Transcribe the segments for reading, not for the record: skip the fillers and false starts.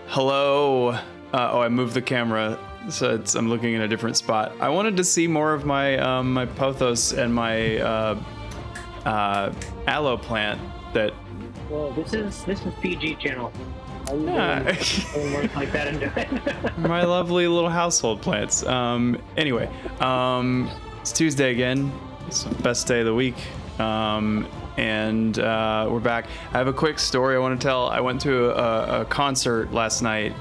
Hello. I moved the camera, so I'm looking in a different spot. I wanted to see more of my my pothos and my aloe plant. That. Well, this is PG channel. Yeah. Work like that and do it. My lovely little household plants. Anyway, it's Tuesday again. It's the best day of the week. And we're back. I have a quick story I want to tell. I went to a concert last night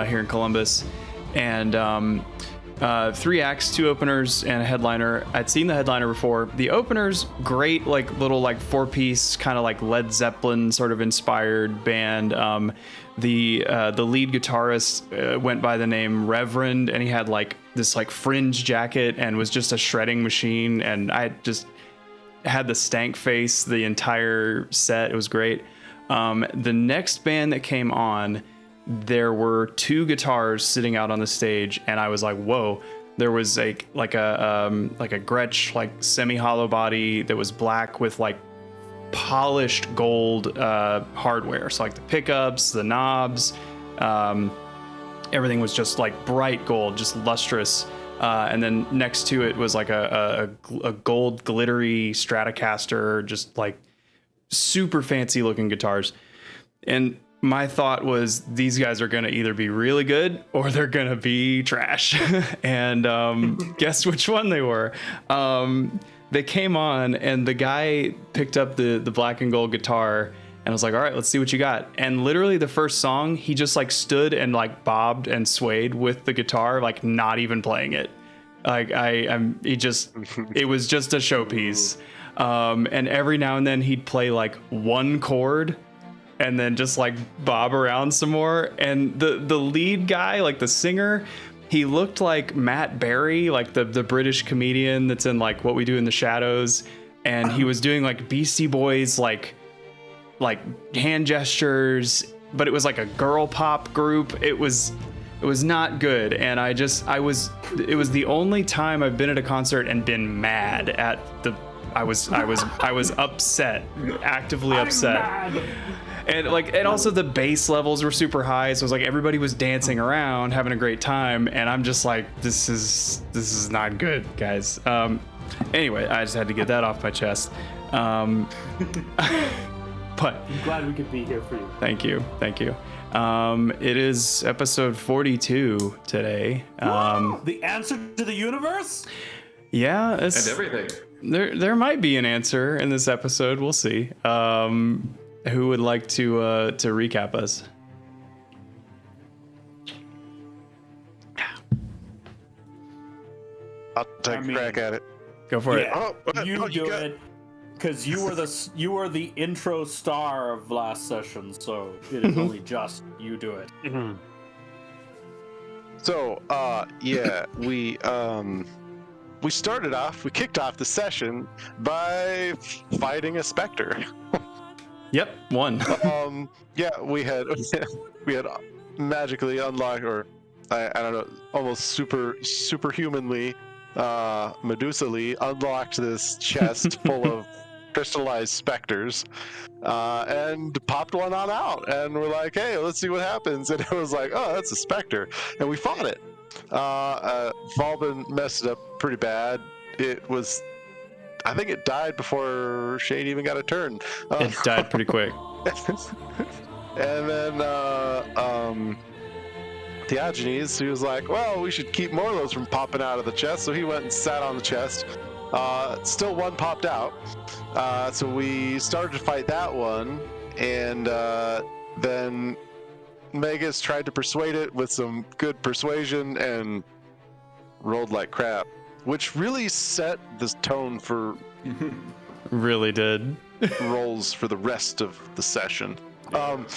here in Columbus, and 3 acts, 2 openers, and a headliner. I'd seen the headliner before. The opener's great, like little like 4-piece kind of like Led Zeppelin sort of inspired band. The lead guitarist went by the name Reverend, and he had like this like fringe jacket and was just a shredding machine, and I just had the stank face the entire set. It was great. The next band that came on, there were 2 guitars sitting out on the stage, and I was like, whoa. There was like a Gretsch like semi-hollow body that was black with like polished gold hardware. So like the pickups, the knobs, everything was just like bright gold, just lustrous. And then next to it was like a gold glittery Stratocaster, just like super fancy looking guitars. And my thought was, these guys are going to either be really good or they're going to be trash. And guess which one they were. They came on, and the guy picked up the black and gold guitar, and I was like, all right, let's see what you got. And literally the first song, he just like stood and like bobbed and swayed with the guitar, like not even playing it. Like it was just a showpiece. And every now and then he'd play like one chord and then just like bob around some more. And the lead guy, like the singer, he looked like Matt Berry, like the British comedian that's in like What We Do in the Shadows. And he was doing like Beastie Boys, like hand gestures, but it was like a girl pop group. It was not good. And it was the only time I've been at a concert and been mad at I was upset, actively upset. And also the bass levels were super high, so it was like everybody was dancing around, having a great time, and I'm just like, this is not good, guys. Anyway, I just had to get that off my chest. But I'm glad we could be here for you. Thank you. It is episode 42 today. The answer to the universe? Yeah, and everything. There might be an answer in this episode. We'll see. Who would like to recap us? I'll take a crack at it. Go for it. You do it, because you were the intro star of last session, so it is only just you do it. Mm-hmm. So, we kicked off the session by fighting a specter. Yep, one. We had magically unlocked, or I don't know, almost superhumanly, Medusally unlocked this chest full of crystallized specters, and popped one on out, and we're like, hey, let's see what happens. And it was like, oh, that's a specter, and we fought it. Valbin messed it up pretty bad. I think it died before Shane even got a turn. It died pretty quick. And then Diogenes, he was like, well, we should keep more of those from popping out of the chest. So he went and sat on the chest. Still one popped out. So we started to fight that one. And then Megas tried to persuade it with some good persuasion and rolled like crap, which really set the tone for really did rolls for the rest of the session. But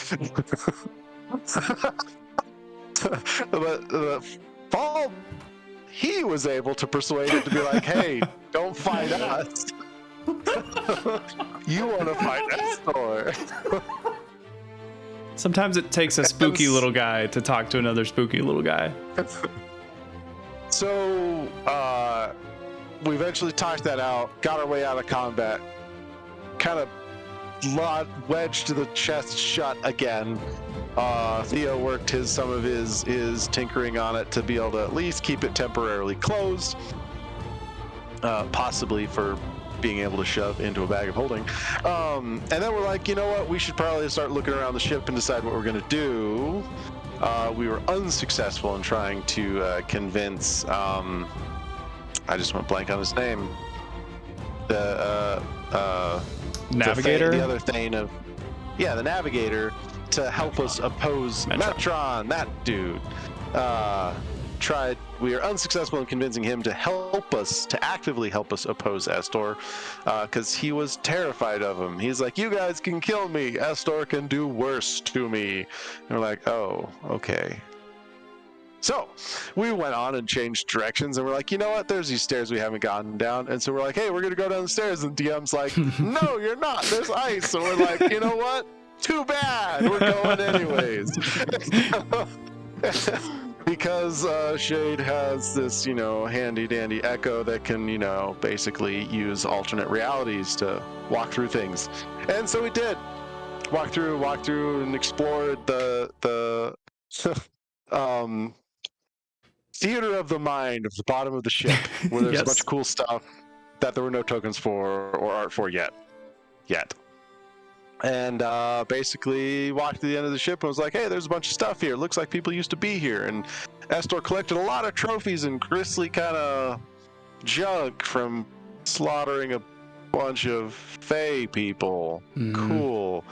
Fall, he was able to persuade it to be like, hey, don't fight us. You want to fight Estor. Sometimes it takes a spooky little guy to talk to another spooky little guy. So, we eventually talked that out, got our way out of combat, kind of wedged the chest shut again. Theo worked some of his tinkering on it to be able to at least keep it temporarily closed, possibly for being able to shove into a bag of holding. And then we're like, you know what? We should probably start looking around the ship and decide what we're going to do. We were unsuccessful in trying to convince. I just went blank on his name. The Navigator. The other Thane of, the Navigator, to help us oppose Metron, that dude. We are unsuccessful in convincing him to actively help us oppose Estor, because he was terrified of him. He's like, you guys can kill me, Estor can do worse to me. And we're like, oh, okay. So we went on and changed directions, and we're like, you know what, there's these stairs we haven't gotten down, and so we're like, hey, we're gonna go down the stairs, and DM's like, no, you're not, there's ice. So we're like, you know what, too bad, we're going anyways. Because Shade has this, handy dandy echo that can, basically use alternate realities to walk through things. And so we did. Walk through and explored the theater of the mind of the bottom of the ship, where there's a bunch of cool stuff that there were no tokens for or art for yet. And basically walked to the end of the ship and was like, hey, there's a bunch of stuff here. Looks like people used to be here. And Estor collected a lot of trophies and grisly kind of junk from slaughtering a bunch of Fae people. Cool.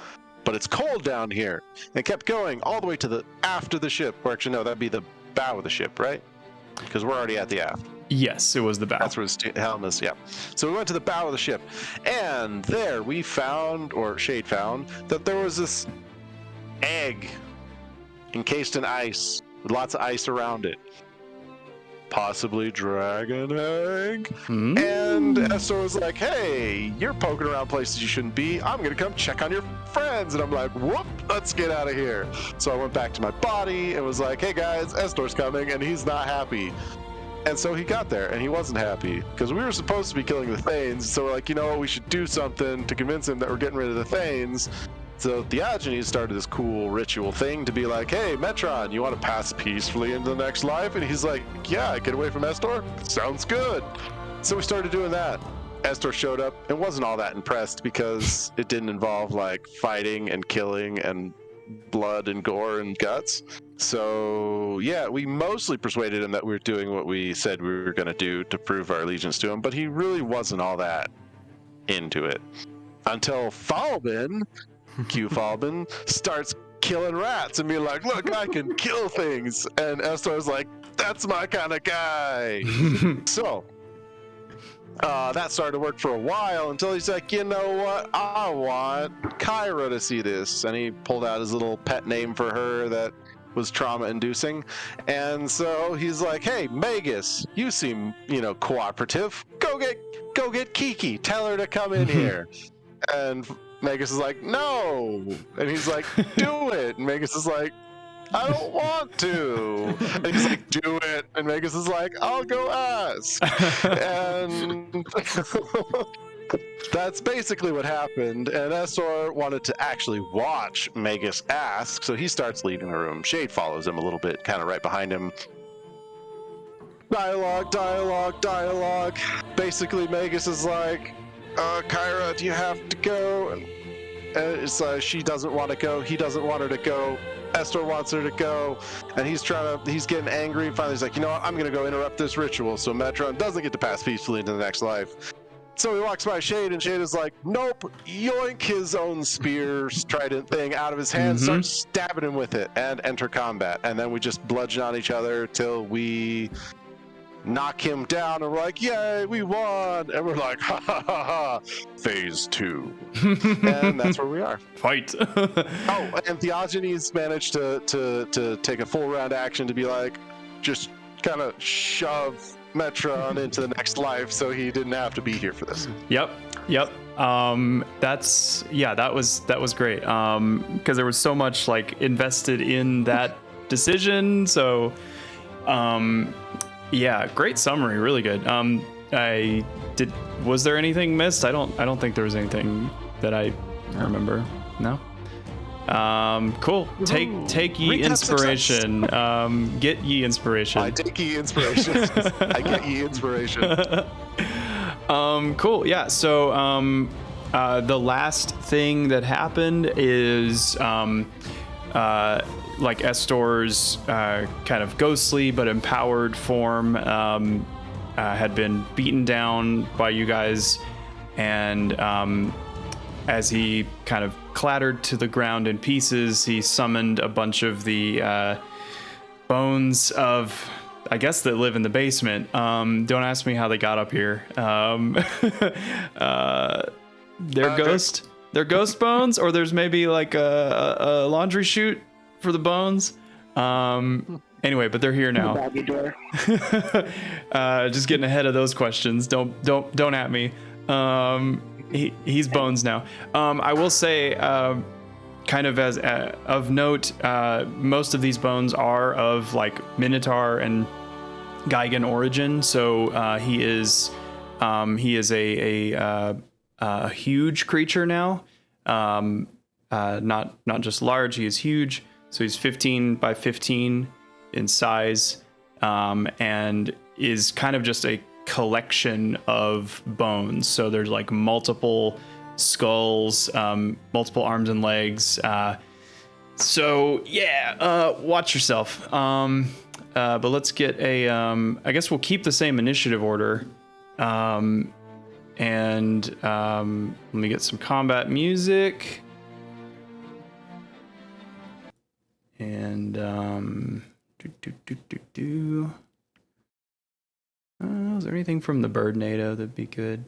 But it's cold down here. And kept going all the way to the aft of the ship. Or actually, no, that'd be the bow of the ship, right? Because we're already at the aft. Yes, it was the bow. That's where his helm is, yeah. So we went to the bow of the ship, and there we found, or Shade found, that there was this egg encased in ice, with lots of ice around it. Possibly dragon egg. And Estor was like, hey, you're poking around places you shouldn't be. I'm going to come check on your friends. And I'm like, whoop, let's get out of here. So I went back to my body and was like, hey guys, Estor's coming, and he's not happy. And so he got there, and he wasn't happy, because we were supposed to be killing the Thanes, so we're like, you know what, we should do something to convince him that we're getting rid of the Thanes. So Diogenes started this cool ritual thing to be like, hey, Metron, you want to pass peacefully into the next life? And he's like, yeah, get away from Estor? Sounds good. So we started doing that. Estor showed up and wasn't all that impressed, because it didn't involve, like, fighting and killing and blood and gore and guts. So yeah, we mostly persuaded him that we were doing what we said we were going to do to prove our allegiance to him, but he really wasn't all that into it until Falbin, Q Falbin, starts killing rats and being like, look, I can kill things. And Estor's like, that's my kind of guy. So that started to work for a while until he's like, you know what, I want Kyra to see this. And he pulled out his little pet name for her that was trauma-inducing. And so he's like, hey, Magus, you seem, cooperative. Go get Kiki. Tell her to come in here. And Magus is like, no. And he's like, do it. And Magus is like, I don't want to. And he's like, do it. And Magus is like, I'll go ask. And that's basically what happened. And Estor wanted to actually watch Magus ask, so he starts leaving the room. Shade follows him a little bit, kind of right behind him. Dialogue. Basically, Magus is like, Kyra, do you have to go? And it's she doesn't want to go. He doesn't want her to go. Estor wants her to go, and he's getting angry, and finally he's like, you know what, I'm gonna go interrupt this ritual so Metron doesn't get to pass peacefully into the next life. So he walks by Shade, and Shade is like, nope, yoink his own spear trident thing out of his hand, starts stabbing him with it, and enter combat. And then we just bludgeon on each other till we knock him down, and we're like, yay, we won. And we're like, ha ha ha ha, phase 2. And that's where we are. Fight. Oh, and Theogenes managed to take a full round action to be like, just kind of shove Metron into the next life, so he didn't have to be here for this. Yep. That was great. Because there was so much like invested in that decision. So, yeah, great summary, really good. Was there anything missed? I don't think there was anything that I I remember. No. Cool. Take ye Recap inspiration. Get ye inspiration. I take ye inspiration. I get ye inspiration. Cool. Yeah. So, the last thing that happened is, like Estor's kind of ghostly but empowered form had been beaten down by you guys, and as he kind of clattered to the ground in pieces, he summoned a bunch of the bones of, I guess, that live in the basement. Don't ask me how they got up here. They're ghost. They're ghost bones, or there's maybe like a laundry chute for the bones. Anyway, but they're here now. Doggy door. Just getting ahead of those questions. Don't at me. He's bones now. I will say, kind of as of note, most of these bones are of like Minotaur and Gigan origin. So he is a huge creature now. Not just large. He is huge. So he's 15 by 15 in size, and is kind of just a collection of bones. So there's like multiple skulls, multiple arms and legs. So yeah, watch yourself. But let's get a, I guess we'll keep the same initiative order. And let me get some combat music. And is there anything from the Bird NATO that'd be good?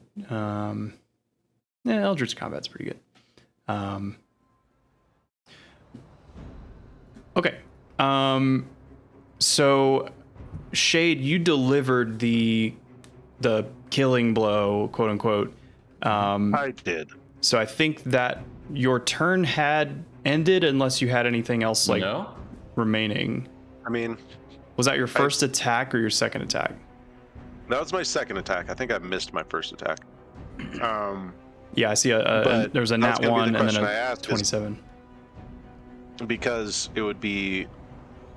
Eldritch Combat's pretty good. Okay. So Shade, you delivered the killing blow, quote unquote. I did. So I think that your turn had ended unless you had anything else like remaining. I mean, was that your first attack or your second attack? That was my second attack. I think I missed my first attack. Yeah, I see there's a nat 1 and then a 27. Because it would be,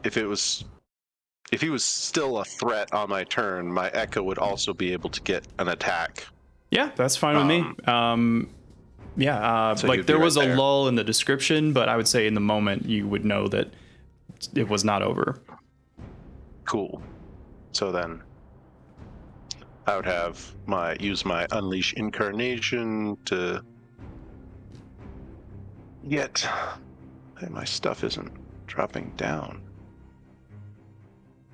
if he was still a threat on my turn, my Echo would also be able to get an attack. Yeah, that's fine with me. So like there right was a there. lull in the description, but I would say in the moment you would know that it was not over. Cool. So then I would have use my Unleash Incarnation to get, hey, my stuff isn't dropping down.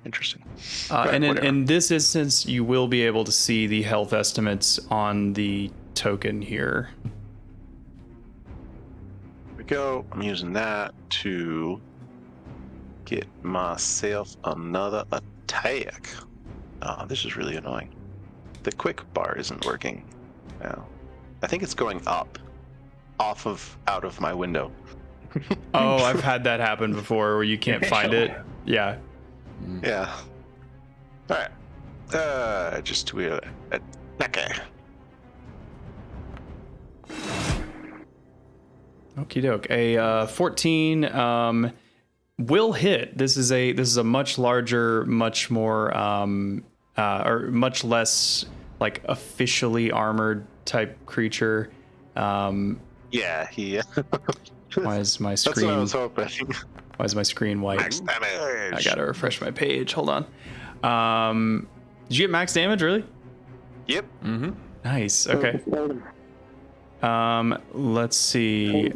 Interesting. And in this instance, you will be able to see the health estimates on the token here. There we go. I'm using that to get myself another attack. Oh, this is really annoying. The quick bar isn't working now. I think it's going up, out of my window. Oh, I've had that happen before where you can't find it. Yeah. Yeah. All right. Just to okay. Okie doke. A 14 will hit. This is a much larger, much more or much less like officially armored type creature. Yeah, he. Why is my That's what I screen? was hoping. Why is my screen white? Max damage. I gotta refresh my page. Hold on. Did you get max damage? Really? Yep. Mm-hmm. Nice. Okay. Let's see.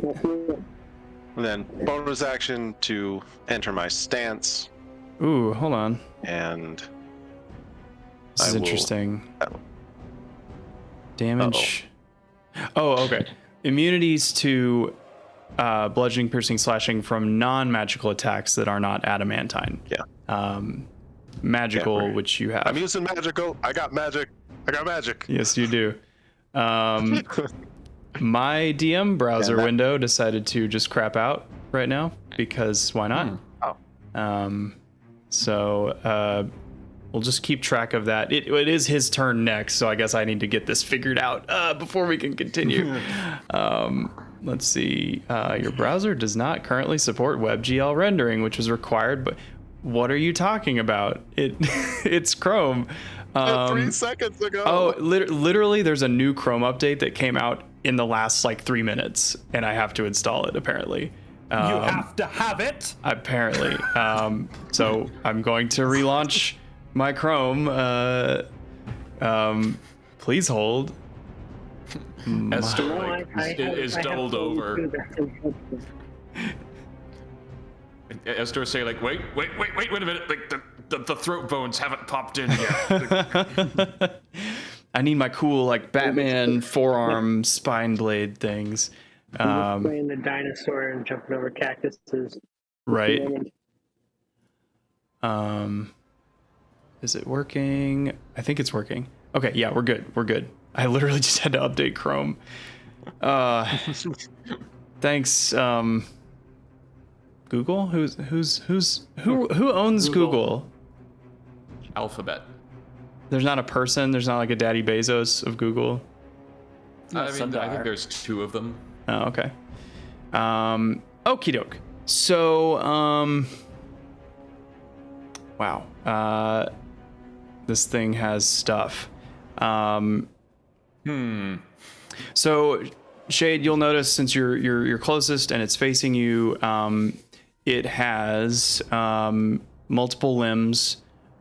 And then bonus action to enter my stance, Ooh, hold on. and This is I will- interesting. Damage. Oh, okay. Immunities to bludgeoning, piercing, slashing from non-magical attacks that are not adamantine. Yeah. Magical, Yeah, which you have. I'm using magical. I got magic. Yes, you do. My DM browser window decided to just crap out right now because why not? Oh. we'll just keep track of that. It is his turn next, so I guess I need to get this figured out before we can continue. Let's see. Your browser does not currently support WebGL rendering, which was required. But what are you talking about? It's Chrome. 3 seconds ago. Oh, literally, there's a new Chrome update that came out in the last like 3 minutes, and I have to install it apparently. You have to have it. Apparently. So I'm going to relaunch my Chrome. Please hold. Esther is doubled over. Esther say like, wait a minute, like the throat bones haven't popped in yet. I need my cool like Batman forearm spine blade things. Playing the dinosaur and jumping over cactuses. Right. Is it working? I think it's working. Okay, yeah, we're good. I literally just had to update Chrome. Thanks, Google? Who owns Google? Alphabet. There's not a person, there's not like a Daddy Bezos of Google. I think there's 2 of them. Oh, okay. Okie doke. So, wow. This thing has stuff. So, Shade, you'll notice since you're closest and it's facing you, it has multiple limbs.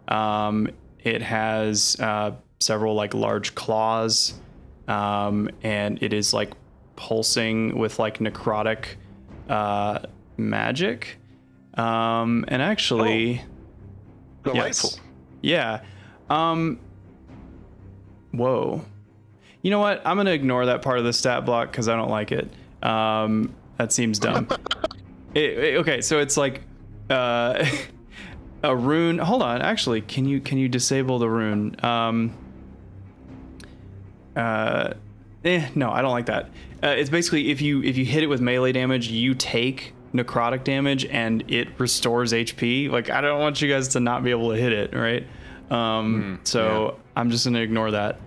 It has several like large claws, and it is like pulsing with like necrotic magic. And actually, Delightful. yes. Yeah. Whoa. You know what? I'm gonna ignore that part of the stat block because I don't like it. That seems dumb. Okay, so it's like a rune. Hold on, actually, can you disable the rune? No, I don't like that. It's basically if you hit it with melee damage, you take necrotic damage and it restores HP. Like I don't want you guys to not be able to hit it, right? So I'm just gonna ignore that.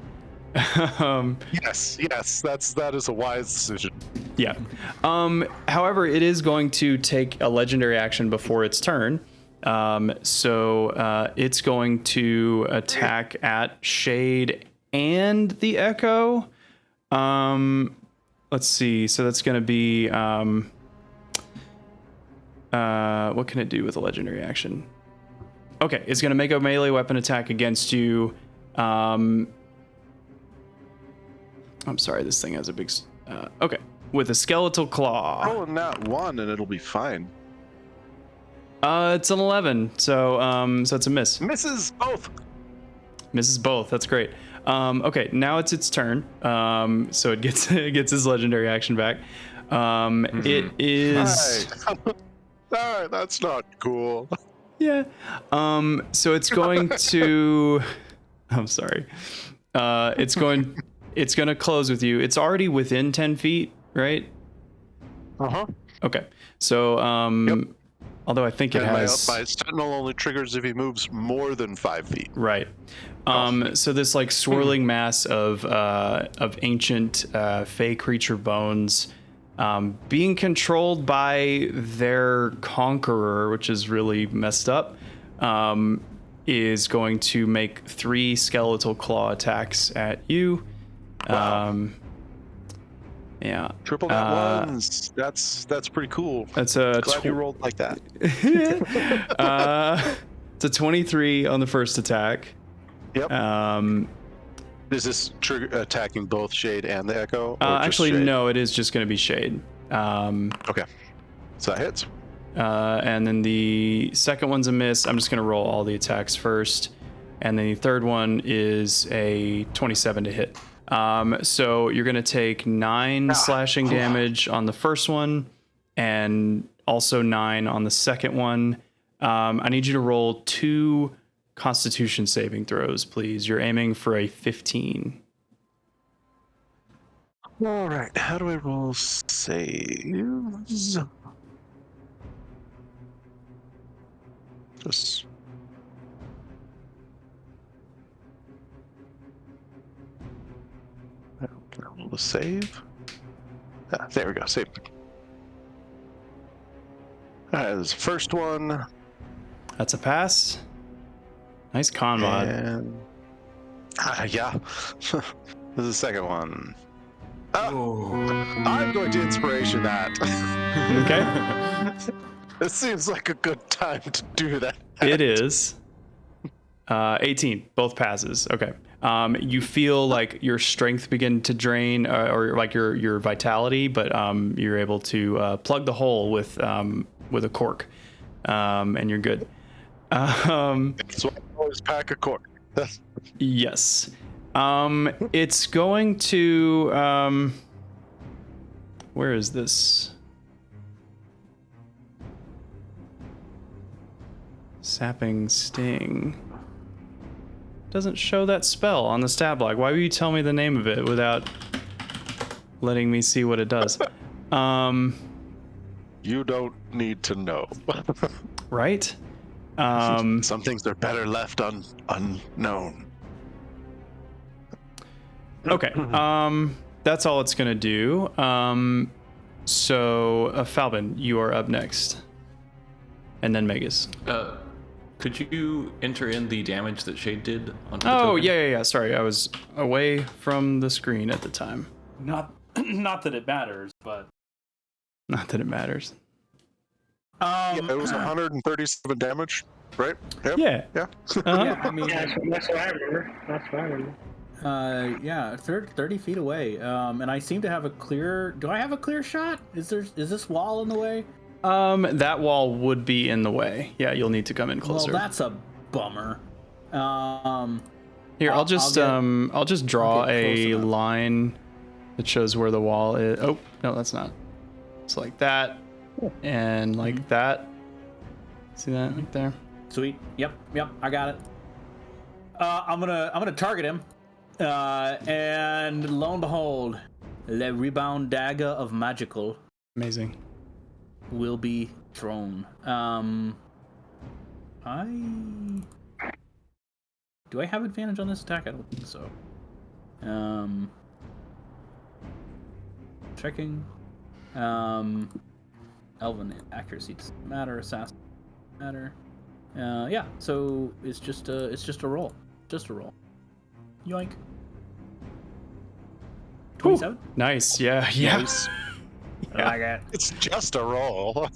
Yes, that is a wise decision. Yeah. However, it is going to take a legendary action before its turn. So it's going to attack at Shade and the Echo. Let's see. So that's going to be what can it do with a legendary action? Okay, it's going to make a melee weapon attack against you. I'm sorry, this thing has a big... okay, with a skeletal claw. Rolling that 1 and it'll be fine. It's an 11, so it's a miss. Misses both. Misses both, that's great. Okay, now it's its turn. So it gets its legendary action back. It is... Alright, that's not cool. Yeah. So it's going to... I'm sorry. It's going to close with you. It's already within 10 feet, right? Okay. So, Yep. although I think it And has... my sentinel only triggers if he moves more than 5 feet. Right. So this like swirling mass of ancient fey creature bones being controlled by their conqueror, which is really messed up, is going to make 3 skeletal claw attacks at you. Wow. Yeah. Triple that ones. That's pretty cool. That's a Glad you rolled like that. it's a 23 on the first attack. Yep. Is this attacking both Shade and the Echo? Or just Actually, Shade? no, it is just going to be Shade. Okay. So that hits. And then the second one's a miss. I'm just going to roll all the attacks first. And then the third one is a 27 to hit. So you're going to take 9 slashing damage on the first one and also 9 on the second one. I need you to roll 2 Constitution saving throws, please. You're aiming for a 15. All right. How do I roll saves? Just save. Ah, there we go. Save. All right, this first one. That's a pass. Nice con mod. And yeah. This is the second one. I'm going to inspiration that. Okay. It seems like a good time to do that. It is. 18, both passes. Okay. You feel like your strength begin to drain, or like your vitality, but you're able to plug the hole with a cork, and you're good. So I always pack a cork. Yes. It's going to. Where is this? Sapping Sting. Doesn't show that spell on the stat block. Why would you tell me the name of it without letting me see what it does? You don't need to know. Right? Some things are better left unknown. Okay. That's all it's gonna do. So Falvin, you are up next, and then Megas. Could you enter in the damage that Shade did onto the Oh token? yeah. Sorry, I was away from the screen at the time. Not that it matters, but Not that it matters. Yeah, it was 137 damage, right? Yep. Yeah. Yeah. Yeah, I mean, Yeah, that's what I remember. That's what I remember. yeah, 30 feet away. And I seem to have a clear. Do I have a clear shot? Is this wall in the way? That wall would be in the way. Yeah, you'll need to come in closer. Well, that's a bummer. Here, I'll just draw I'll get close a enough. line that shows where the wall is. Oh, no, that's not. It's like that and like that. See that right there? Sweet. Yep. I got it. I'm gonna target him, and lo and behold, the rebound dagger of magical Amazing. will be thrown. Do I have advantage on this attack? I don't think so. Checking. Elven accuracy doesn't matter. Assassin doesn't matter. Yeah. So it's just a roll. Just a roll. Yoink. 27. Nice. Yeah. Nice. I like it. It's just a roll.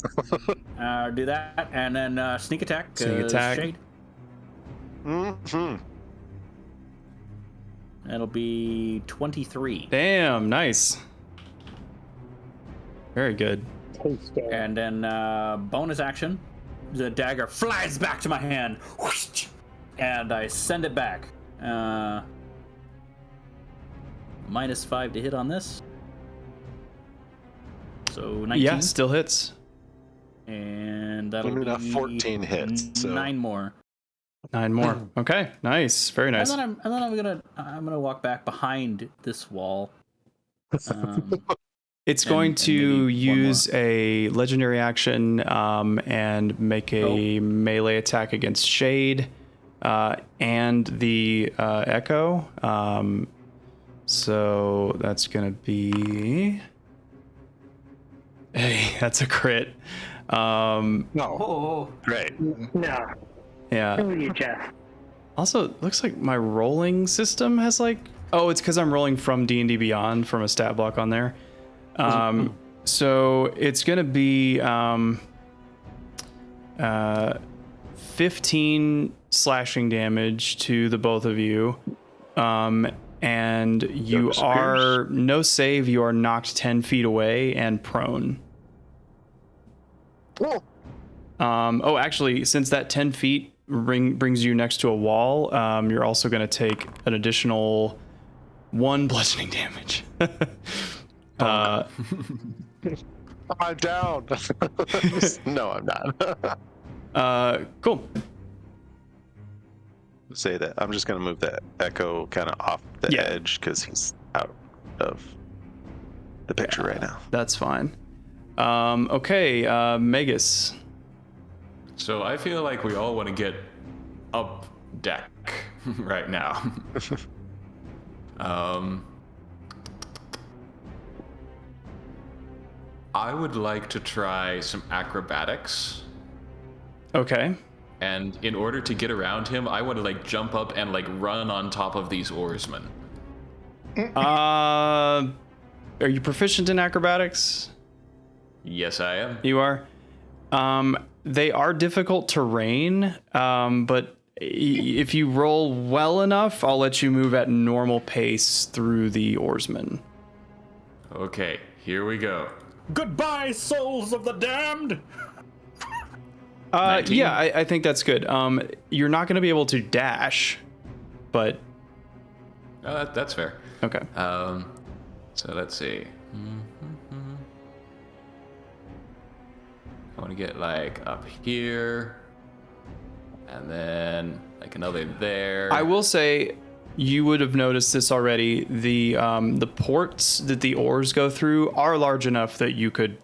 Do that, and then sneak attack. Sneak attack. Shade. Mm-hmm. That'll be 23. Damn. Nice. Very good. Taste it. And then bonus action, the dagger flies back to my hand, whoosh, and I send it back. -5 to hit on this. So 19. Yeah, still hits. And that'll Only be 14 hits, so- 9 more. 9 more. Okay. Nice. Very nice. And then I'm gonna walk back behind this wall. It's And- going and to maybe one use a legendary action and make a melee attack against Shade and the Echo. So that's going to be... Hey, that's a crit. No. Oh, Great. No. Yeah. Who are you, Jeff? Also, it looks like my rolling system has like... Oh, it's because I'm rolling from D&D Beyond from a stat block on there. So it's going to be 15 slashing damage to the both of you. And you Ghost are... No save, you are knocked 10 feet away and prone. Oh, Oh, actually, since that 10 feet brings you next to a wall, you're also going to take an additional 1 bludgeoning damage. I'm down. No, I'm not. Cool. Say that. I'm just gonna move that Echo kind of off the Yeah. edge because he's out of the picture right now. That's fine. Okay, Megas. So I feel like we all want to get up deck right now. I would like to try some acrobatics. Okay. And in order to get around him, I want to like jump up and like run on top of these oarsmen. Are you proficient in acrobatics? Yes, I am. You are. They are difficult terrain, but if you roll well enough, I'll let you move at normal pace through the oarsmen. Okay, here we go. Goodbye, souls of the damned. 19? Yeah, I think that's good. You're not going to be able to dash, but Oh, that's fair. okay. So let's see. I want to get like up here, and then like another there. I will say, you would have noticed this already. The ports that the oars go through are large enough that you could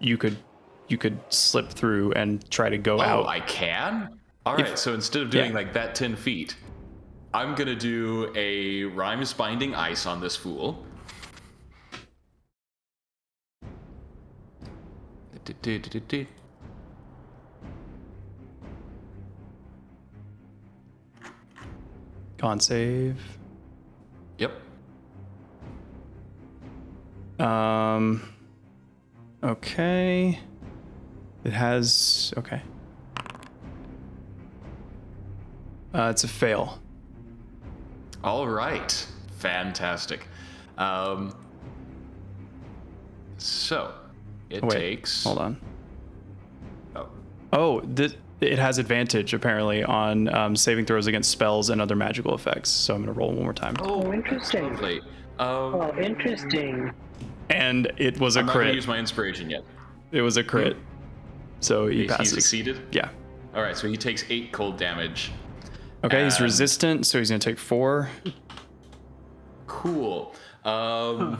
slip through and try to go out. Oh, I can? All right, so instead of doing like that 10 feet, I'm going to do a Rhymes Binding Ice on this fool. Con save. Yep. Okay. It has, okay. It's a fail. All right. Fantastic. So, it Wait, takes... hold on. Oh. Oh, it has advantage apparently on saving throws against spells and other magical effects. So I'm gonna roll one more time. Oh, interesting. Lovely. Oh, interesting. And it was a I'm not going to crit. use my inspiration yet. It was a crit. So he He passes. succeeded? Yeah. All right, so he takes 8 cold damage. Okay, he's And- resistant, so he's gonna take 4. Cool. And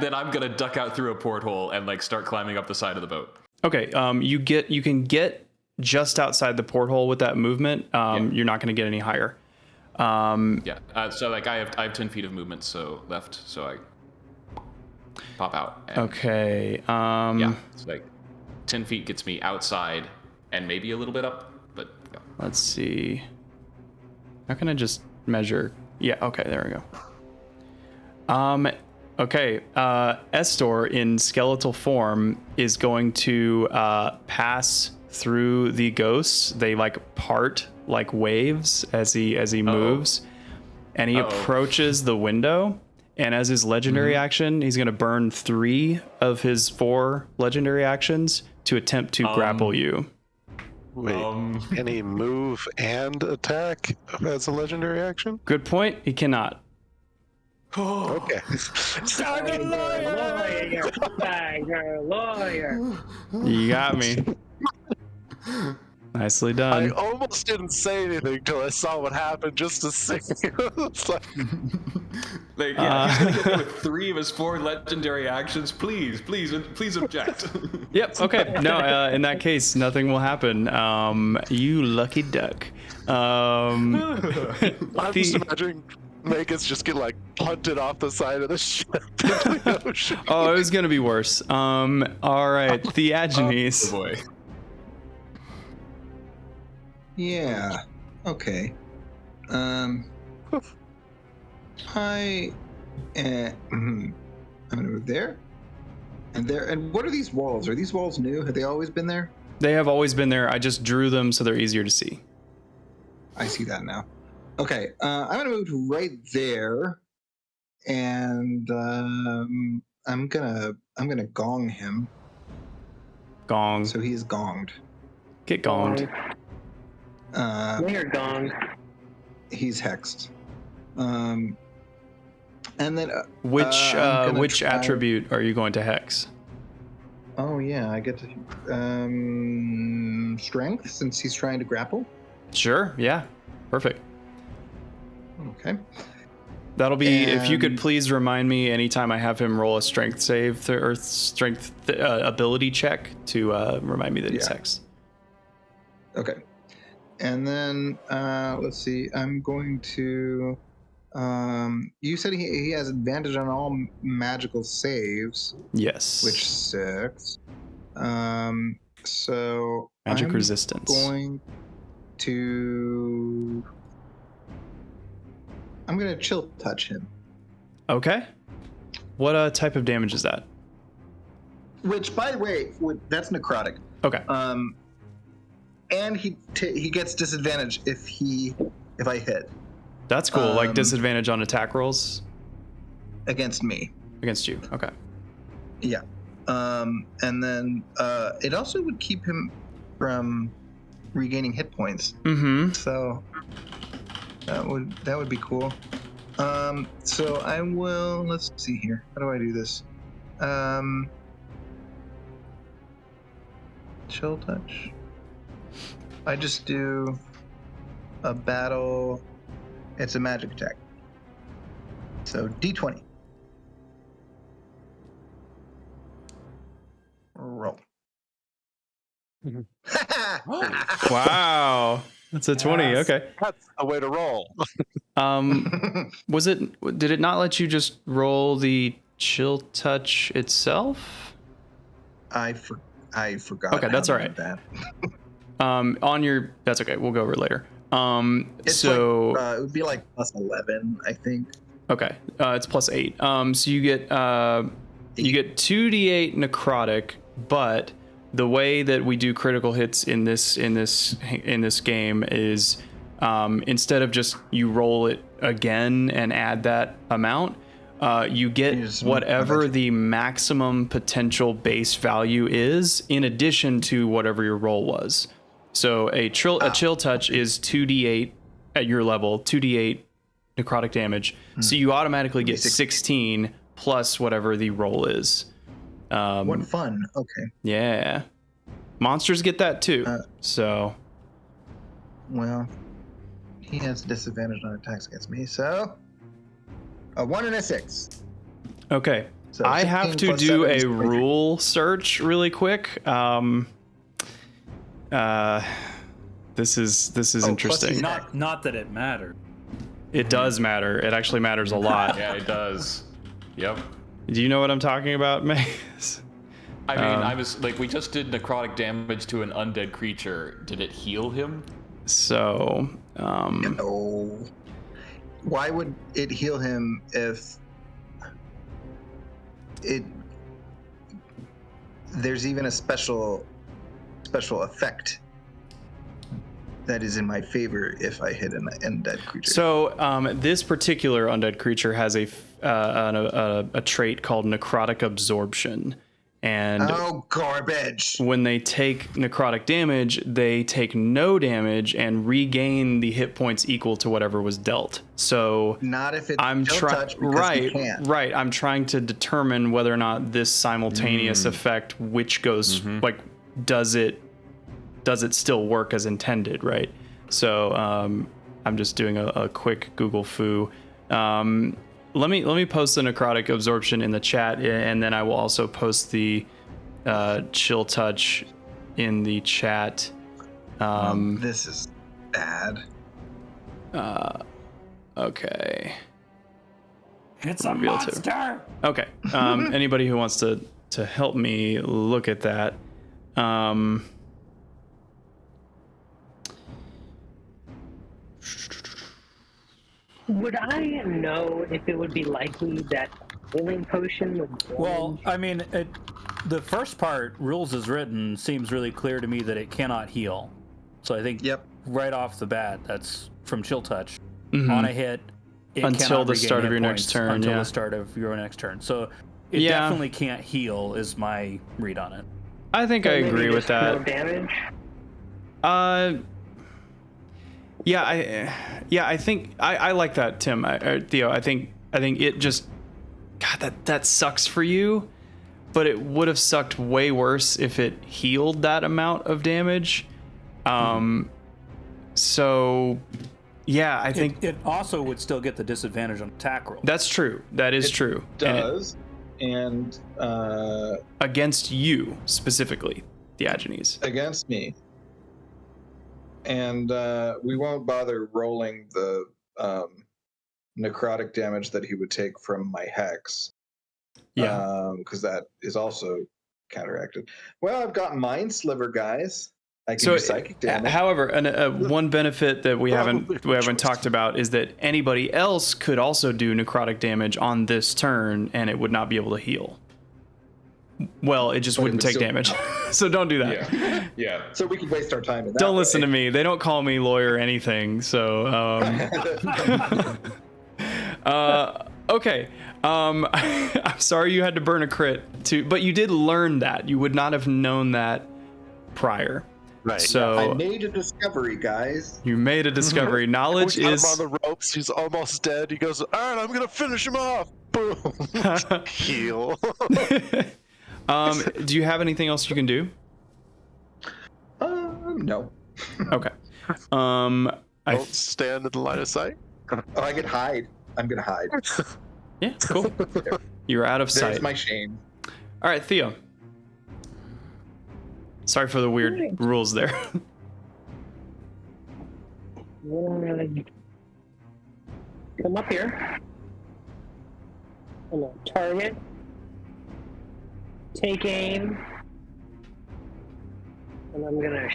then I'm gonna duck out through a porthole and like start climbing up the side of the boat. Okay, you can get just outside the porthole with that movement. You're not gonna get any higher. Yeah. So like I have 10 feet of movement, so left. So I pop out. And, Okay. Yeah. It's like 10 feet gets me outside and maybe a little bit up, but yeah. Let's see. How can I just measure? Yeah. Okay. There we go. Okay. Estor in skeletal form is going to pass through the ghosts. They like part like waves as he moves, and he approaches the window. And as his legendary action, he's going to burn 3 of his 4 legendary actions to attempt to grapple you. Wait, can he move and attack as a legendary action? Good point. He cannot. Okay. Tiger lawyer. You got me. Nicely I done. almost didn't say anything till I saw what happened just to see. It's like, Like, yeah, he's gonna get me with 3 of his 4 legendary actions. Please object. Yep. Okay. No. In that case, nothing will happen. You lucky duck. I'm just imagining Megas just get like punted off the side of the ship into the ocean. Oh, it was gonna be worse. All right, Theagenes. Oh boy. Yeah. Okay. I'm gonna move there, and there. And what are these walls? Are these walls new? Have they always been there? They have always been there. I just drew them so they're easier to see. I see that now. Okay. I'm gonna move to right there, and I'm gonna gong him. Gong. So he's gonged. Get gonged. You're gone. He's hexed. And then Which I'm gonna which try- attribute are you going to hex? Oh yeah, I get to strength since he's trying to grapple. Sure. Yeah. Perfect. Okay. That'll be, if you could And- please remind me anytime I have him roll a strength save or strength ability check to remind me that he's Yeah. hexed. Okay. And then let's see. I'm going to You said he has advantage on all magical saves, Yes. which sucks. So Magic I'm resistance. going to. I'm gonna chill touch him. Okay. What type of damage is that? Which, by the way, that's necrotic. Okay. And he gets disadvantage if I hit That's cool. Like disadvantage on attack rolls against me. against you. Okay. Yeah. And then it also would keep him from regaining hit points. Mm-hmm. So that would be cool. So I will. Let's see here. How do I do this? Chill touch. I just do a battle. It's a magic attack. So D20. Roll. Wow. That's a 20. Yes. Okay. That's a way to roll. Did it not let you just roll the chill touch itself? I forgot. Okay, that's how all to right. do that. That's okay. We'll go over it later. It's So like, it would be like plus 11, I think. okay, it's plus 8. So you get 2d8 necrotic, but the way that we do critical hits in this game is instead of just you roll it again and add that amount, you get whatever the maximum potential base value is in addition to whatever your roll was. So a chill touch is 2d8 at your level, 2d8 necrotic damage. So you automatically get 16 plus whatever the roll is. What fun. Okay. Yeah. Monsters get that too. So. Well, he has disadvantage on attacks against me, so a 1 and a 6. Okay. So I have 16 to plus do 7 a is 23. rule search really quick. This is interesting. Not that it mattered. It does matter. It actually matters a lot. Yeah, it does. Yep. Do you know what I'm talking about, Mace? I mean, I was like, we just did necrotic damage to an undead creature. Did it heal him? So, No. Why would it heal him if there's even a special effect that is in my favor if I hit an undead creature? So this particular undead creature has a trait called necrotic absorption, and oh, garbage. when they take necrotic damage, they take no damage and regain the hit points equal to whatever was dealt. So Not if it's I'm chill trying touch because he can't. right. I'm trying to determine whether or not this simultaneous effect, which goes like, does it still work as intended, right? So I'm just doing a quick Google foo. Let me post the necrotic absorption in the chat, and then I will also post the chill touch in the chat. This is bad. Okay. It's a Be able to. monster. Okay. Anybody who wants to help me look at that. Would I know if it would be likely that healing potion would Well, I mean, the first part, rules as written, seems really clear to me that it cannot heal. So I think right off the bat, that's from chill touch. On a hit, it Until cannot the regain start of hit your next points turn, Until yeah. the start of your next turn. So it Yeah. definitely can't heal, is my read on it. I think I agree with No that. damage? I think I like that, Tim. Theo, I think it just, God, that sucks for you, but it would have sucked way worse if it healed that amount of damage. So yeah, I think It also would still get the disadvantage on attack roll. that's true. That is true. And it- Does and against you specifically, Diogenes. against me. And we won't bother rolling the necrotic damage that he would take from my hex. Yeah. Because that is also counteracted. Well, I've got Mind Sliver, guys. I can So, do psychic damage. however, one benefit that we haven't talked about is that anybody else could also do necrotic damage on this turn, and it would not be able to heal. Well, it just wouldn't take damage, so don't do that. Yeah. Yeah. So we could waste our time in that. Don't listen to me. They don't call me lawyer or anything. So, okay. I'm sorry you had to burn a crit but you did learn that. You would not have known that prior. Right. So I made a discovery, guys. you made a discovery. Knowledge We got is him on the ropes. He's almost dead. He goes, all right, I'm gonna finish him off. Boom. Heal. Do you have anything else you can do? No. Okay. I Don't stand in the line of sight. Oh, I could hide. I'm gonna hide. yeah, cool. You're out of sight. There's my shame. All right, Theo. Sorry for the weird rules there. Come up here. I'm gonna target. Take aim. And I'm gonna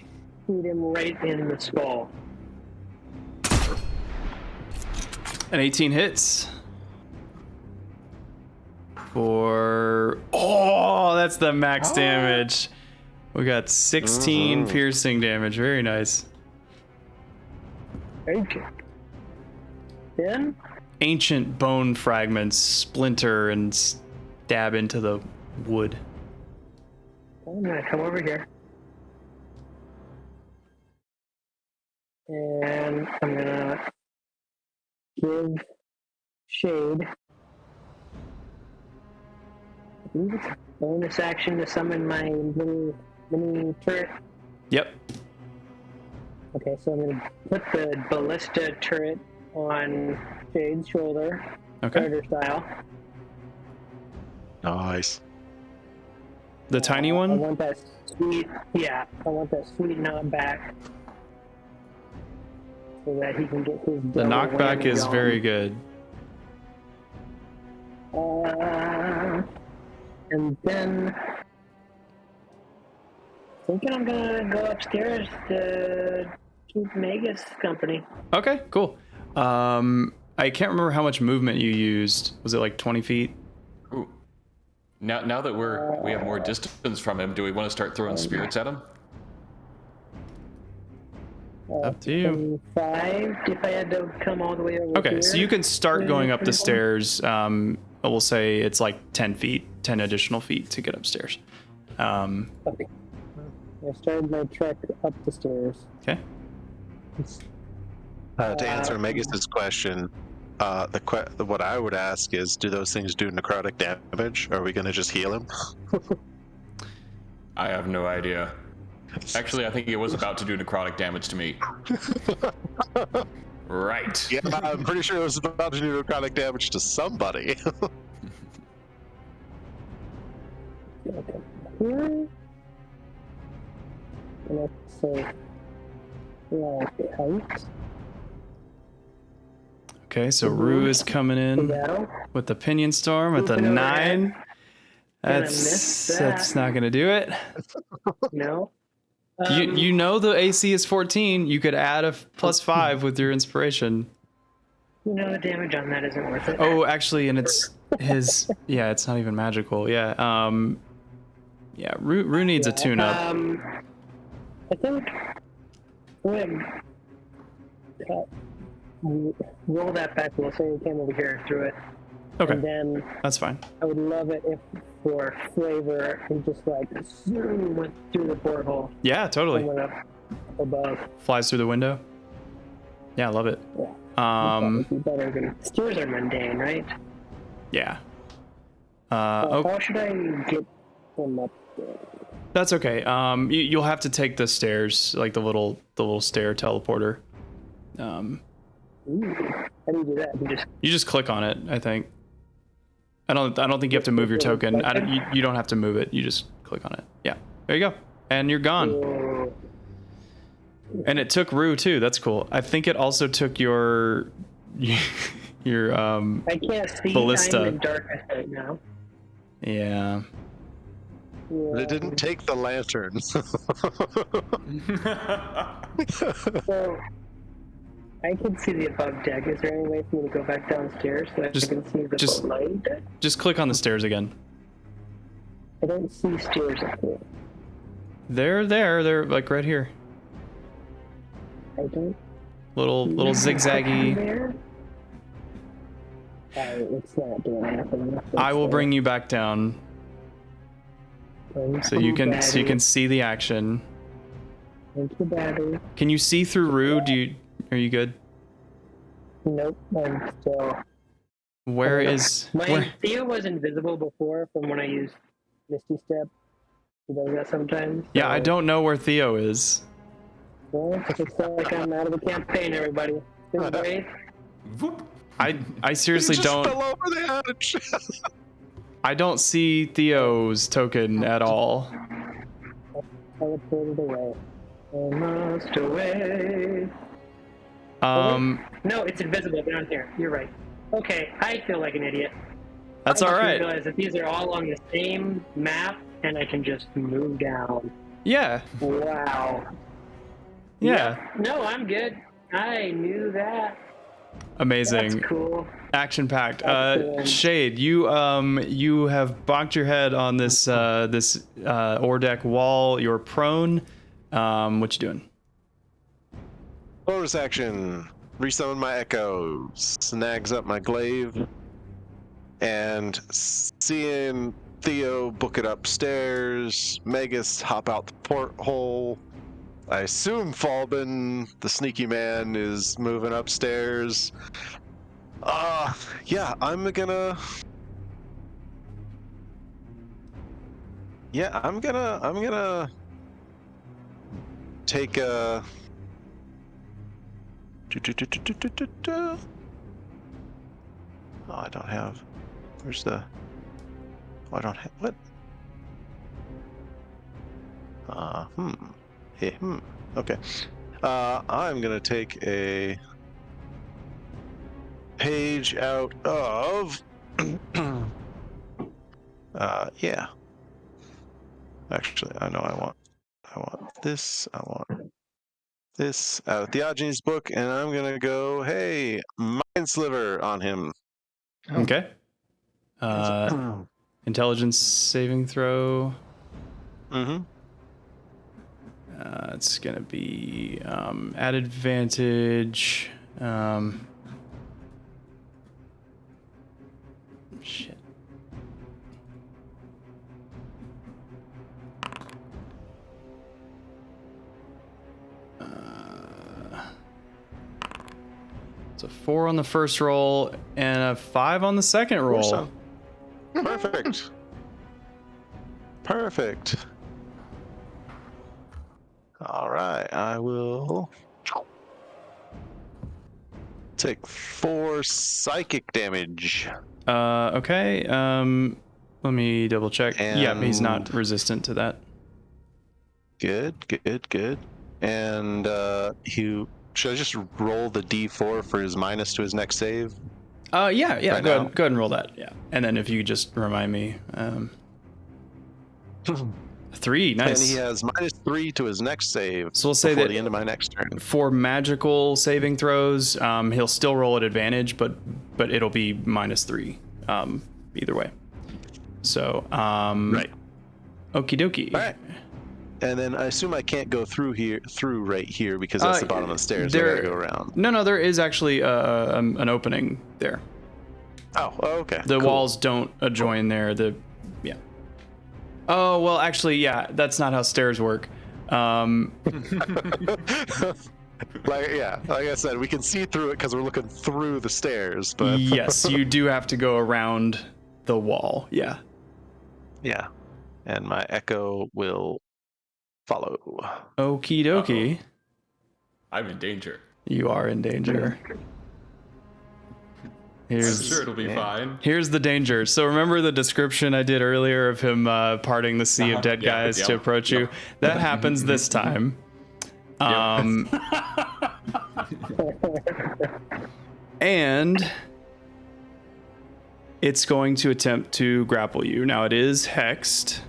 shoot him right in the skull. An 18 hits. That's the max damage. We got 16 piercing damage. Very nice. Very good. Then Ancient bone fragments splinter and stab into the wood. I'm gonna come over here. And I'm gonna give Shade. I believe it's a bonus action to summon my little mini turret. Yep. Okay, so I'm gonna put the ballista turret on Shade's shoulder, Okay. predator style. Nice. The tiny I one? want that sweet, I want that sweet knockback, so that he can get his. The double knockback whammy is going. very good. And then thinking I'm gonna go upstairs to keep Magus company. Okay, cool. I can't remember how much movement you used. Was it like 20 feet? Ooh. Now that we have more distance from him, do we want to start throwing spirits at him? Up to you. 5 if I had to come all the way over Okay, here. so you can start going up the stairs. We'll say it's like 10 feet, 10 additional feet to get upstairs. Okay. I started my trek up the stairs. Okay. To answer Megus's question, what I would ask is, do those things do necrotic damage? Or are we going to just heal him? I have no idea. Actually, I think it was about to do necrotic damage to me. Right. Yeah, I'm pretty sure it was about to do necrotic damage to somebody. Okay. Here. And let's say, like, height. Okay, so Rue is coming in Down. with the Pinion Storm at the Open over 9. Gonna miss that. That's not going to do it. No. You know the AC is 14. You could add a +5 with your inspiration. You know the damage on that isn't worth it. Oh, actually, and it's his. Yeah, it's not even magical. Yeah. Yeah. Rue needs a tune-up. I think. Roll that back. We'll say you came over here and threw it. Okay, And then that's fine. I would love it if, for flavor, he just like zoom went through the porthole Yeah, and totally. went up above. Flies through the window. Yeah, I love it. Yeah. Um, That would be better than stairs are mundane, right? yeah. How should I get him up there? That's okay. You'll have to take the stairs, like the little stair teleporter. Ooh, how do you do that? You just click on it, I think. I don't think you have to move your token. You don't have to move it. You just click on it. Yeah. There you go. And you're gone. Whoa. And it took Rue too. That's cool. I think it also took your I can't see. ballista. I'm in darkness right now. Yeah. But it didn't take the lantern. So I can see the above deck. Is there any way for me to go back downstairs so I Just- can see the just- below deck? Just click on the stairs again. I don't see stairs up here. They're there. They're like right here. I don't. Little zigzaggy. There. It's not doing anything. I will bring you back down so you can see the action. Thank you, Daddy. Can you see through Rue? Are you good? Nope, I'm still. Where is My Theo was invisible before from when I used Misty Step. He does that sometimes. Yeah, I don't know where Theo is. Well, looks like I'm out of the campaign, everybody. It's been great. Whoop. I seriously He just don't. fell over the edge. I don't see Theo's token at all. Teleported away. Almost away. No, it's invisible down here. You're right. Okay, I feel like an idiot. That's all I right. realize that these are all on the same map, and I can just move down. Yeah, Wow. yeah. No, I'm good. I knew that. Amazing. That's cool. Action packed. Excellent. Shade, you have bonked your head on this ore deck wall. You're prone. What you doing? Bonus action. Resummon my echo. Snags up my glaive. And seeing Theo book it upstairs, Magus hop out the porthole. I assume Falbin, the sneaky man, is moving upstairs. Yeah, I'm gonna take a. Oh, I don't have. Where's the? Oh, I don't have what? Okay. I'm gonna take a page out of. Yeah. Actually, I know I want this. I want this out of Diogenes' book, and I'm gonna go, hey, Mind Sliver on him. Okay. Intelligence saving throw. Mm-hmm. It's gonna be at advantage. Shit. It's a 4 on the first roll and a 5 on the second roll. Awesome. Perfect. Perfect. All right, I will take 4 psychic damage. Okay. Let me double check. Yeah, he's not And- resistant to that. Good. And should I just roll the D4 for his minus to his next save? Yeah. Right go ahead now? and roll that. Yeah, and then if you could just remind me. 3, nice. And he has -3 to his next save. So we'll say before that- the end of my next turn. For magical saving throws, he'll still roll at advantage, but it'll be -3 either way. So Right. okie dokie. All right. And then I assume I can't go through right here because that's the bottom of the stairs. I gotta go around. No, there is actually an opening there. Oh, okay. The cool. walls don't adjoin there. Yeah. Oh well, actually, yeah, that's not how stairs work. Like I said, we can see through it because we're looking through the stairs. But Yes, you do have to go around the wall. Yeah. yeah, and my echo will follow. Okie dokie. I'm in danger. You are in danger. I'm sure it'll be fine. Here's the danger. So remember the description I did earlier of him parting the sea of dead Yeah, guys yeah. to approach you? That happens this time. And it's going to attempt to grapple you. Now it is hexed,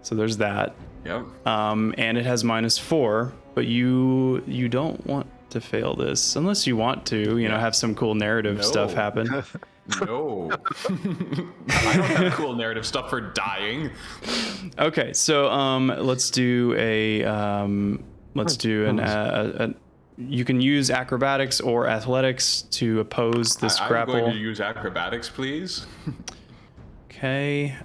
so there's that. Yep. And it has -4, but you don't want to fail this unless you want to, have some cool narrative stuff happen. No. I don't have cool narrative stuff for dying. Okay, so let's do you can use acrobatics or athletics to oppose this grapple. I'm going to use acrobatics, please. Okay.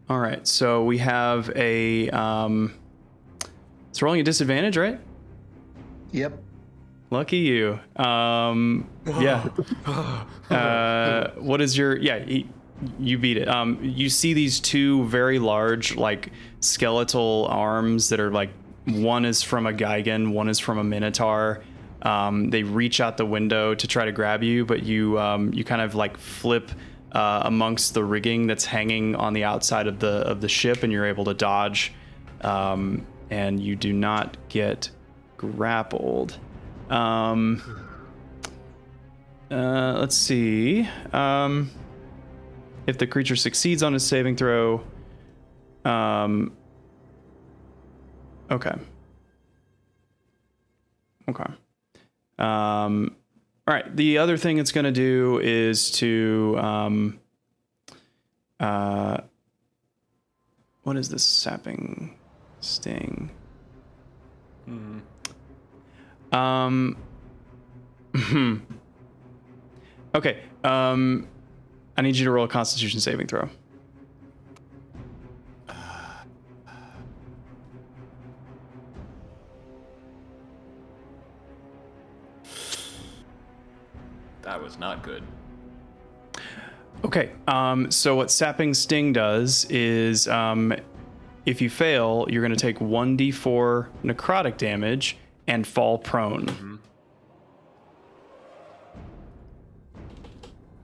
All right, so we have a it's rolling a disadvantage, right? Yep. Lucky you. Yeah. What is your? Yeah, you beat it. You see these two very large, like skeletal arms that are like, one is from a Gigan, one is from a Minotaur. They reach out the window to try to grab you, but you kind of like flip amongst the rigging that's hanging on the outside of the ship, and you're able to dodge, and you do not get grappled. Let's see. If the creature succeeds on his saving throw, okay. All right. The other thing it's going to do is to, what is this sapping sting? Okay. I need you to roll a Constitution saving throw. That was not good. Okay. So what sapping sting does is, if you fail, you're going to take 1d4 necrotic damage and fall prone. Mm-hmm.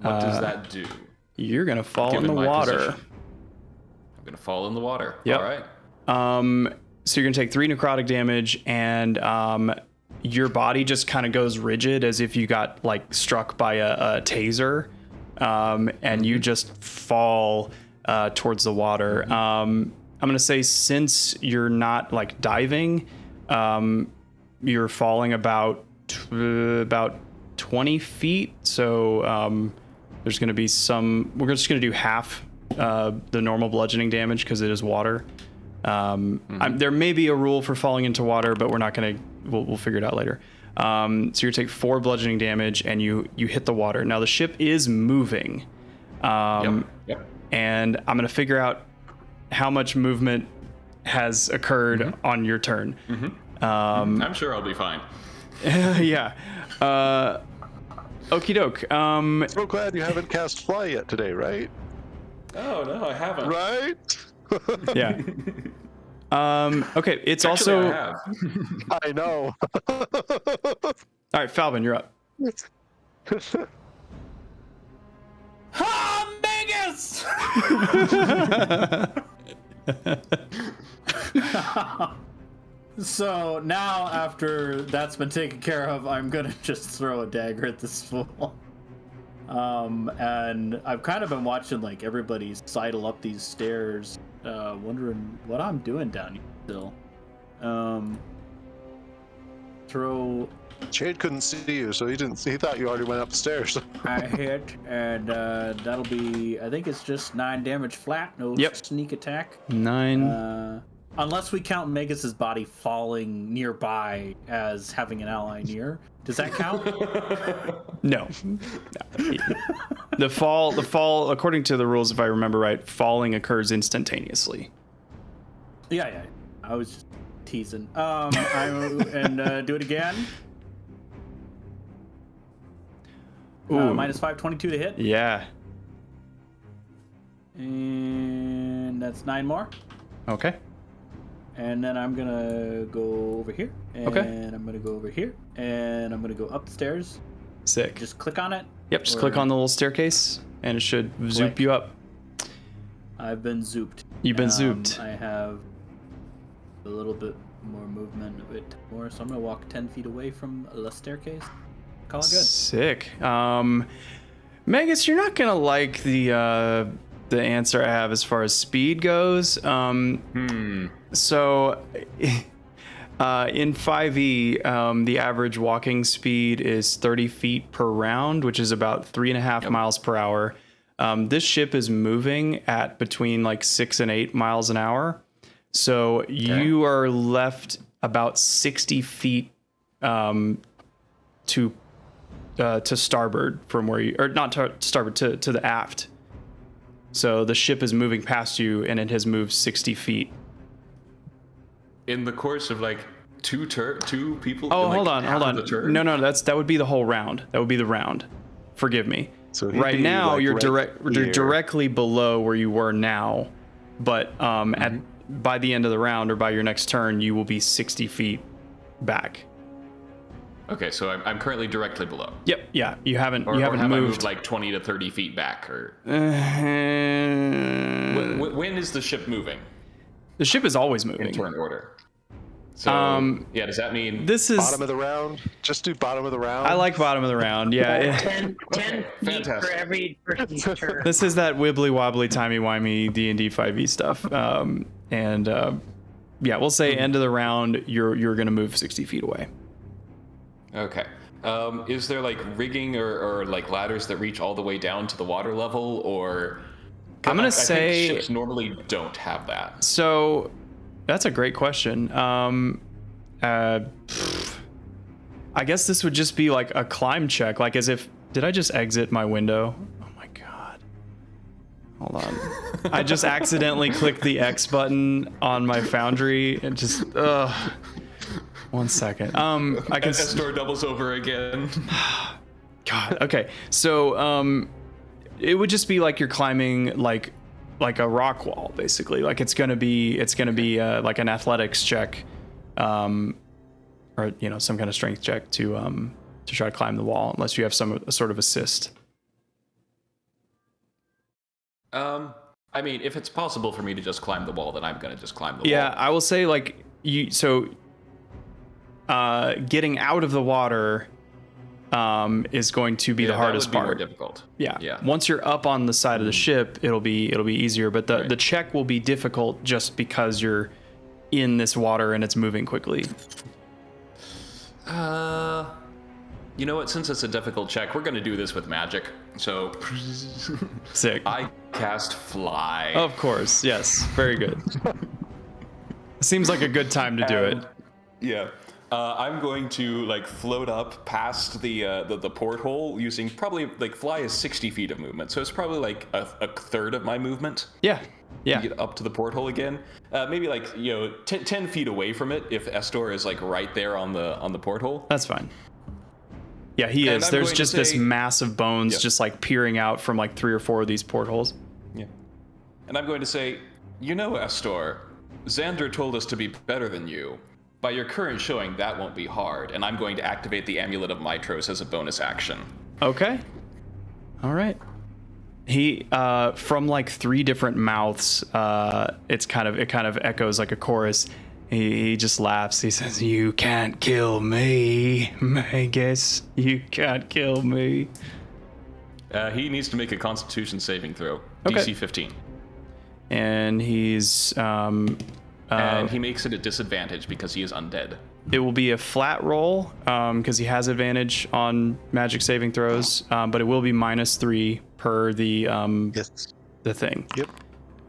What does that do? You're going to fall Given in the my water. position. I'm going to fall in the water. Yep. All right. So you're going to take 3 necrotic damage, and your body just kind of goes rigid as if you got like struck by a taser, and you just fall towards the water. I'm going to say, since you're not like diving, you're falling about 20 feet. So there's going to be we're just going to do half the normal bludgeoning damage because it is water. There may be a rule for falling into water, but we're not going to, we'll figure it out later. So you take 4 bludgeoning damage and you hit the water. Now the ship is moving. Yep. And I'm going to figure out how much movement has occurred on your turn. I'm sure I'll be fine. Yeah. Okie doke. So glad you haven't cast fly yet today, right? Oh, no, I haven't. Right? Yeah. Okay, it's Actually, also. I have. I know. All right, Falvin, you're up. Ha, Magus! So now, after that's been taken care of, I'm gonna just throw a dagger at this fool. And I've kind of been watching like everybody sidle up these stairs, wondering what I'm doing down here still. Throw. Shade couldn't see you, so he thought you already went upstairs. I hit, and that'll be, I think it's just 9 damage flat, no sneak attack. 9. Unless we count Magus's body falling nearby as having an ally near. Does that count? No. The fall, according to the rules, if I remember right, falling occurs instantaneously. I was just teasing. Do it again. Minus 522 to hit. Yeah. And that's 9 more. Okay. And then I'm gonna go over here. And Okay. I'm gonna go over here. And I'm gonna go up the stairs. Sick. Just click on it. Yep, just click on the little staircase, and it should zoop you up. I've been zooped. You've been zooped. I have a little bit more movement, a bit more, so I'm gonna walk 10 feet away from the staircase. Call it good. Sick. Magus, you're not gonna like the answer I have as far as speed goes. So in 5e, the average walking speed is 30 feet per round, which is about 3.5 miles per hour. This ship is moving at between like 6 and 8 miles an hour. So you are left about 60 feet to starboard from where you, or not to starboard, to the aft. So the ship is moving past you, and it has moved 60 feet. In the course of like two people. Oh, in, like, hold on. the turn? No, that would be the whole round. That would be the round. Forgive me. So he'd Right be, now, like, you're right you're here. directly below where you were now, but by the end of the round or by your next turn, you will be 60 feet back. Okay, so I'm currently directly below. Yep. Yeah. You haven't. Or, you or haven't have I moved. moved like 20 to 30 feet back? Or Uh, when is the ship moving the ship is always in moving. turn order? So yeah, does that mean This is. Bottom of the round. Just do bottom of the round. I like bottom of the round. Yeah. 10 feet fantastic. for every person's turn. This is that wibbly wobbly timey wimey D&D 5e stuff. Yeah, we'll say end of the round. You're gonna move 60 feet away. Okay. Is there like rigging or like ladders that reach all the way down to the water level, or? I'm gonna I say- think ships normally don't have that. So, that's a great question. I guess this would just be like a climb check, like as if. Did I just exit my window? Oh my god. Hold on. I just accidentally clicked the X button on my Foundry and just. One second. I can. Estor doubles over again. God. Okay. So, it would just be like you're climbing like a rock wall, basically. Like it's gonna be like an athletics check, or some kind of strength check to try to climb the wall, unless you have some sort of assist. I mean, if it's possible for me to just climb the wall, then I'm gonna just climb the Yeah, wall. I will say like you. So, getting out of the water is going to be the hardest that would be part. more difficult. Yeah. Once you're up on the side of the ship, it'll be easier. But the check will be difficult just because you're in this water and it's moving quickly. You know what? Since it's a difficult check, we're gonna do this with magic. So Sick. I cast fly. Of course. Yes. Very good. Seems like a good time to do it. Yeah. I'm going to like float up past the porthole using probably like fly is 60 feet of movement, so it's probably like a third of my movement. Yeah. Yeah. To get up to the porthole again. Maybe like 10 feet away from it if Estor is like right there on the porthole. That's fine. Yeah, he And is. I'm There's going to just this say- massive bones Yeah. just like peering out from like 3 or 4 of these portholes. Yeah. And I'm going to say, Estor, Xander told us to be better than you. By your current showing, that won't be hard, and I'm going to activate the Amulet of Mitros as a bonus action. Okay. All right. He from like 3 different mouths, it kind of echoes like a chorus. He just laughs. He says, "You can't kill me, Magus. You can't kill me." He needs to make a Constitution saving throw, Okay. DC 15. And he's And he makes it a disadvantage because he is undead. it will be a flat roll because he has advantage on magic saving throws, but it will be -3 per the Yes. the thing. Yep.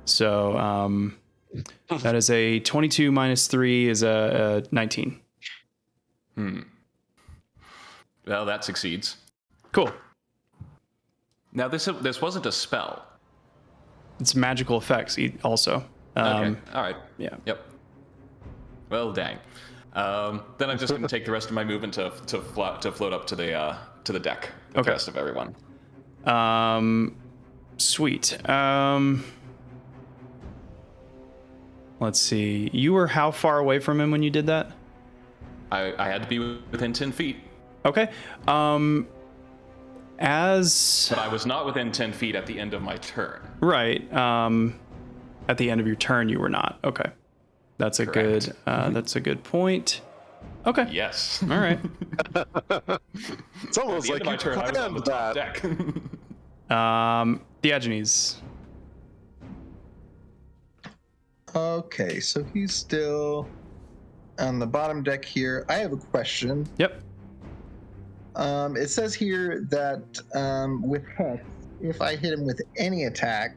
So that is a 22 -3 is a 19. Well, that succeeds. Cool. Now, this wasn't a spell. It's magical effects also. Okay. All right. Yeah. Yep. Well, dang. Then I'm just going to take the rest of my movement to float up to the deck. The Okay. rest of everyone. Sweet. Let's see. You were how far away from him when you did that? I had to be within 10 feet, Okay. As but I was not within 10 feet at the end of my turn. right. At the end of your turn, you were not. Okay. That's a Correct. good. That's a good point. Okay. Yes. All right. It's almost At the end like of my you turn, I was on the planned top that. deck. Diogenes. Okay, so he's still on the bottom deck here. I have a question. Yep. It says here that with Hex, if I hit him with any attack,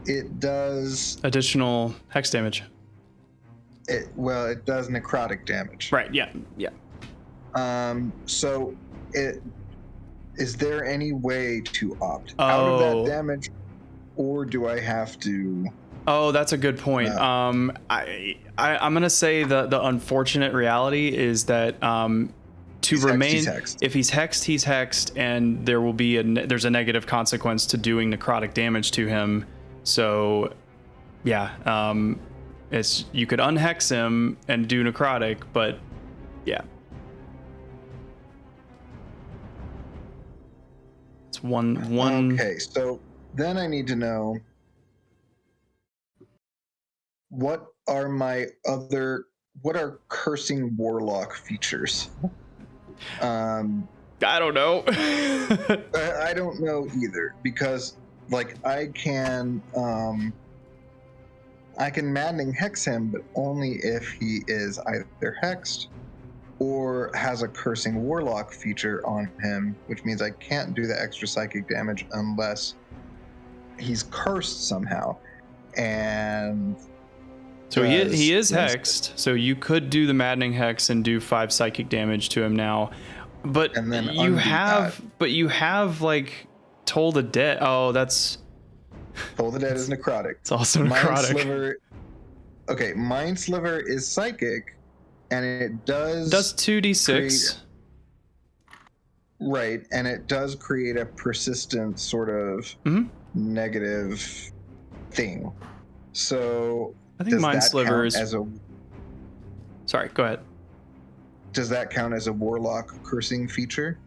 it does Additional hex damage. it does necrotic damage. Right. Yeah. Yeah. So is there any way to opt out of that damage, or do I have to? Oh, that's a good point. I'm gonna say the unfortunate reality is that He's hexed. if he's hexed, and there will be there's a negative consequence to doing necrotic damage to him. So, yeah, it's you could unhex him and do necrotic, but yeah, it's one. Okay, so then I need to know what are cursing warlock features? I don't know. I don't know either, because like I can maddening hex him, but only if he is either hexed or has a cursing warlock feature on him, which means I can't do the extra psychic damage unless he's cursed somehow. And so he is hexed, so you could do the maddening hex and do 5 psychic damage to him now, but and then you have like Toll the Dead. Oh, that's Toll the Dead is necrotic. It's also necrotic. Mind Sliver is psychic, and it does 2d6. Right, and it does create a persistent sort of negative thing. So I think Mind Sliver is Sorry, go ahead. Does that count as a warlock cursing feature?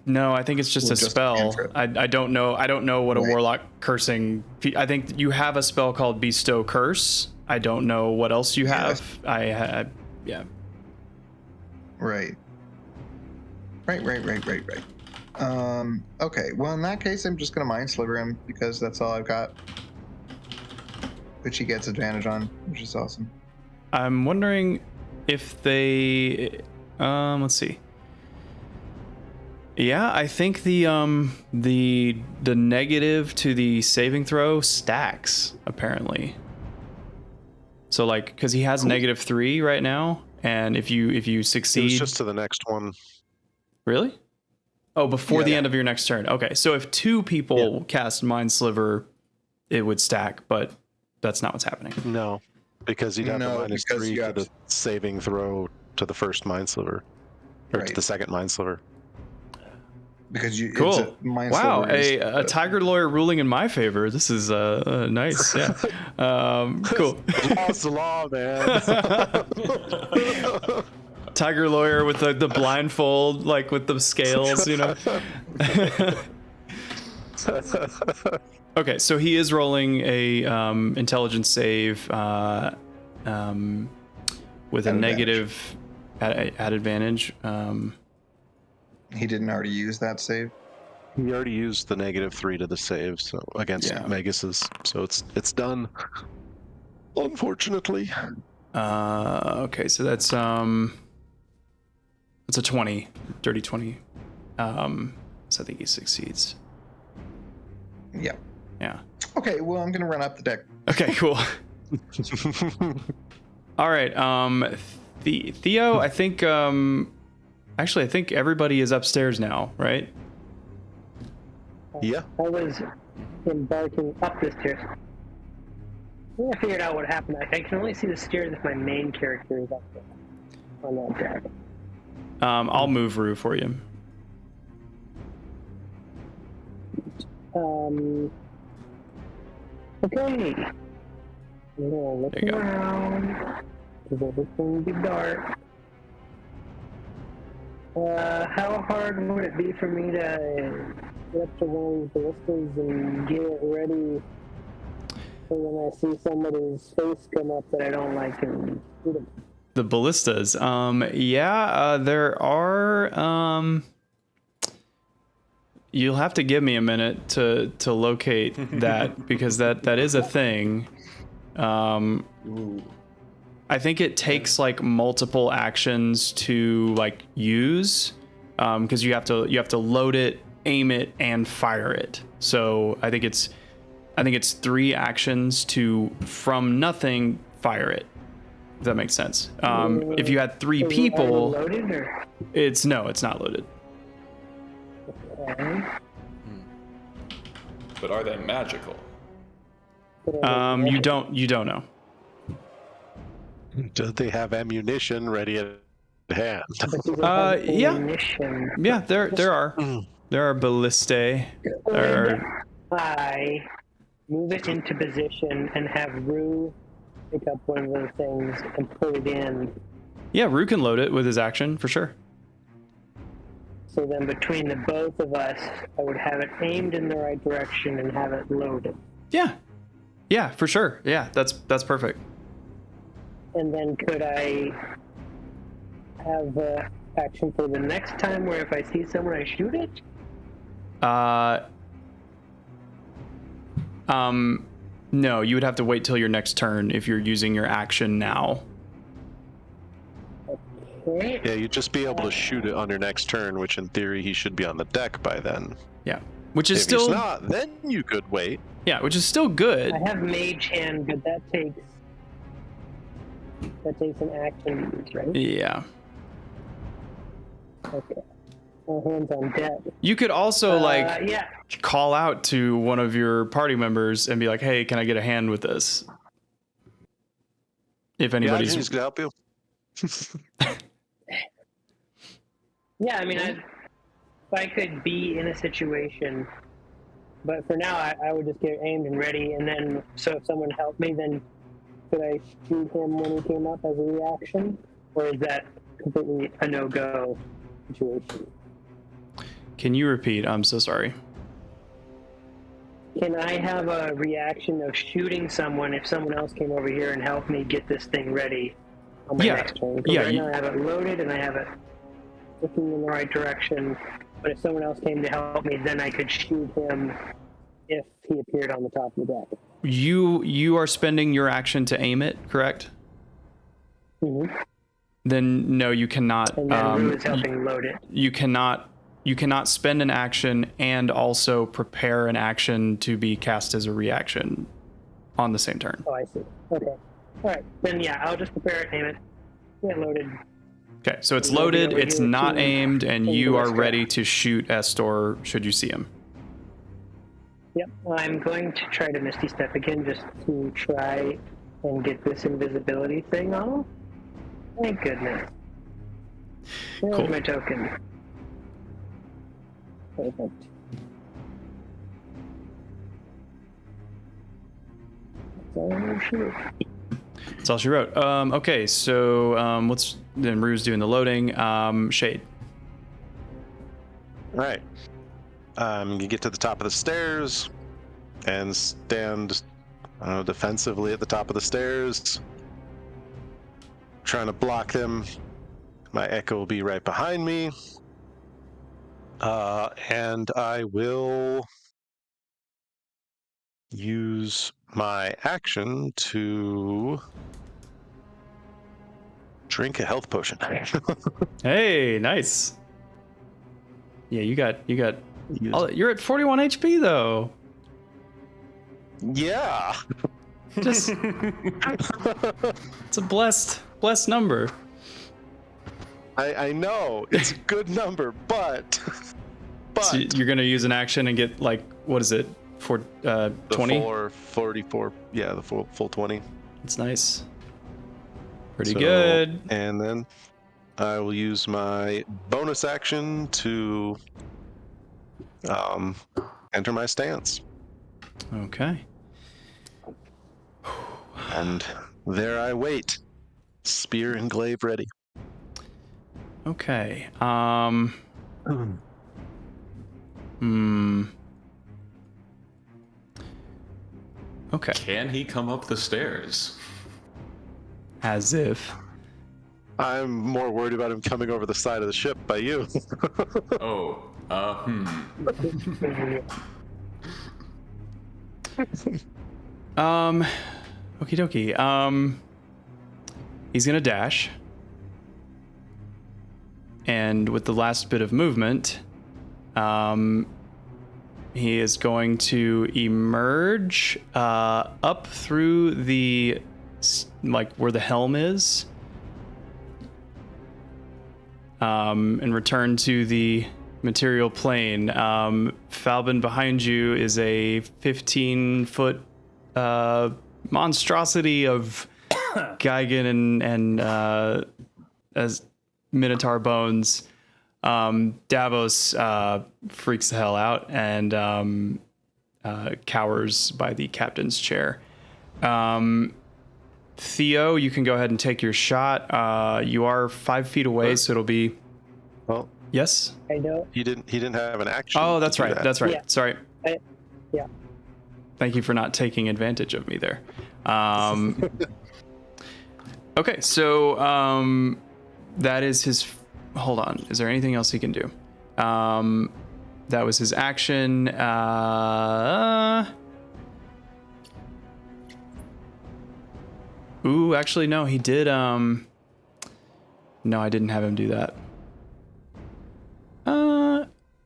No, I think it's just a spell. I don't know. I don't know what a warlock cursing. I think you have a spell called Bestow Curse. I don't know what else you have. Yeah. Right. Okay. Well, in that case, I'm just gonna Mind Sliver him because that's all I've got, which he gets advantage on, which is awesome. I'm wondering if they. Let's see. Yeah, I think the negative to the saving throw stacks apparently. So like, because he has -3 right now, and if you succeed, it's just to the next one. Really? Oh, before the end of your next turn. Okay, so if 2 people cast Mind Sliver, it would stack, but that's not what's happening. No, because you'd have the -3 to the saving throw to the first Mind Sliver, or to the second Mind Sliver. Because you cool. Wow, a Tiger Lawyer ruling in my favor. This is nice. Yeah. Cool. That's the law, man. Tiger Lawyer with the blindfold, like with the scales, you know. Okay, so he is rolling a intelligence save with a negative at advantage. He didn't already use that save. He already used the -3 to the save, so against Megus's, so it's done. Unfortunately. Okay, so that's a 20, dirty 20. So I think he succeeds. Yeah. Yeah. Okay, well, I'm gonna run up the deck. Okay, cool. All right, Theo, I think actually I think everybody is upstairs now, right? Yeah. I was embarking up the stairs. I figured out what happened. I can only see the stairs if my main character is up there on that deck. I'll move Rue for you. Okay. I'm gonna look around. Does everything be dark? How hard would it be for me to get up to one of the ballistas and get it ready so when I see somebody's face come up that I don't like and shoot them? The ballistas. There are. You'll have to give me a minute to locate that because that is a thing. I think it takes like multiple actions to like use, because you have to load it, aim it, and fire it. So I think it's 3 actions to from nothing fire it. If that makes sense. If you had 3 people, loaded or? it's not loaded. Okay. But are they magical? You don't know. Do they have ammunition ready at hand? Yeah. Ammunition. Yeah, there are ballistae. Could I move it into position and have Rue pick up one of those things and put it in? Yeah, Rue can load it with his action for sure. So then between the both of us, I would have it aimed in the right direction and have it loaded. Yeah, for sure. Yeah, that's perfect. And then could I have action for the next time where if I see someone, I shoot it? No, you would have to wait till your next turn if you're using your action now. Okay. Yeah, you'd just be able to shoot it on your next turn, which in theory he should be on the deck by then. Yeah, which is If still he's not, then you could wait. Yeah, which is still good. I have Mage Hand, but that takes an action to use, right? Yeah. Okay. My hand's on deck. You could also Yeah. call out to one of your party members and be like, "Hey, can I get a hand with this?" If anybody's He's gonna help you. Yeah, I mean, if I could be in a situation, but for now, I would just get aimed and ready, and then, so if someone helped me, then could I shoot him when he came up as a reaction? Or is that completely a no-go situation? Can you repeat? I'm so sorry. Can I have a reaction of shooting someone if someone else came over here and helped me get this thing ready on my next turn? Because right now I have it loaded and I have it looking in the right direction, but if someone else came to help me, then I could shoot him if he appeared on the top of the deck. You are spending your action to aim it, correct? Mm-hmm. Then no, you cannot. And then Rue is helping load it. You cannot spend an action and also prepare an action to be cast as a reaction on the same turn. Oh, I see. Okay. All right. Then yeah, I'll just prepare it, aim it, get loaded. Okay, so it's loaded, it's not aimed, and you are ready to shoot Estor should you see him. Yep. I'm going to try to Misty Step again just to try and get this invisibility thing on. Thank goodness. There's Cool. my token. Perfect. That's all I'm gonna shoot. That's all she wrote. Okay, so then Rue's doing the loading. Shade. All right. You get to the top of the stairs and stand defensively at the top of the stairs, trying to block them. My echo will be right behind me. And I will use my action to drink a health potion. Hey, nice. Yeah, you got. You're at 41 HP though. Yeah. Just. It's a blessed number. I know it's a good number, but So you're gonna use an action and get what is it for 20? 44. Yeah, the full 20. It's nice. Pretty good. And then I will use my bonus action to enter my stance. Okay. And there I wait, spear and glaive ready. Okay. Okay. Can he come up the stairs? As if. I'm more worried about him coming over the side of the ship by you. Oh, Okie dokie. He's gonna dash. And with the last bit of movement, he is going to emerge up through the, like, where the helm is, and return to the material plane. Falbin, behind you is a 15-foot monstrosity of Gigan and as Minotaur bones. Davos freaks the hell out and cowers by the captain's chair. Theo, you can go ahead and take your shot. You are 5 feet away, so it'll be. Well, yes. I know. He didn't have an action. Oh, that's right. That. That's right. Yeah. Sorry. Yeah. Thank you for not taking advantage of me there. Okay, so that is his. Hold on. Is there anything else he can do? That was his action. Ooh, actually, no, he did. No, I didn't have him do that.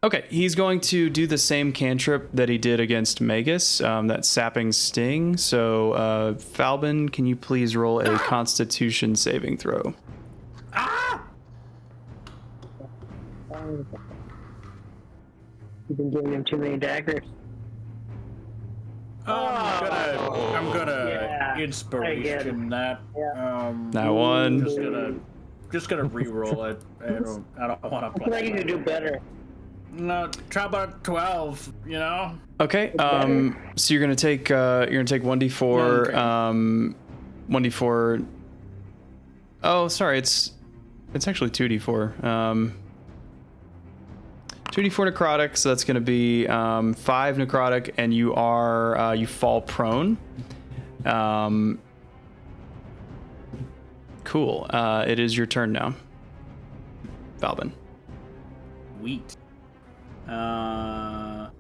Okay, he's going to do the same cantrip that he did against Magus, that sapping sting. So, Falbin, can you please roll a Constitution saving throw? You've been giving him too many daggers. I'm gonna Yeah, inspiration that. Yeah. That one. Just gonna re-roll it. I don't want to I feel like you could do better. No, try about 12. You know. Okay. So you're gonna take 1d4. 1d4. Oh, sorry. It's actually 2d4. 2d4 necrotic, so that's going to be 5 necrotic, and you fall prone. Cool. It is your turn now, Falbin. Wheat. 1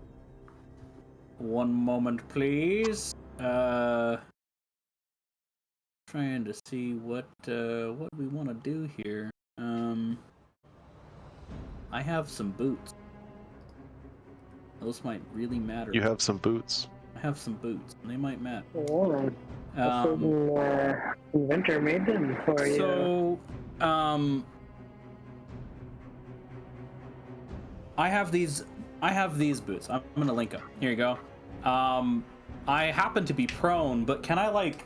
moment, please. Trying to see what we want to do here. I have some boots. Those might really matter. You have some boots. I have some boots. They might matter. Oh, a certain inventor made them for you. So, I have these boots. I'm gonna link them. Here you go. I happen to be prone, but can I, like,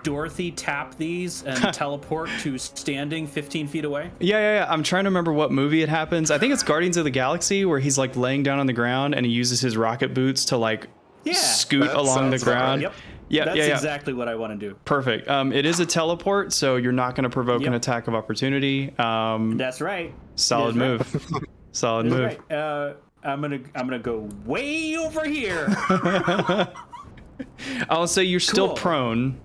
Dorothy tap these and teleport to standing 15 feet away? Yeah. I'm trying to remember what movie it happens. I think it's Guardians of the Galaxy, where he's, like, laying down on the ground and he uses his rocket boots to, like, scoot That along the sounds ground. right. Yep. Yeah, That's exactly what I want to do. Perfect. It is a teleport, so you're not going to provoke an attack of opportunity. That's right. Solid move. Solid move. Right. I'm gonna go way over here. I'll say you're still Cool. prone.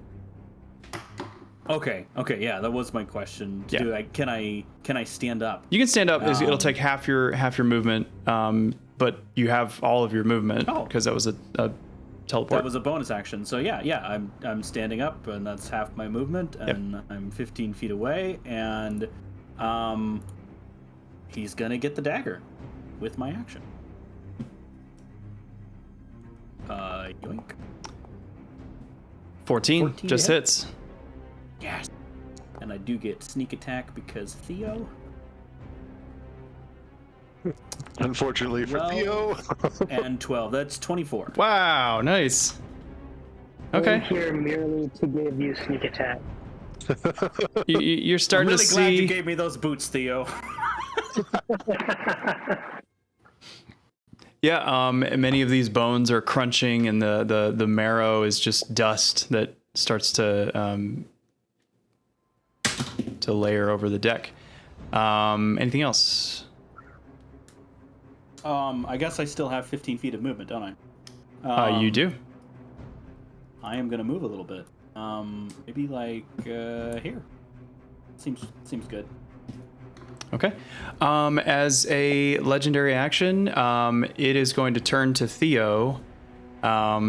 Okay, yeah, that was my question. Can I stand up? You can stand up. It'll take half your movement, but you have all of your movement because that was a teleport. That was a bonus action. So yeah, I'm standing up, and that's half my movement, and I'm 15 feet away, and he's gonna get the dagger with my action. Yoink. 14 just hit. hits. Yes. And I do get sneak attack because Theo. Unfortunately for 12 Theo. and 12. That's 24. Wow, nice. Okay. I'm here merely to give you sneak attack. You're I'm starting really to glad see. you gave me those boots, Theo. Yeah, many of these bones are crunching, and the marrow is just dust that starts to layer over the deck. Anything else? I guess I still have 15 feet of movement, don't I? You do. I am gonna move a little bit. Maybe like here. Seems good. Okay. As a legendary action, it is going to turn to Theo. Are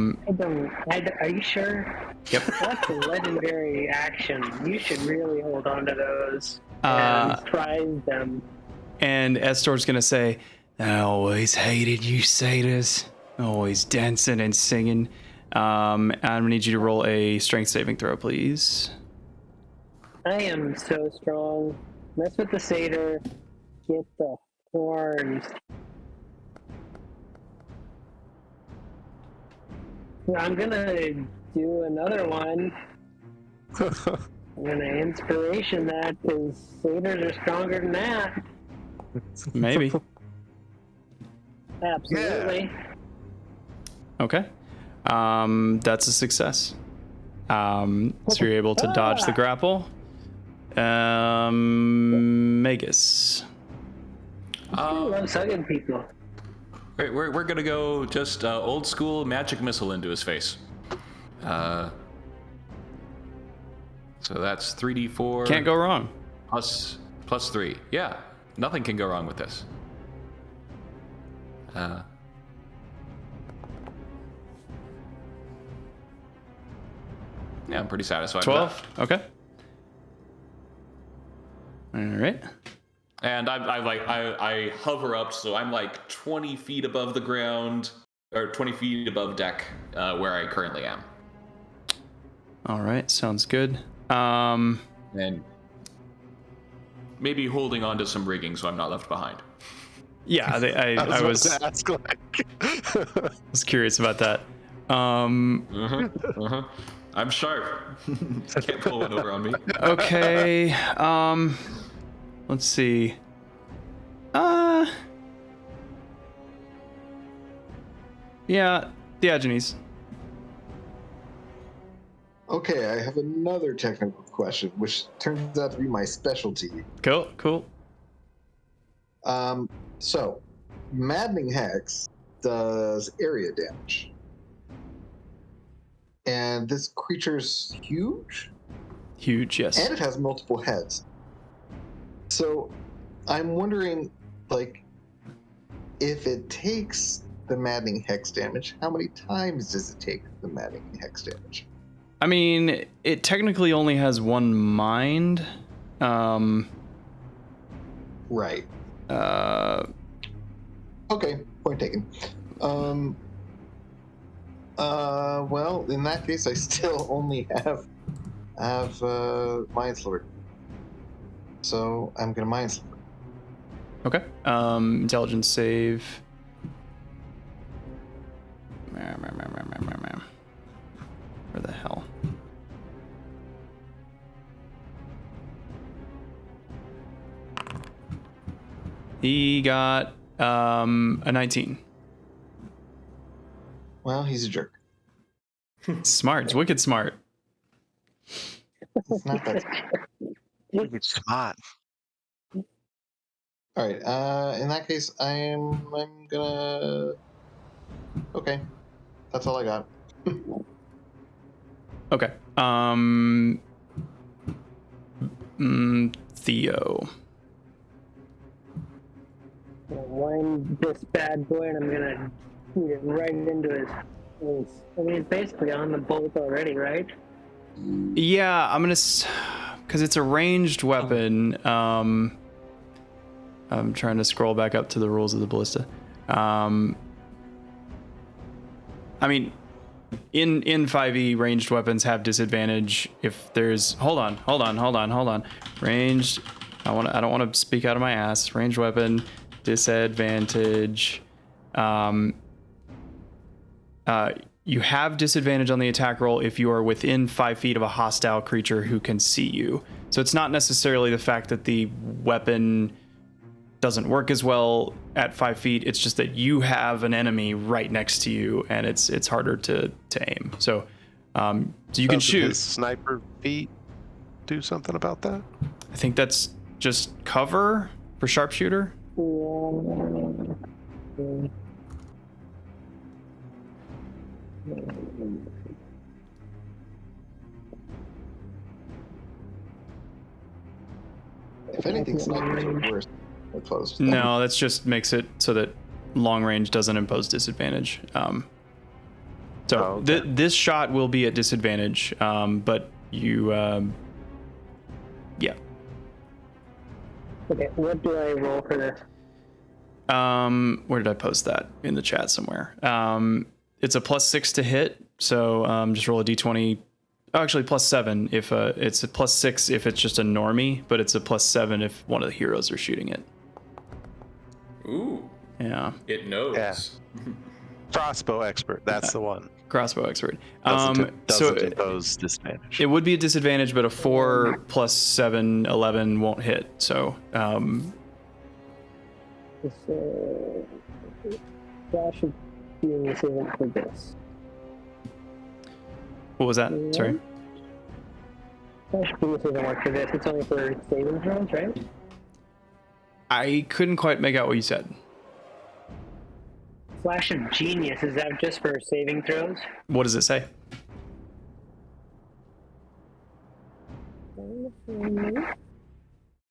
you sure? Yep. That's a legendary action. You should really hold on to those and prize them. And Estor's going to say, I always hated you satyrs. Always dancing and singing. I'm going to need you to roll a strength saving throw, please. I am so strong. Mess with the satyr. Get the horns. I'm gonna do another one. I'm gonna inspiration that because satyrs are stronger than that. Maybe. Absolutely. Okay. That's a success. So you're able to dodge the grapple. Magus. I love hugging people. We're gonna go just old school magic missile into his face. So that's 3d4. Can't go wrong. Plus 3. Yeah, nothing can go wrong with this. Yeah, I'm pretty satisfied 12. with that. Okay. All right. And I hover up, so I'm like 20 feet above the ground, or 20 feet above deck, where I currently am. All right. Sounds good. And maybe holding on to some rigging so I'm not left behind. Yeah, I was to ask, like... was curious about that. I'm sharp. Can't pull one over on me. Okay. Let's see. Yeah, Diogenes. Okay, I have another technical question, which turns out to be my specialty. Cool. So, Maddening Hex does area damage. And this creature's huge? Huge, yes. And it has multiple heads. So, I'm wondering, like, if it takes the Maddening Hex damage, how many times does it take the Maddening Hex damage? I mean, it technically only has one mind. Right. Okay, point taken. Well, in that case, I still only have Mind Slur. So I'm gonna Mind Slur. Okay. Intelligence save. Where the hell? He got a 19. Well, he's a jerk. Smart. It's wicked smart. It's not that. It's smart. All right. In that case, I'm gonna. Okay, that's all I got. Okay. Theo. Wind this bad boy, and I'm gonna shoot it right into his face. I mean, it's basically on the bolt already, right? Yeah, I'm gonna, because it's a ranged weapon. I'm trying to scroll back up to the rules of the ballista. I mean, in 5e, ranged weapons have disadvantage if there's. Hold on. Ranged. I don't want to speak out of my ass. Ranged weapon disadvantage. You have disadvantage on the attack roll if you are within 5 feet of a hostile creature who can see you. So it's not necessarily the fact that the weapon doesn't work as well at 5 feet. It's just that you have an enemy right next to you, and it's harder to aim. So you can shoot. His sniper feet do something about that? I think that's just cover for sharpshooter. If anything, snipers are worse than close. No, that just makes it so that long range doesn't impose disadvantage. This shot will be at disadvantage, but you, yeah. Okay, what do I roll for this? Where did I post that? In the chat somewhere. It's a +6 to hit, so just roll a d20. Oh, actually, +7 if it's a +6 if it's just a normie, but it's a +7 if one of the heroes are shooting it. Ooh. Yeah. It knows. Yeah. Crossbow expert. That's the one. Crossbow expert. Doesn't so impose disadvantage. it would be a disadvantage, but a 4 + 7, 11 won't hit. So That should be an saving for this. what was that? Sorry. That should be a saving work for this. It's only for saving throws, right? I couldn't quite make out what you said. Flash of Genius, is that just for saving throws? What does it say? When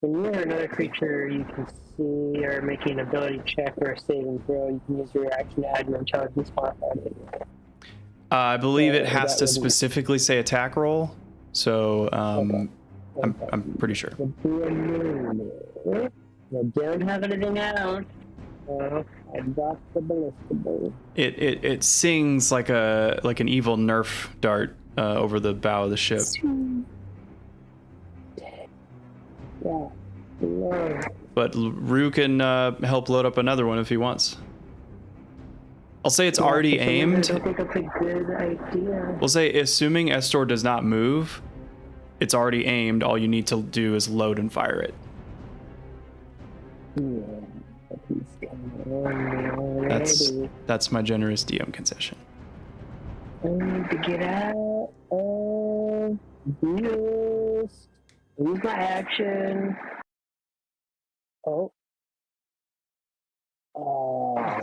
you or another creature you can see are making an ability check or a saving throw, you can use your reaction to add your intelligence modifier to it. I believe it has that to would be- specifically say attack roll. So I'm pretty sure. I don't have anything out. I dropped the ballista bolt. It sings like an evil Nerf dart over the bow of the ship. Yeah. No. But Rue can help load up another one if he wants. I'll say it's already For some reason, aimed. I don't think that's a good idea. We'll say assuming Estor does not move, it's already aimed. All you need to do is load and fire it. Yeah, but he's coming on already. That's my generous DM concession. I need to get out of this. Use my action. Oh. I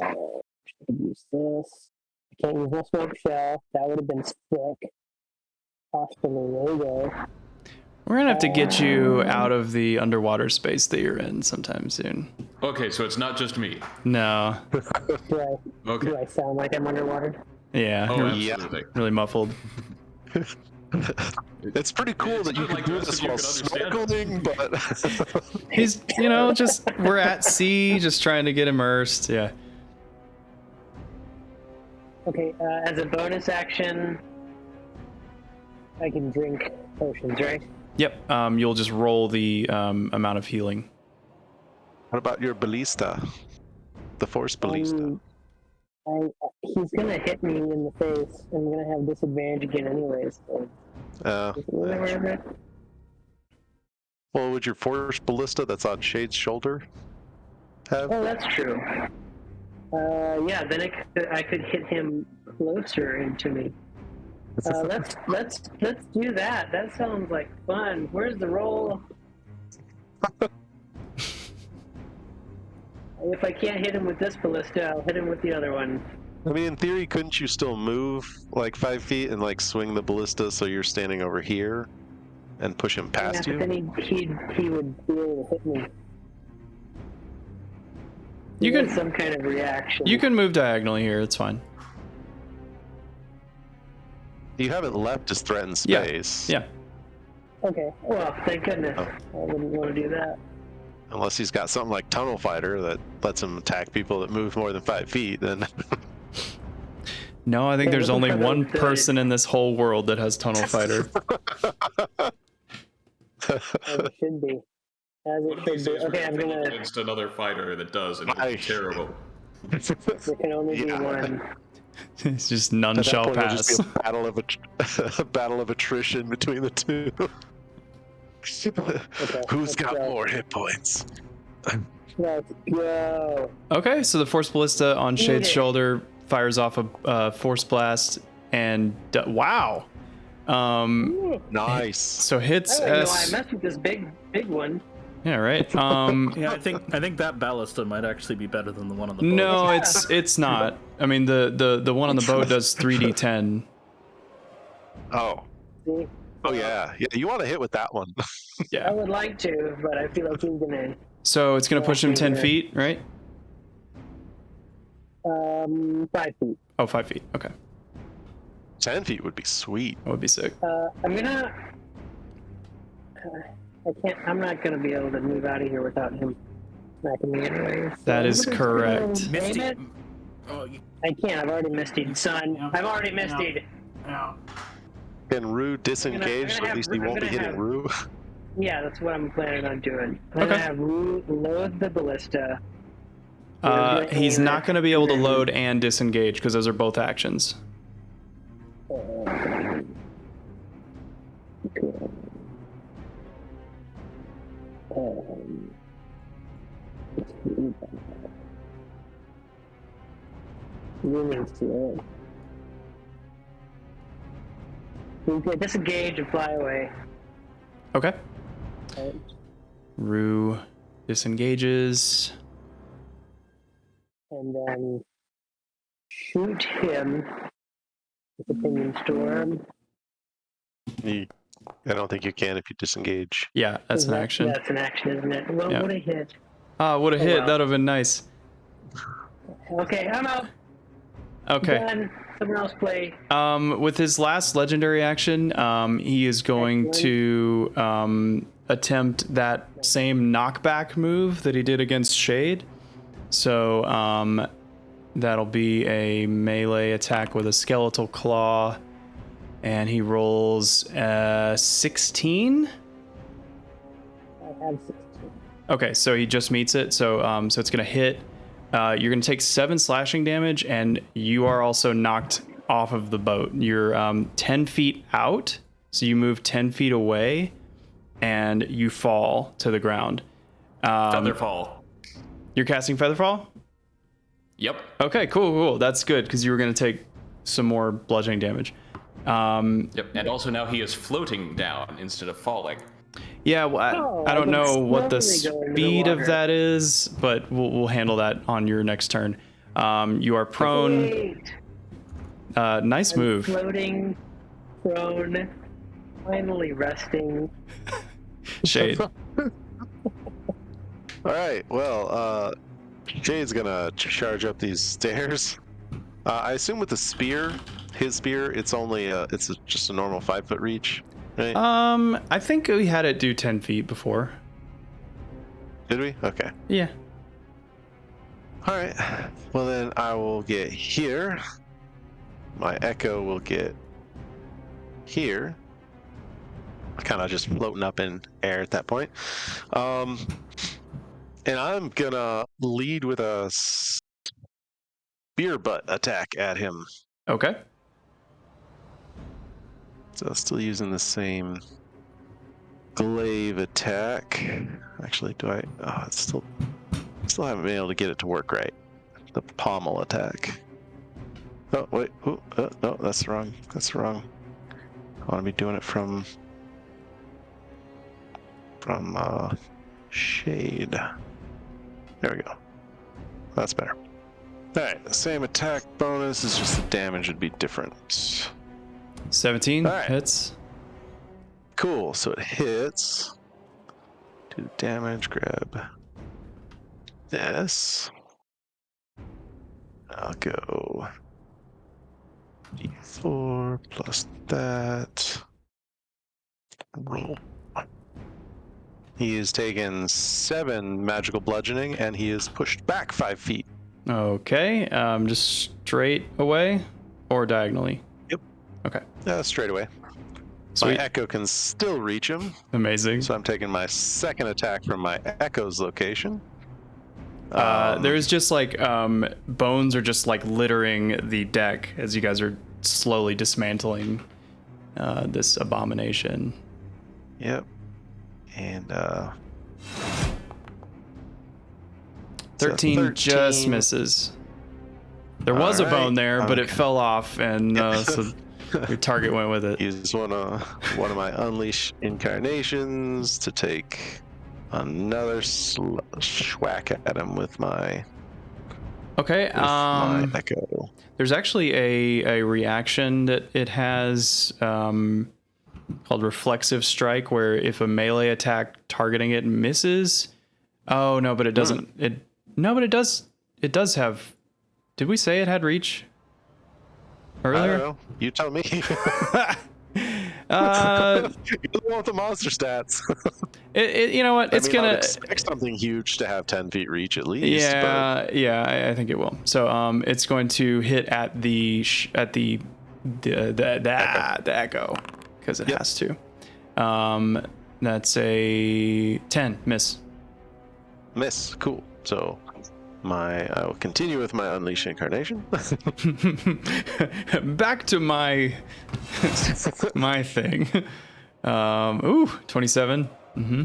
should use this. I can't use my smoke shell. That would have been sick. Possibly. There we go. We're gonna have to get you out of the underwater space that you're in sometime soon. Okay, so it's not just me. No. Do Okay. I sound like I'm underwater? Yeah. Oh, really, absolutely. really muffled. It's pretty cool that you can like do most this of you while can understand snorkeling, but He's, just we're at sea, just trying to get immersed. Yeah. Okay, as a bonus action, I can drink potions, right? Yep. You'll just roll the amount of healing. what about your ballista? The force ballista. He's gonna hit me in the face. I'm gonna have disadvantage again anyways. So is it really worth it? Well, would your force ballista that's on Shade's shoulder have? Oh, that's true. Yeah, then I could hit him closer into me. Let's do that. That sounds like fun. Where's the roll? If I can't hit him with this ballista, I'll hit him with the other one. I mean, in theory, couldn't you still move like 5 feet and like swing the ballista so you're standing over here and push him past yeah, you? but then he would be able to hit me. You There's can some kind of reaction. you can move diagonally here. It's fine. You haven't left his threatened Yeah. space. Yeah. Okay. Well, thank goodness. Oh. I wouldn't want to do that. Unless he's got something like Tunnel Fighter that lets him attack people that move more than 5 feet, then No, I think Hey, there's looking only for one those person in this whole world that has Tunnel Fighter. As it should be. As One it of these should be. days we're Okay, I'm gonna gonna. against another fighter that does, and it's terrible. There can only be Yeah. one. It's just none at that shall point it'll pass. just be a battle of a battle of attrition between the two. Who's let's got go. more hit points? Let's go. Okay, so the Force Ballista on Shade's it. shoulder fires off a Force Blast, and wow. Nice. So hits I don't know why I S. messed with this big one. Yeah, right. Yeah, I think that ballista might actually be better than the one on the boat. No, it's not. I mean, the one on the boat does 3d10. Oh, See? Oh yeah. You want to hit with that one. I Yeah. would like to, but I feel like he's gonna. So it's gonna push him 10 feet, right? 5 feet. Oh, 5 feet. Okay, 10 feet would be sweet. that would be sick. I'm gonna. I can't. I'm not gonna be able to move out of here without him smacking me anyway. So That I'm is just correct. gonna aim Misty. it. Oh, I can't. I've already mistied, son. I've already mistied. Can Rue disengage? So at least he won't be hitting Rue. Yeah, that's what I'm planning on doing. I'm Okay. gonna have load the ballista. He's not gonna be able to load and disengage because those are both actions. Okay, disengage and fly away. Okay. Right. Rue disengages. And then shoot him with the pinion storm. I don't think you can if you disengage. Yeah, that's an action. That's an action, isn't it? Well, Yeah. what a hit. Would have Oh, hit. wow. That'd have been nice. Okay, I'm out. Okay. Done. Someone else play. With his last legendary action, he is going to attempt that same knockback move that he did against Shade. So that'll be a melee attack with a skeletal claw, and he rolls 16. I have 16. Okay, so he just meets it. So so it's gonna hit. You're gonna take 7 slashing damage, and you are also knocked off of the boat. You're 10 feet out, so you move 10 feet away, and you fall to the ground. Featherfall. You're casting Featherfall? Yep. Okay, cool. That's good, because you were gonna take some more bludgeoning damage. Yep. And also now he is floating down instead of falling. Yeah, well, I don't know what the speed of that is, but we'll handle that on your next turn. You are prone. Wait. Nice move. Floating, prone, finally resting. Shade. All right. Well, Shade's gonna charge up these stairs. I assume with the spear, his spear, it's only just a normal 5-foot reach, right? I think we had it do 10 feet before. Did we? Okay. Yeah. All right. Well, then I will get here. My echo will get here. Kind of just floating up in air at that point. And I'm gonna lead with a spear butt attack at him. Okay. So still using the same glaive attack. Actually, do I? Oh, it's still haven't been able to get it to work right. The pommel attack. Oh wait, no, that's wrong. That's wrong. I want to be doing it from Shade. There we go. That's better. All right, the same attack bonus. It's just the damage would be different. 17 All right. hits. Cool. So it hits. Do the damage. Grab this. I'll go D4 plus that. Roll. He is taken 7 magical bludgeoning, and he is pushed back 5 feet. Okay. Just straight away or diagonally? Yep. Okay. Straight away. Sweet. My echo can still reach him, Amazing. so I'm taking my second attack from my echo's location. There's just like bones are just like littering the deck as you guys are slowly dismantling this abomination. Yep. And 13 just misses. There was a All bone right. there, but it Okay. fell off, and so your target went with it. Use one of my unleash incarnations to take another schwack at him with my Okay. my echo. There's actually a reaction that it has called Reflexive Strike, where if a melee attack targeting it misses. Oh no, but it doesn't. But it does. It does have. Did we say it had reach earlier? I don't know. You tell me. You're the one with the monster stats. You know what? It's I gonna would expect something huge to have 10 feet reach at least. Yeah, yeah, I think it will. So it's going to hit at the echo because it has to. That's a 10 miss. Miss. Cool. So I will continue with my Unleash Incarnation. Back to my my thing. 27. Mm-hmm.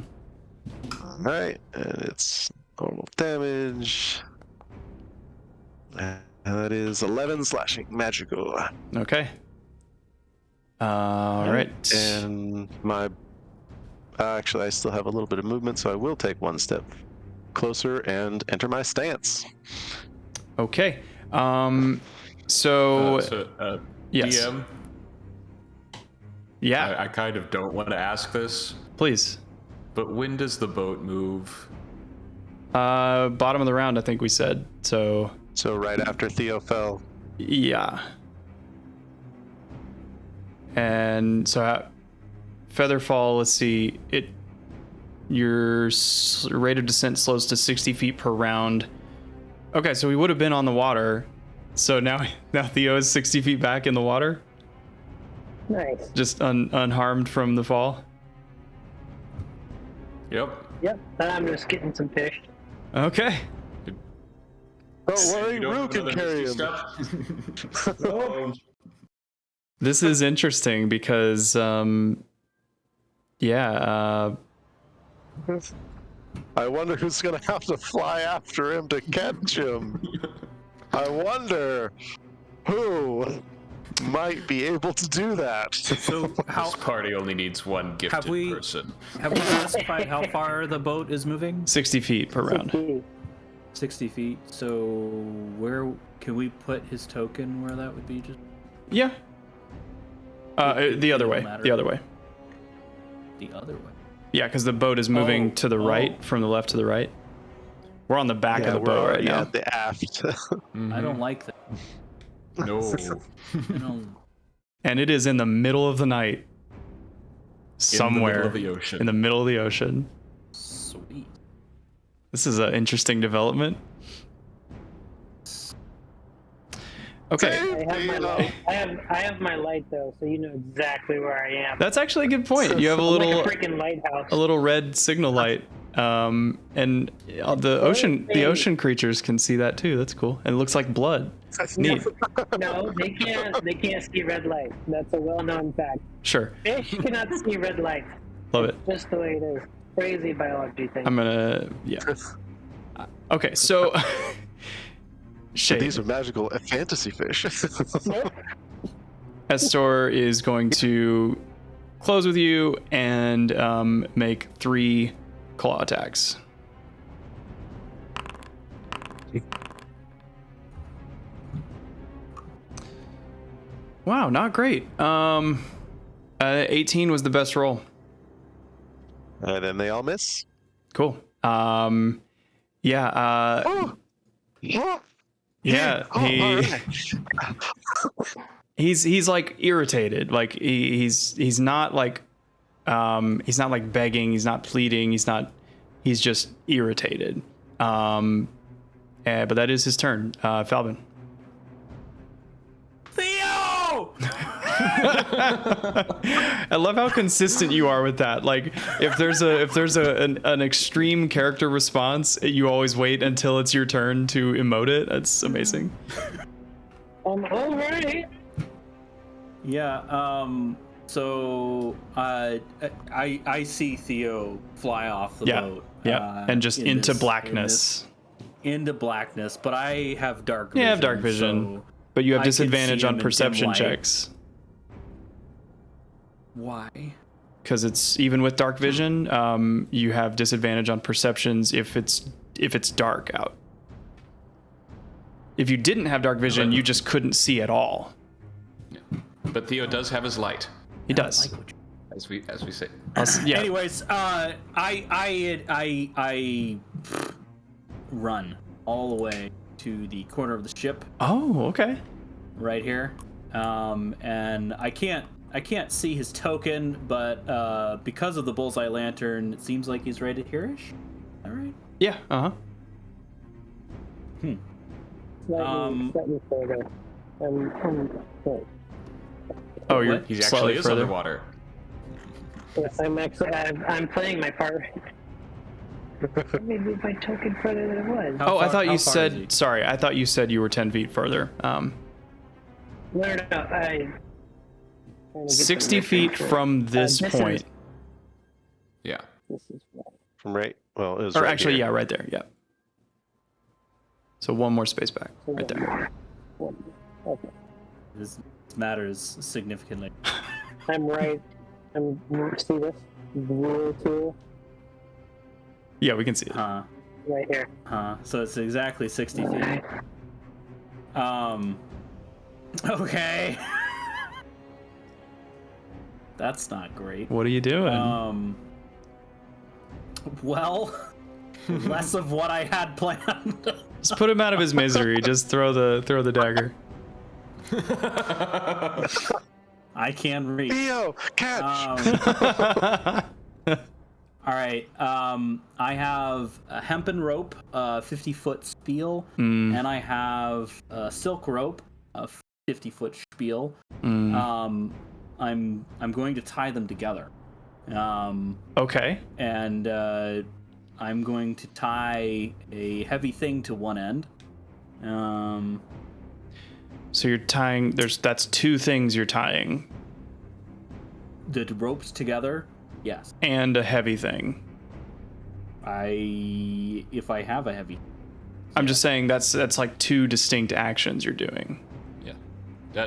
All right, and it's normal damage. That is 11 slashing, magical. Okay. All right. And my actually, I still have a little bit of movement, so I will take one step closer and enter my stance. Okay. So yes. DM, Yeah. I kind of don't want to ask this, Please. but when does the boat move? Bottom of the round, I think we said. So right after Theo fell. yeah. And so Featherfall, let's see, your rate of descent slows to 60 feet per round. Okay, so we would have been on the water. So now Theo is 60 feet back in the water, Nice. just unharmed from the fall. Yep. Yep. I'm just getting some fish. Okay. Don't worry, You don't Rue have can another carry misty him. step? Oh. This is interesting because, yeah, I wonder who's gonna have to fly after him to catch him. I wonder who might be able to do that. So This party only needs one gifted person. have we specified how far the boat is moving? 60 feet per round. 60. 60 feet. So where can we put his token where that would be? Just Yeah. The other way. matter. The other way. the other way. Yeah, because the boat is moving to the right, from the left to the right. We're on the back of the boat right now. At the aft. I don't like that. No. I don't. And it is in the middle of the night. Somewhere. In the middle of the ocean. In the middle of the ocean. Sweet. This is an interesting development. Okay. I have my light. I have my light though, so you know exactly where I am. That's actually a good point. You have a I'm little like a freaking lighthouse. a little red signal light. And the ocean creatures can see that too. That's cool. And it looks like blood. Neat. No, they can't. They can't see red light. That's a well-known fact. Sure. Fish cannot see red light. Love it. Just the way it is. Crazy biology thing. I'm gonna Okay, so Shay, These are magical fantasy fish. Estor is going to close with you and make 3 claw attacks. Wow, not great. 18 was the best roll. And then they all miss. Cool. Yeah. Yeah. He's like irritated. Like he's not like begging. He's not pleading. He's just irritated. But that is his turn. Falvin. Theo! I love how consistent you are with that. Like if there's an extreme character response, you always wait until it's your turn to emote it. That's amazing. All right. Yeah. So I see Theo fly off the boat. Yeah. And just into blackness. Into blackness, but I have dark vision. Yeah, I have dark vision. So But you have I can disadvantage see on him in perception dim light. checks. Why? Because it's even with dark vision, you have disadvantage on perceptions if it's dark out. If you didn't have dark vision, you just couldn't see at all. But Theo does have his light. He does. As we say. Yeah. Anyways, I run all the way to the corner of the ship Oh, okay. right here, and I can't see his token, but because of the bullseye lantern, it seems like he's right here-ish. All right. Yeah. Uh-huh. Slightly further. Wait. Oh, you're He slightly actually is further. underwater. Yes, I'm playing my part. Let me move my token further than it was. Oh, I thought how you far is he? said. Sorry, I thought you said you were 10 feet further. No. 60 feet from this point. Yeah. This is From right. Well, it was Or right actually, here. yeah, right there. Yeah. So one more space back, right there. okay. This matters significantly. I'm right. See this blue tool Yeah, we can see it. Huh. right here. So it's exactly 60 feet. Okay. That's not great. What are you doing? Well, less of what I had planned. Just put him out of his misery. Just throw the dagger. I can reach. Theo, catch! All right. I have a hempen rope, 50-foot spiel, and I have a silk rope, a 50-foot spiel. I'm going to tie them together. Okay. And I'm going to tie a heavy thing to one end. So you're tying. That's two things you're tying, The ropes together. Yes. and a heavy thing. If I have a heavy. I'm just saying that's like two distinct actions you're doing. Yeah.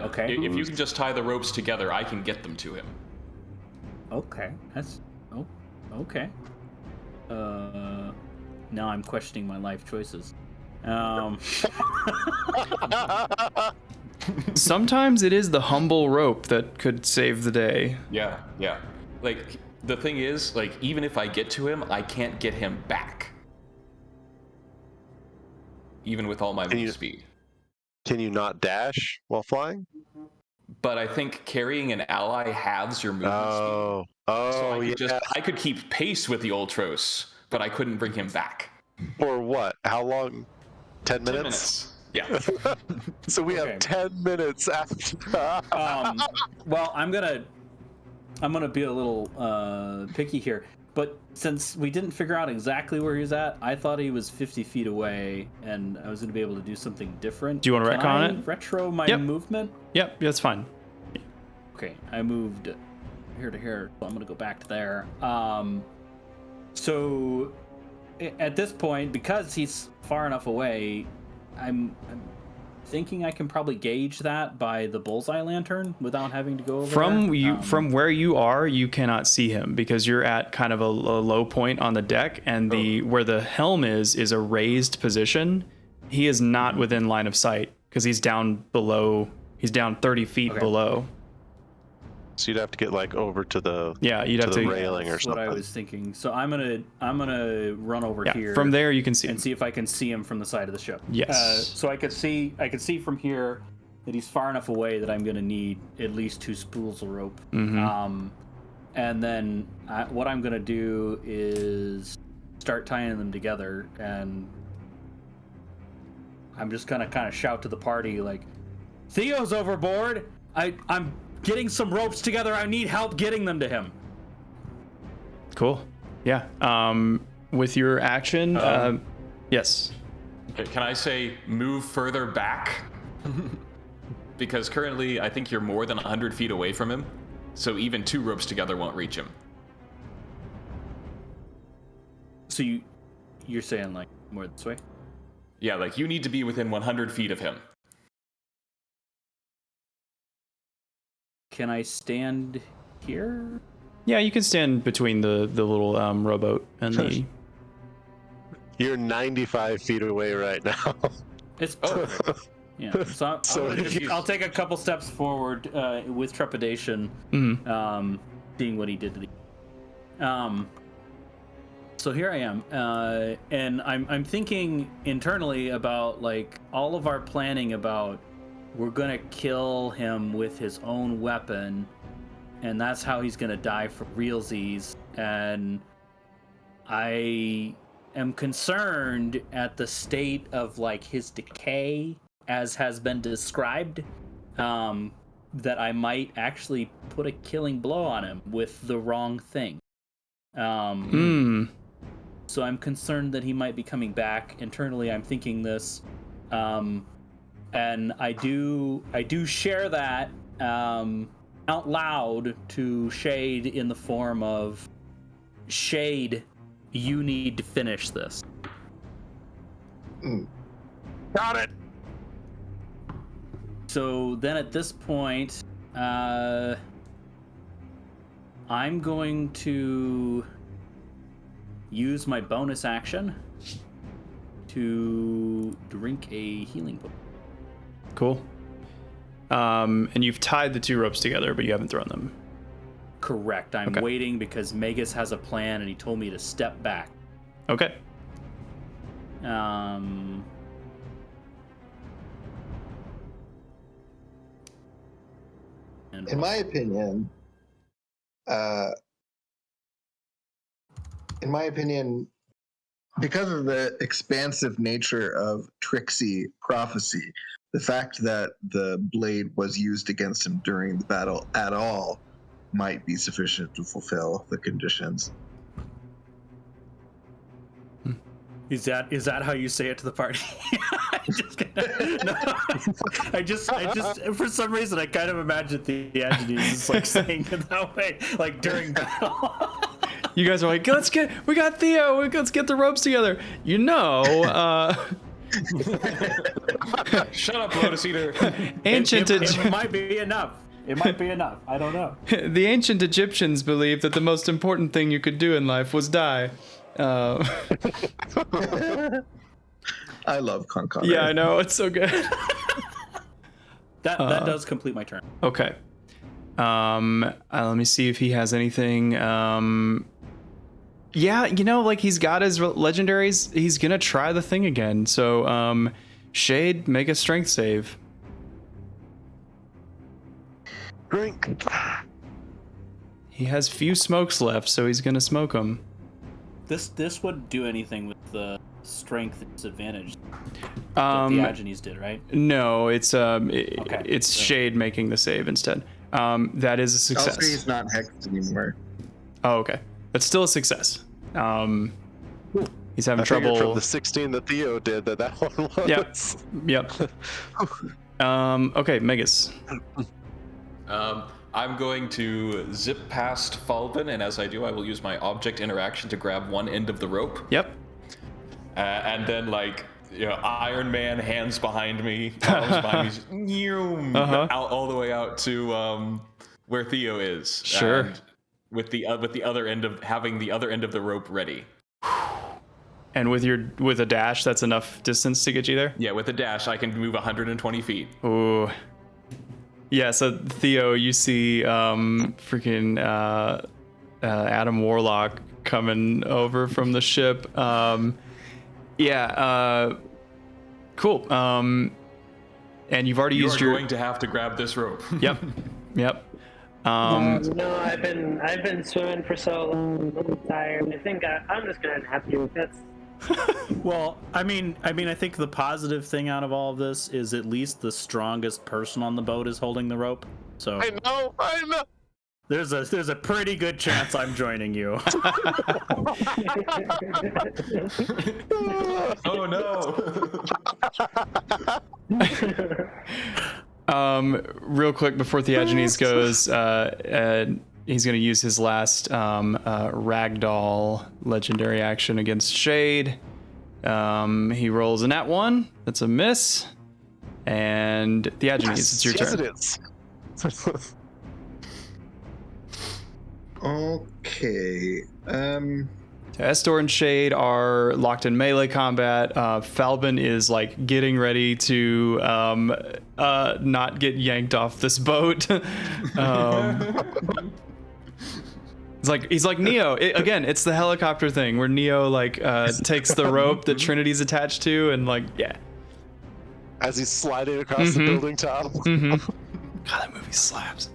Okay. If you can just tie the ropes together, I can get them to him. Okay. Okay. Now I'm questioning my life choices. Sometimes it is the humble rope that could save the day. Yeah. Like, the thing is, like, even if I get to him, I can't get him back. Even with all my move speed. Can you not dash while flying? But I think carrying an ally halves your movement speed. So I could keep pace with the Ultros, but I couldn't bring him back. For what? How long? 10 minutes? 10 minutes. Yeah. So we Okay. have 10 minutes after. Well, I'm gonna be a little picky here, but since we didn't figure out exactly where he's at, I thought he was 50 feet away, and I was gonna be able to do something different. Do you want to Can retcon I it? retro my Yep. movement? Yep, that's fine. Okay, I moved here to here, so I'm gonna go back to there. So at this point, because he's far enough away, I'm thinking I can probably gauge that by the bullseye lantern without having to go over there. From where you are, you cannot see him because you're at kind of a low point on the deck, and where the helm is a raised position. He is not within line of sight because he's down below. He's down 30 feet below. So you'd have to get like over to the You'd have the to railing or That's what something. I was thinking. So I'm gonna run over here. From there, you can see him. and see if I can see him from the side of the ship. Yes. So I could see from here that he's far enough away that I'm gonna need at least 2 spools of rope. Mm-hmm. And then what I'm gonna do is start tying them together, and I'm just gonna kind of shout to the party like, "Theo's overboard! I'm getting some ropes together. I need help getting them to him." Cool. Yeah. With your action, yes. Can I say move further back? Because currently, I think you're more than 100 feet away from him. So even 2 ropes together won't reach him. So you're saying like more this way? Yeah, like you need to be within 100 feet of him. Can I stand here? Yeah, you can stand between the little rowboat and the. You're 95 feet away right now. It's perfect. Yeah. So, So if I'll take a couple steps forward with trepidation, Mhm. seeing what he did to the. So here I am, and I'm thinking internally about like all of our planning about we're gonna kill him with his own weapon, and that's how he's gonna die for realsies. And I am concerned at the state of like his decay as has been described, that I might actually put a killing blow on him with the wrong thing. So I'm concerned that he might be coming back. Internally, I'm thinking this, and I do share that out loud to Shade in the form of, Shade, you need to finish this. Got it. So then at this point, I'm going to use my bonus action to drink a healing potion. Cool. And you've tied the two ropes together, but you haven't thrown them. Correct. I'm Okay. waiting because Magus has a plan and he told me to step back. Okay. And In my opinion, because of the expansive nature of Trixie prophecy, the fact that the blade was used against him during the battle at all might be sufficient to fulfill the conditions. Is that how you say it to the party? I just for some reason I kind of imagined the Diogenes is like saying it that way, like during battle. You guys are like, we got Theo, let's get the ropes together. Shut up, Lotus Eater. It might be enough. It might be enough. I don't know. The ancient Egyptians believed that the most important thing you could do in life was die. I love Concord. Yeah, I know, it's so good. That does complete my turn. Okay. Let me see if he has anything. Yeah, like he's got his legendaries. He's gonna try the thing again. So, Shade, make a strength save. Drink. He has few smokes left, so he's gonna smoke them. This wouldn't do anything with the strength disadvantage that Diogenes did, right? No, it's Okay. it's Shade making the save instead. That is a success. Also, he's not hexed anymore. Oh, okay. That's still a success. He's having I figured trouble. from the 16 that Theo did that one was. Yep. Okay, Megas. I'm going to zip past Falvin, and as I do, I will use my object interaction to grab one end of the rope. Yep. And then, Iron Man, hands behind me, arms behind me, out all the way out to where Theo is. Sure. And with the other end of having the other end of the rope ready. And with a dash, that's enough distance to get you there? Yeah, with a dash, I can move 120 feet. Ooh. Yeah, so Theo, you see freaking Adam Warlock coming over from the ship. Cool. And you've already used your... You're going to have to grab this rope. Yep. No, I've been swimming for so long. I'm tired. I think I'm just gonna nap you. That's. Well, I mean, I think the positive thing out of all of this is at least the strongest person on the boat is holding the rope. So I know. there's a pretty good chance I'm joining you. Oh no. Real quick before Theagenes goes, he's going to use his last Ragdoll legendary action against Shade. He rolls a nat 1. That's a miss. And Theagenes, it's your turn. Yes, it is. Okay. Estor and Shade are locked in melee combat. Falbin is like getting ready to not get yanked off this boat. He's like Neo. Again, it's the helicopter thing where Neo like takes the rope that Trinity's attached to, and like as he's sliding across the building top. God, that movie slaps.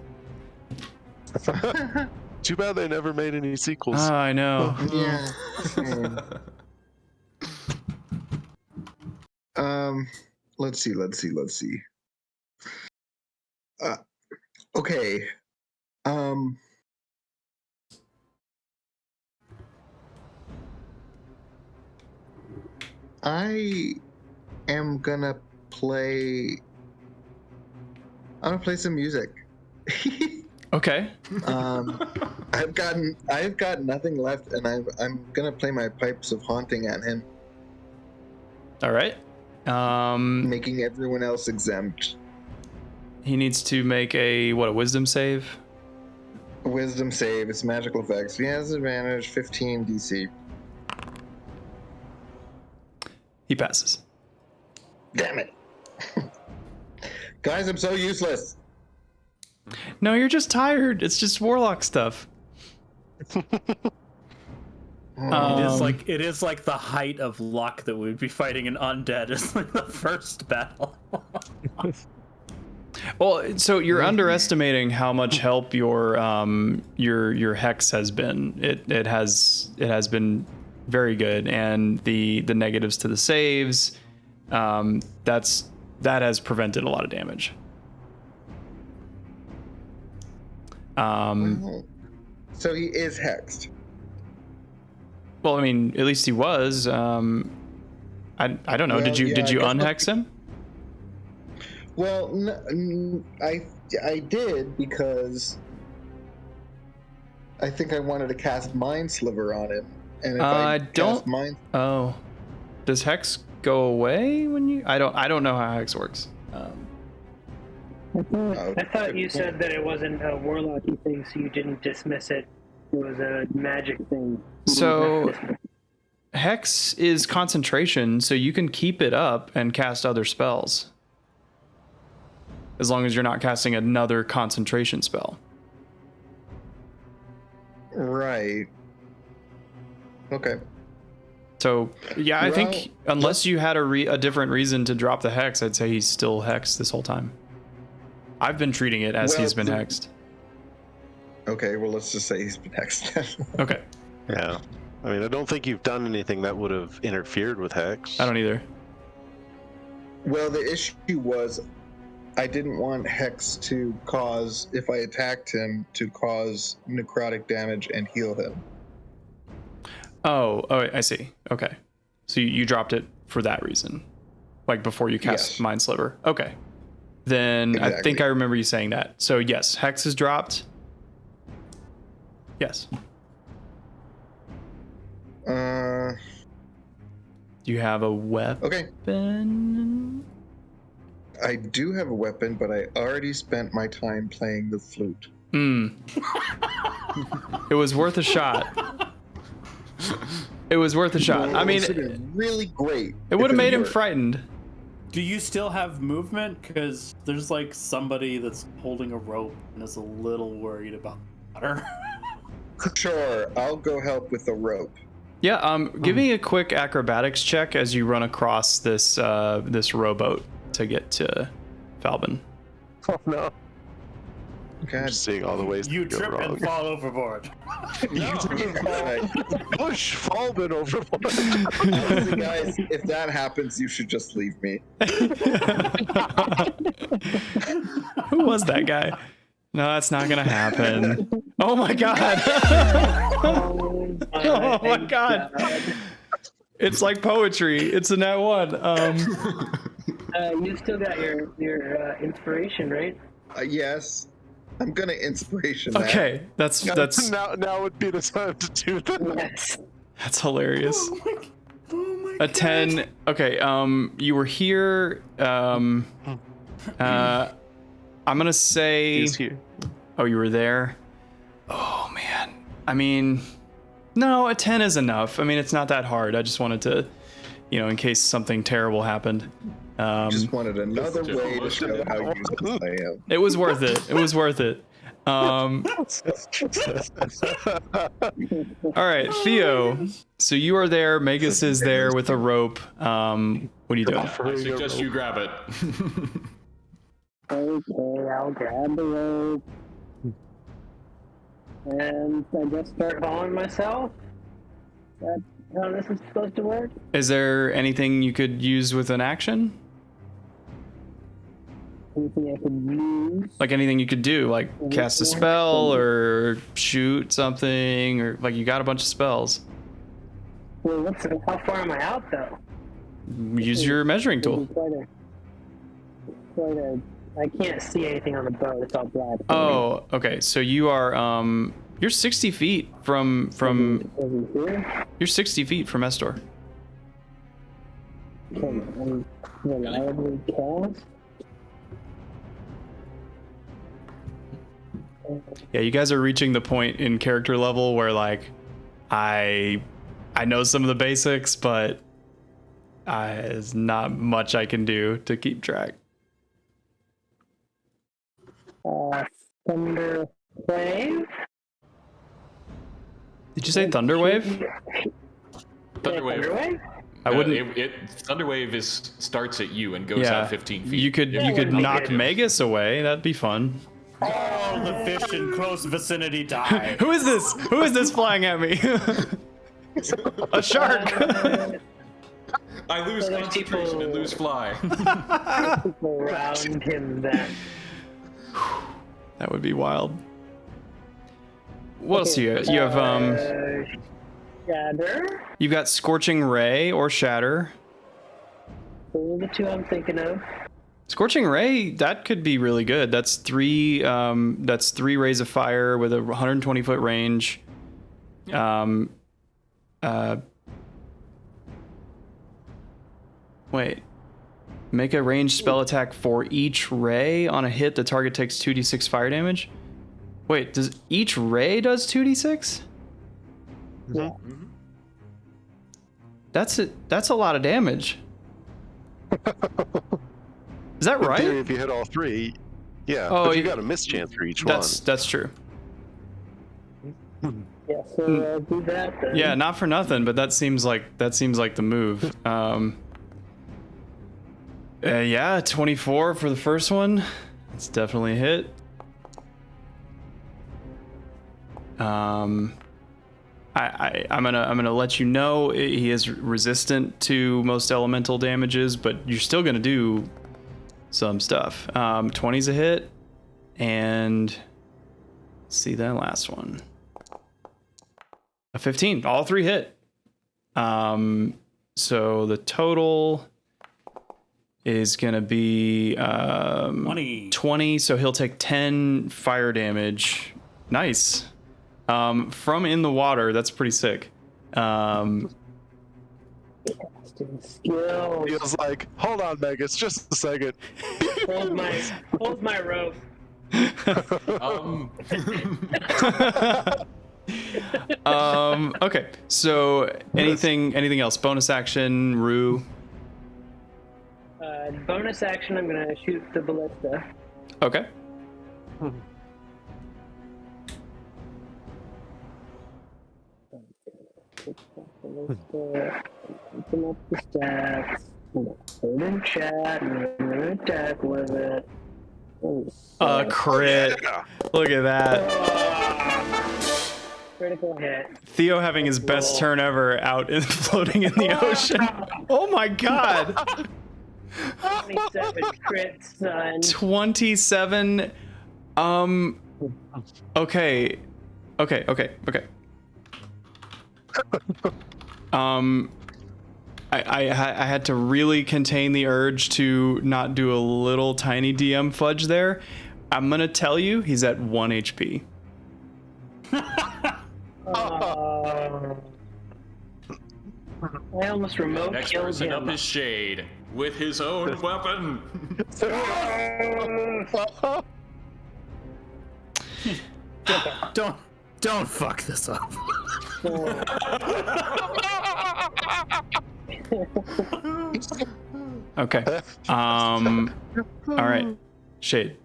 Too bad they never made any sequels. Oh, I know. Yeah. Let's see. Okay. I am gonna play. I'm gonna play some music. Okay. I've got nothing left, and I'm gonna play my Pipes of Haunting at him, All right. making everyone else exempt. He needs to make a wisdom save. Wisdom save. It's magical effects. He has advantage. 15 DC. He passes. Damn it, guys! I'm so useless. No, you're just tired. It's just warlock stuff. It is like the height of luck that we'd be fighting an undead. It's like the first battle. Well, so you're underestimating how much help your hex has been. It has been very good, and the negatives to the saves, that has prevented a lot of damage. So he is hexed. Well, I mean, at least he was. I don't know. Well, did you yeah, I guess unhex him? Well, I did because I think I wanted to cast Mind Sliver on him, and if I don't. cast Mind, Oh, does hex go away when you? I don't know how hex works. I thought you said that it wasn't a warlocky thing, so you didn't dismiss it. It was a magic thing. So hex is concentration, so you can keep it up and cast other spells, as long as you're not casting another concentration spell. right? Okay. So yeah, I Well, think unless you had a different reason to drop the hex, I'd say he's still hexed this whole time. I've been treating it as he's been hexed. Okay. Well, let's just say he's been hexed. Okay. Yeah. I mean, I don't think you've done anything that would have interfered with Hex. I don't either. Well, the issue was I didn't want Hex to cause, if I attacked him, to cause necrotic damage and heal him. Oh, I see. Okay. So you dropped it for that reason, like before you cast Yes. Mind Sliver. Okay. Then I think Exactly. I remember you saying that. So yes, hex is dropped. Yes. You have a weapon. Okay. I do have a weapon, but I already spent my time playing the flute. It was worth a shot. It was worth a shot. I mean, It would have been really great. it would have if made him worked. frightened. Do you still have movement? Because there's like somebody that's holding a rope and is a little worried about water. Sure, I'll go help with the rope. Yeah. Give me a quick acrobatics check as you run across this rowboat to get to Falbin. Oh no. God. I'm just seeing all the ways You to go trip wrong. and fall overboard. Push Falbin overboard. Honestly, guys, if that happens, you should just leave me. Who was that guy? No, that's not gonna happen. Oh my god. Oh my god. It's like poetry. It's a nat one. You still got your inspiration, right? Yes, I'm gonna inspiration that. Okay, that's now would be the time to do that. Yes. that's hilarious. Oh my A 10. Okay, you were here. I'm gonna say. He's here. Oh, you were there. Oh man. I mean, no, a 10 is enough. I mean, it's not that hard. I just wanted to, in case something terrible happened. Just wanted another way to show how useless I am. It was worth it. It was worth it. All right, Theo. So you are there. Magus is there with a rope. What are you doing? I suggest you grab it. Okay, I'll grab the rope. And I guess start hauling myself? That's how this is supposed to work? Is there anything you could use with an action? Anything I could use? Like anything you could do, like cast a spell or shoot something, or like you got a bunch of spells. Well, how far am I out, though? Use your measuring tool. I can't see anything on the boat. It's all black. Oh, okay. So you are you're 60 feet from you're 60 feet from Estor. Can I reliably cast? Yeah, you guys are reaching the point in character level where like I know some of the basics, but there's not much I can do to keep track. Thunder Wave? Did you say Thunderwave? Thunderwave. I wouldn't. Thunderwave starts at you and goes out 15 feet. You could knock Magus away. That'd be fun. All the fish in close vicinity die. Who is this? Who is this flying at me? A shark. I lose concentration and lose fly. People around him then. That would be wild. What else do you have? You have Shatter. You've got Scorching Ray or Shatter. Those are the two I'm thinking of. Scorching Ray, that could be really good. That's three rays of fire with a 120-foot range. Wait. Make a ranged spell attack for each ray. On a hit, the target takes 2d6 fire damage. Wait, does each ray does 2d6? Yeah. That's a lot of damage. Is that right? In theory, if you hit all three, yeah. Oh, but you got a miss chance for each one. That's true. Yeah, so do that then. Yeah, not for nothing, but that seems like the move. Yeah, 24 for the first one. It's definitely a hit. I'm gonna let you know he is resistant to most elemental damages, but you're still gonna do some stuff. 20's a hit, and let's see that last one. A 15. All three hit. So the total is gonna be 20. So he'll take 10 fire damage. Nice. From in the water. That's pretty sick. Skill. Feels like, hold on, Megas, just a second. Hold my rope. Okay. So anything else? Bonus action, Rue. Bonus action, I'm gonna shoot the ballista. Okay. Open up the stats. Put it in chat. I'm gonna attack with it. Crit. Look at that. Critical hit. Theo having his best turn ever out and floating in the ocean. Oh my god. 27 crit, son. 27. Okay. I had to really contain the urge to not do a little tiny DM fudge there. I'm gonna tell you, he's at 1 HP. I almost remote Next killed person him. up his shade with his own weapon. Don't fuck this up. Okay. All right. Shade.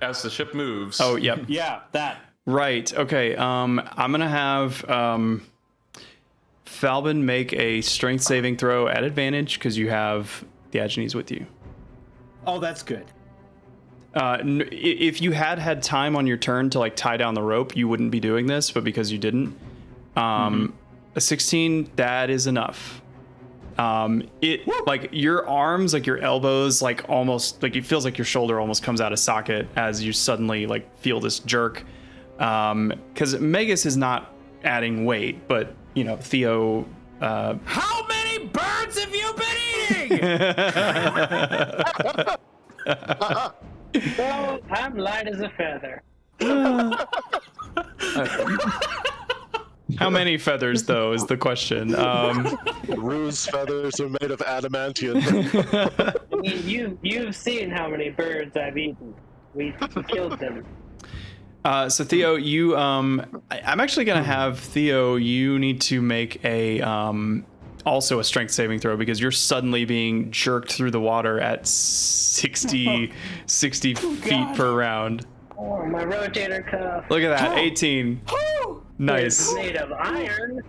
As the ship moves. Oh, yep. Yeah, that. Right. Okay. I'm gonna have Falbin make a strength saving throw at advantage because you have the Aegines with you. Oh, that's good. If you had time on your turn to like tie down the rope, you wouldn't be doing this, but because you didn't, a 16, that is enough. Like your arms, like your elbows, like almost like it feels like your shoulder almost comes out of socket as you suddenly like feel this jerk. Because Magus is not adding weight, but you know, Theo. How many birds have you been eating? Well, I'm light as a feather. How many feathers, though, is the question. Rue's feathers are made of adamantium. I mean, you've seen how many birds I've eaten. We killed them. So Theo, you I'm actually gonna have Theo. You need to make a also a strength saving throw because you're suddenly being jerked through the water at 60 feet per round. Oh, my rotator cuff. Look at that, 18. Nice. It's made of iron.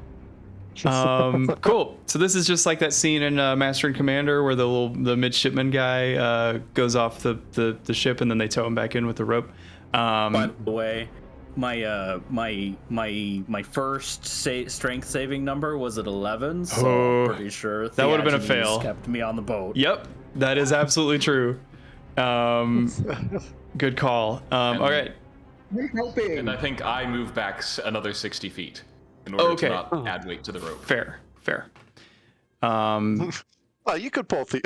Cool. So this is just like that scene in Master and Commander where the midshipman guy goes off the ship and then they tow him back in with the rope. By the way, my first strength saving number was at 11, so I'm pretty sure that would have been a fail. Kept me on the boat. Yep, that is absolutely true. Good call. All right. And I think I move back another 60 feet in order to not add weight to the rope. Fair. Oh, you could pull the.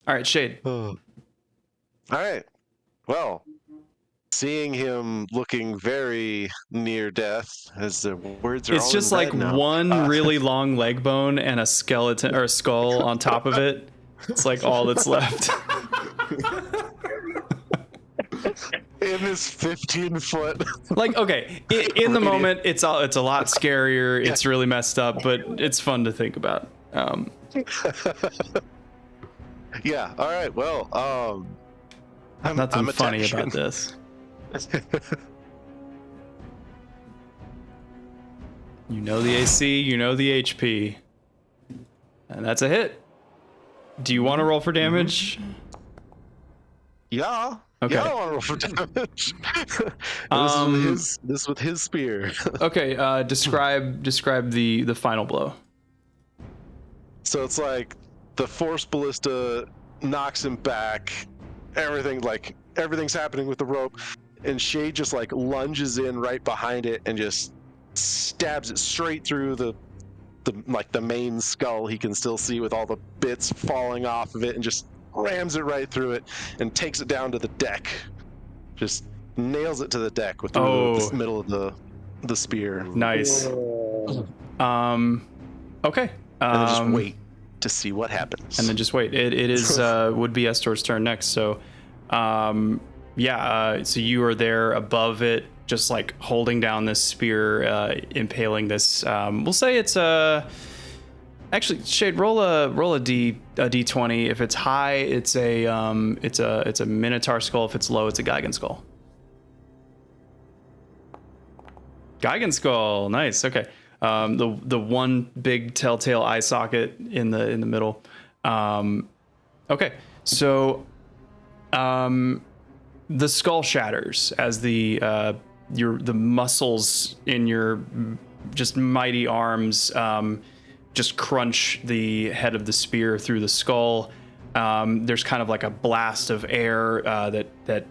All right, Shade. All right. Well, seeing him looking very near death, as the words are. It's all just in like red now. one really long leg bone and a skeleton or a skull on top of it. It's like all that's left. In this 15-foot. Like, okay, in the moment, it's a lot scarier. It's really messed up, but it's fun to think about. Yeah. All right. Well, Nothing I'm funny attacking. about this. You know the AC, you know the HP, and that's a hit. Do you want to roll for damage? Yeah. Okay. Yeah, I want to roll for damage. This with his spear. Okay. Describe the final blow. So it's like the force ballista knocks him back. Everything's happening with the rope, and Shade just like lunges in right behind it and just stabs it straight through the main skull. He can still see with all the bits falling off of it, and just rams it right through it and takes it down to the deck. Just nails it to the deck with the middle of the spear. Nice. Okay. And then just wait to see what happens. And then just wait. It is would be Estor's turn next. So, so you are there above it, just like holding down this spear, impaling this. We'll say it's actually, Shade, roll a d20. If it's high, it's a Minotaur skull. If it's low, it's a Gigan skull. Gigan skull, nice. Okay. The one big telltale eye socket in the middle. Okay, so the skull shatters as the muscles in your just mighty arms just crunch the head of the spear through the skull. There's kind of like a blast of air that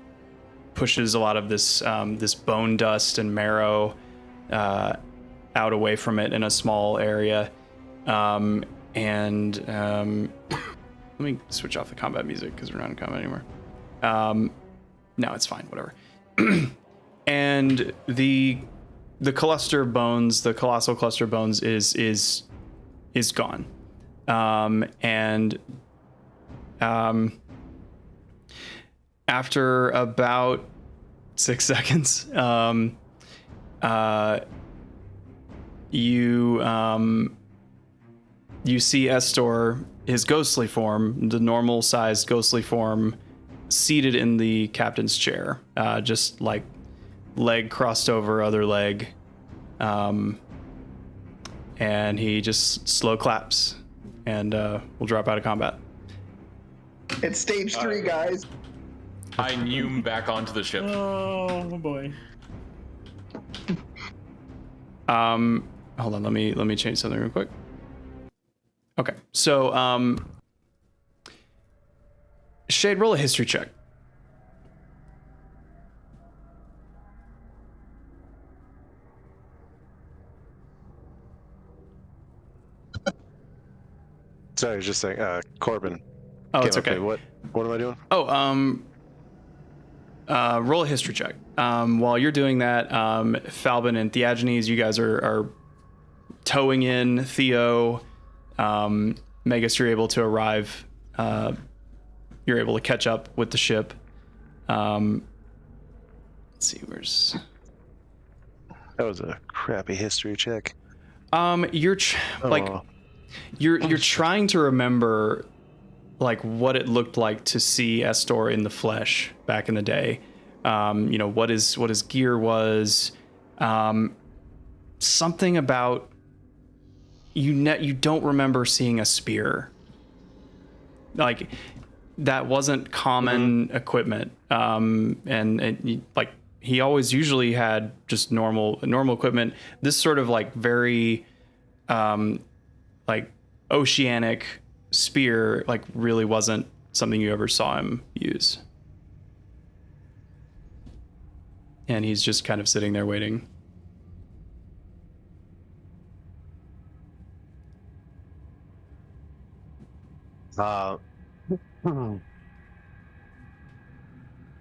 pushes a lot of this bone dust and marrow out away from it in a small area. Let me switch off the combat music because we're not in combat anymore. No, it's fine, whatever. And the cluster of bones, the colossal cluster of bones is gone. After about 6 seconds, you see Estor, his ghostly form, the normal sized ghostly form, seated in the captain's chair, just like leg crossed over other leg. And he just slow claps, and we'll drop out of combat. It's stage 3, guys. I neum back onto the ship. Oh boy. Hold on, let me change something real quick. Okay, so Shade, roll a history check. Sorry, I was just saying, Corbin. Oh, it's okay. What am I doing? Oh, roll a history check. While you're doing that, Falbin and Theagenes, you guys are towing in Theo. Megas, you're able to arrive. You're able to catch up with the ship. Let's see, where's... That was a crappy history check. You're trying to remember like what it looked like to see Estor in the flesh back in the day. What his gear was. Something about you don't remember seeing a spear. Like that wasn't common equipment. He always usually had just normal equipment. This sort of like very like oceanic spear like really wasn't something you ever saw him use. And he's just kind of sitting there waiting.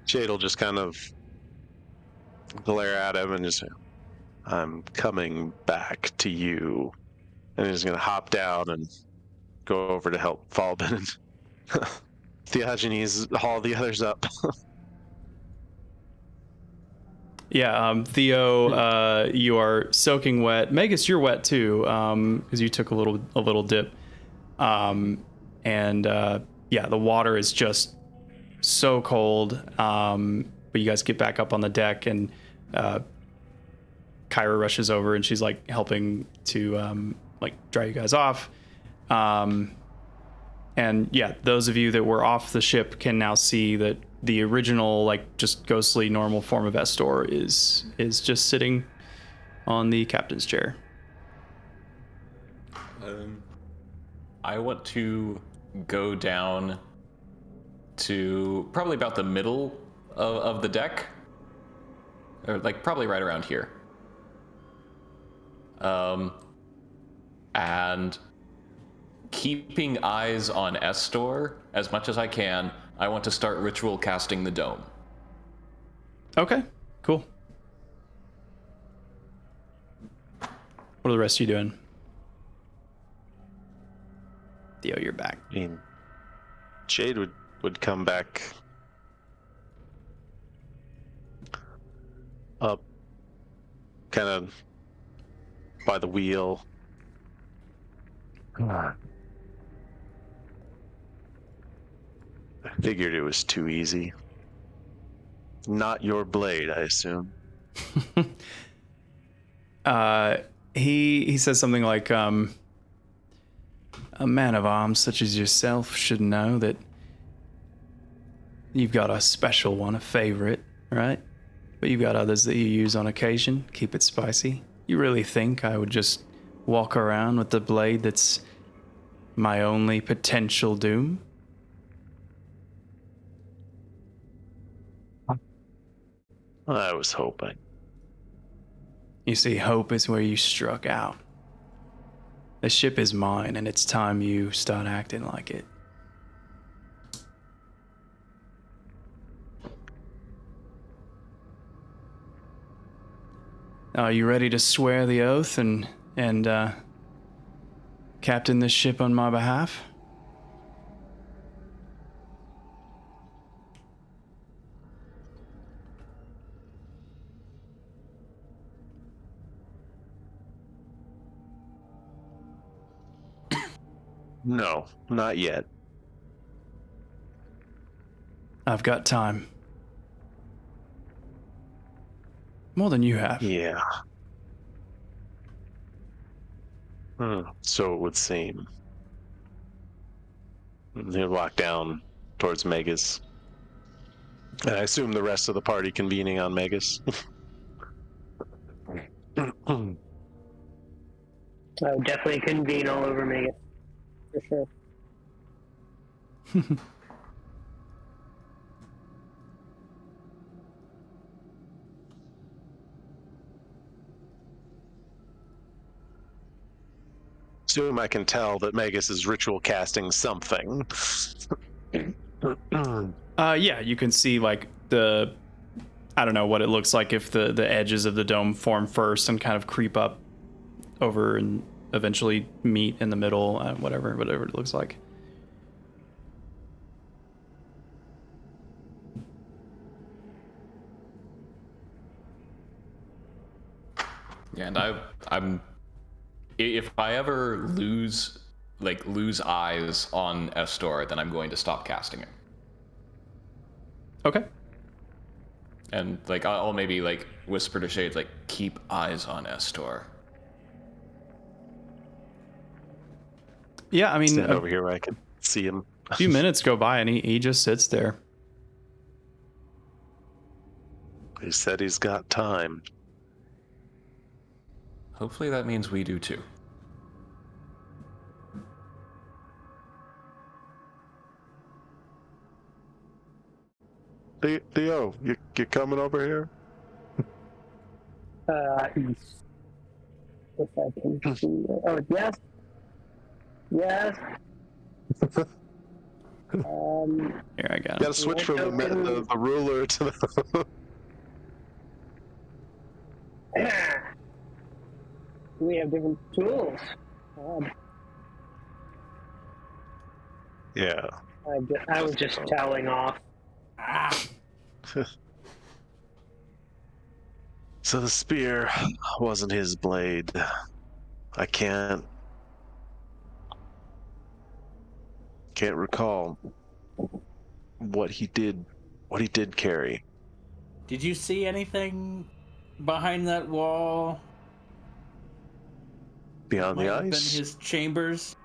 Jade will just kind of glare at him and just say, I'm coming back to you. And he's going to hop down and go over to help Falbin and Theagenes haul the others up. Yeah, Theo, you are soaking wet. Megas, you're wet too, because you took a little dip. The water is just so cold. But you guys get back up on the deck, and Kyra rushes over, and she's like helping to dry you guys off. Those of you that were off the ship can now see that the original, just ghostly normal form of Estor is just sitting on the captain's chair. I want to go down to probably about the middle of the deck, or probably right around here. And keeping eyes on Estor as much as I can, I want to start ritual casting the dome. Okay, cool. What are the rest of you doing? Theo, you're back. I mean, Jade would come back up kind of by the wheel. I figured it was too easy. Not your blade, I assume. He says something like, a man of arms such as yourself should know that you've got a special one, a favorite, right? But you've got others that you use on occasion. Keep it spicy. You really think I would just walk around with the blade that's my only potential doom? I was hoping. You see, hope is where you struck out. The ship is mine, and it's time you start acting like it. Are you ready to swear the oath and captain this ship on my behalf? No, not yet. I've got time. More than you have. Yeah. So it would seem. He'll walk down towards Megas. And I assume the rest of the party convening on Megas. I would definitely convene all over me, for sure. Assume I can tell that Megas is ritual casting something. Yeah, you can see like I don't know what it looks like if the edges of the dome form first and kind of creep up over and eventually meet in the middle, whatever it looks like. Yeah, and I'm if I ever lose eyes on Estor, then I'm going to stop casting it. Okay. And like I'll maybe like whisper to Shades like, keep eyes on Estor. Yeah, I mean, stand over here where I can see him. A few minutes go by and he just sits there. He said he's got time. Hopefully that means we do too. Theo, you coming over here? East. If I can see. Oh, yes. Yes. Here, I got You gotta switch from the ruler to the... We have different tools. Yeah. I was just toweling off. So the spear wasn't his blade. I can't recall what he did carry. Did you see anything behind that wall? Beyond the Might have been ice? his chambers.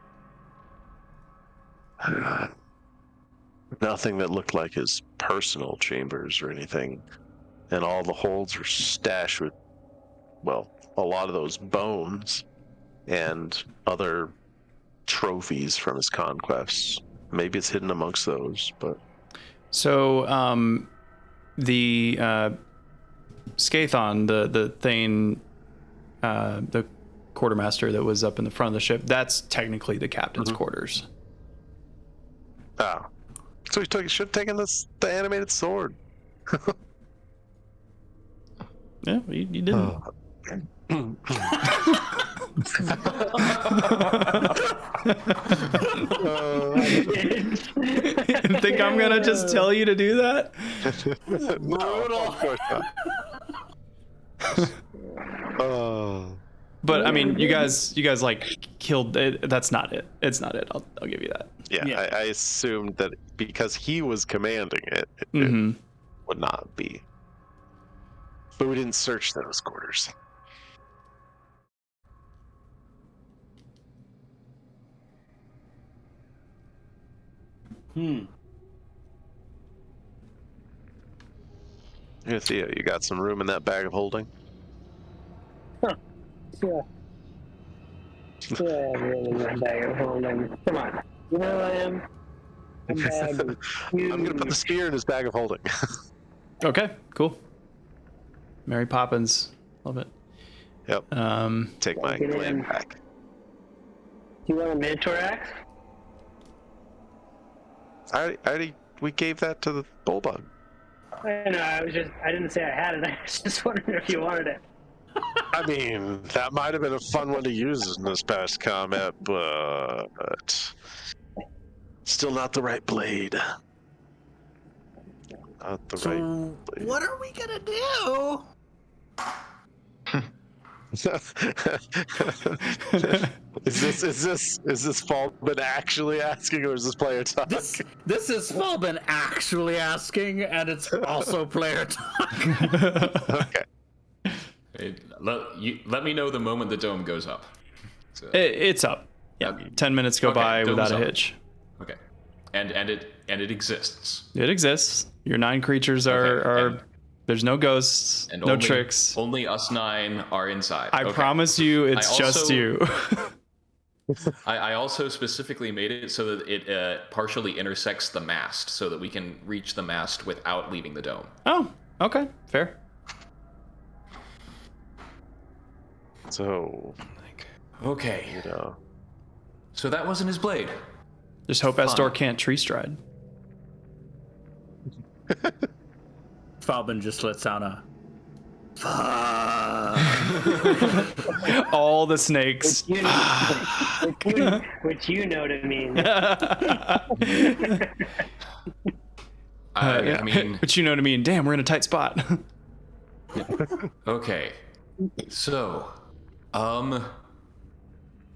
Nothing that looked like his personal chambers or anything. And all the holds were stashed with, well, a lot of those bones and other trophies from his conquests. Maybe it's hidden amongst those, but... So, the Scathon, the Thane, the quartermaster that was up in the front of the ship, that's technically the captain's quarters. Oh. So he should have taken the animated sword. Yeah, you didn't. Think I'm gonna just tell you to do that? No, of course not. But I mean, you guys like killed it. That's not it. It's not it. I'll give you that. Yeah. I assumed that because he was commanding it, Mm-hmm. it would not be. But we didn't search those quarters. Yeah, Theo, you got some room in that bag of holding? Huh. Yeah. Yeah, really good bag of holding. Come on. You know who I am? I'm gonna put the spear in his bag of holding. Okay, cool. Mary Poppins, love it. Yep. Take my Get glam in. back. Do you want a Minotaur axe? We gave that to the bulldog. I know, I didn't say I had it. I was just wondering if you wanted it. I mean, that might have been a fun one to use in this past combat, but still not the right blade. Not the right blade. What are we gonna do? Is this Falben actually asking, or is this player talk? This is Falben actually asking, and it's also player talk. Okay. Let me know the moment the dome goes up. So, It's up. Yeah, 10 minutes go by dome's without a up. hitch. Okay, and it exists. It exists. Your 9 creatures are there's no ghosts, And no only, tricks. Only us 9 are inside. I promise you, it's just you. I also specifically made it so that it partially intersects the mast, so that we can reach the mast without leaving the dome. Oh, okay, fair. So, Okay. you know, So that wasn't his blade. Just hope Astor can't tree stride. Falben just lets out a. All the snakes. Which you know to mean. I mean, But you know what I mean. Damn, we're in a tight spot. okay. So,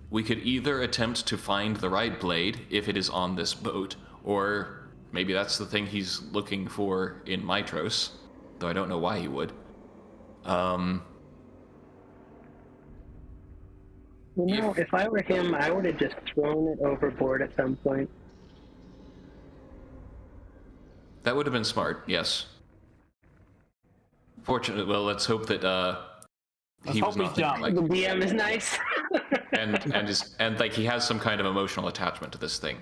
we could either attempt to find the right blade if it is on this boat, or maybe that's the thing he's looking for in Mitros, though I don't know why he would. If I were him, I would have just thrown it overboard at some point. That would have been smart, yes. Fortunately, well, let's hope that he was not thinking, like, The DM is nice. and like he has some kind of emotional attachment to this thing.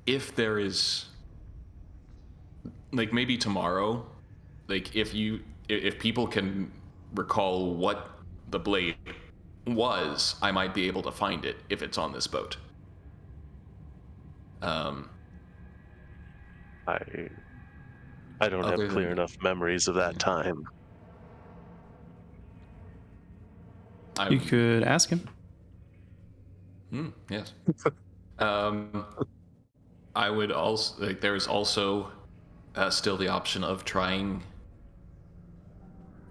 If there is, like, maybe tomorrow, like if people can recall what the blade was, I might be able to find it if it's on this boat. I don't have clear enough memories of that time. You could ask him. Yes. I would also, like, there's also still the option of trying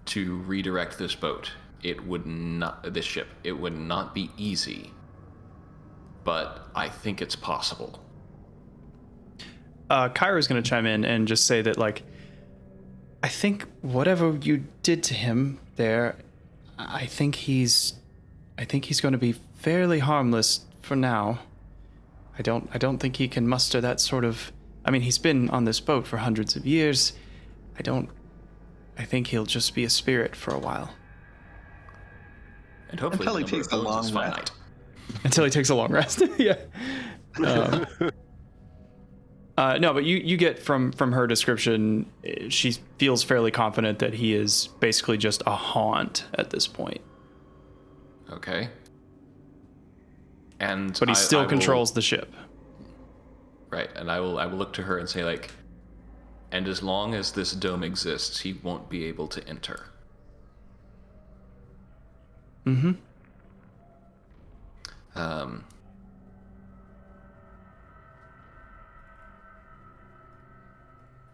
to redirect this boat. This ship. It would not be easy, but I think it's possible. Kyra's going to chime in and just say that, like, I think whatever you did to him there, I think he's going to be fairly harmless for now. I don't think he can muster that sort of. I mean, he's been on this boat for hundreds of years. I think he'll just be a spirit for a while. And hopefully Until he takes a long rest. Until he takes a long rest. Yeah. No, but you get from her description, she feels fairly confident that he is basically just a haunt at this point. Okay. But he still controls the ship. Right, and I will look to her and say, like, and as long as this dome exists, he won't be able to enter. Mm-hmm.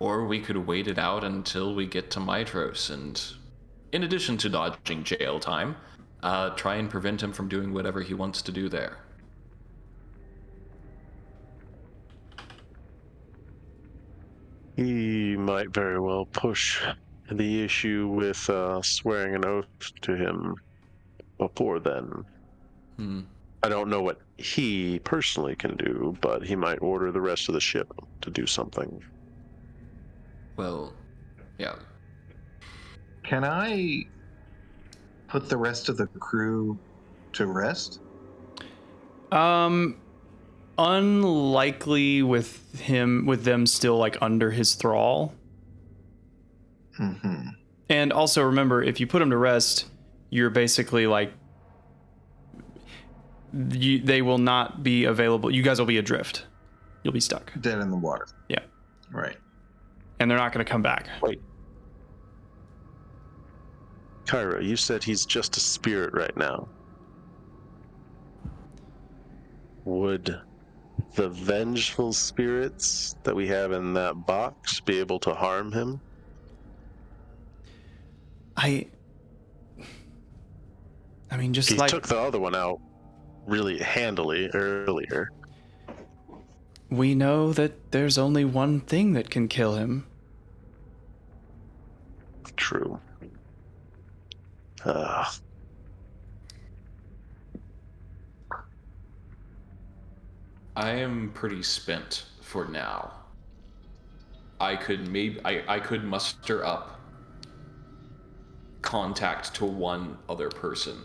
Or we could wait it out until we get to Mitros, and in addition to dodging jail time, try and prevent him from doing whatever he wants to do there. He might very well push the issue with swearing an oath to him before then. I don't know what he personally can do, but he might order the rest of the ship to do something. Well, yeah. Can I put the rest of the crew to rest? Unlikely with them still, like, under his thrall. Mm-hmm. And also remember, if you put him to rest, you're basically like, they will not be available. You guys will be adrift. You'll be stuck. Dead in the water. Yeah. Right. And they're not going to come back. Wait. Kyra, you said he's just a spirit right now. Would the vengeful spirits that we have in that box be able to harm him? I mean, just He like took the other one out really handily earlier. we know that there's only one thing that can kill him. True. I am pretty spent for now. I could muster up contact to one other person.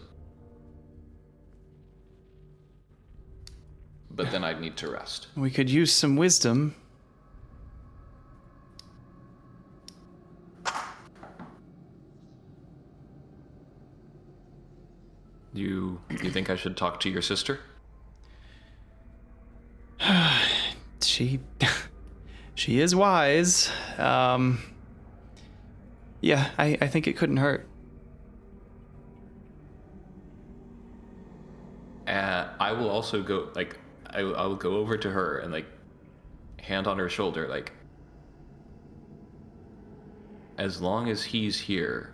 But then I'd need to rest. We could use some wisdom. You think I should talk to your sister? She is wise. Yeah, I think it couldn't hurt. I will also go, like, I will go over to her and, like, hand on her shoulder, like, as long as he's here,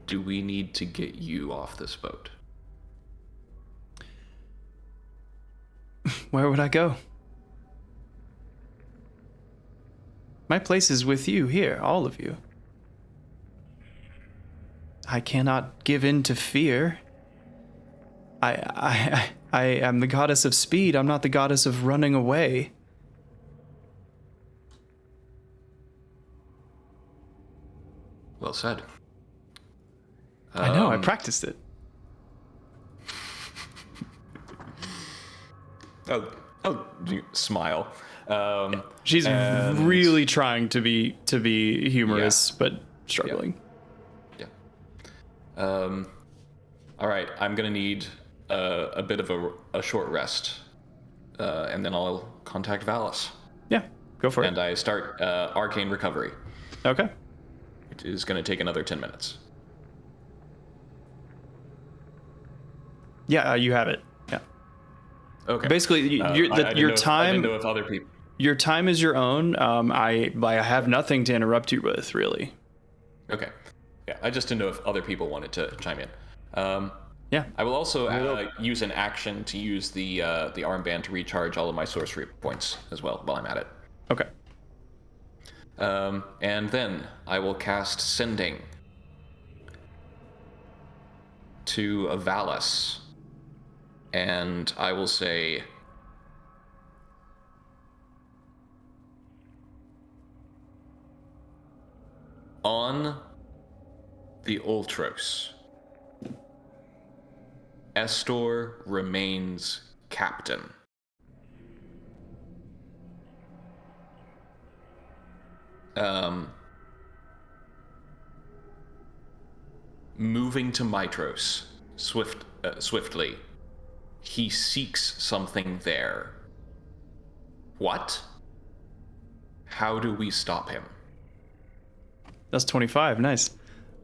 do we need to get you off this boat? Where would I go? My place is with you here, all of you. I cannot give in to fear. I am the goddess of speed. I'm not the goddess of running away. Well said. I know, I practiced it. Oh, smile. She's really trying to be humorous, but struggling. Yeah. All right, I'm gonna need a bit of a short rest, and then I'll contact Valis. Yeah, go for it. And I start arcane recovery. Okay. It is gonna take another 10 minutes. Yeah, you have it. Yeah. Okay. Basically, your time. I didn't know if other people. Your time is your own. I have nothing to interrupt you with, really. Okay. Yeah, I just didn't know if other people wanted to chime in. Yeah. I will also use an action to use the armband to recharge all of my sorcery points as well while I'm at it. Okay. And then I will cast Sending to a Valis, and I will say, on the Ultros, Estor remains captain. Moving to Mitros swiftly, he seeks something there. What? How do we stop him? That's 25. Nice.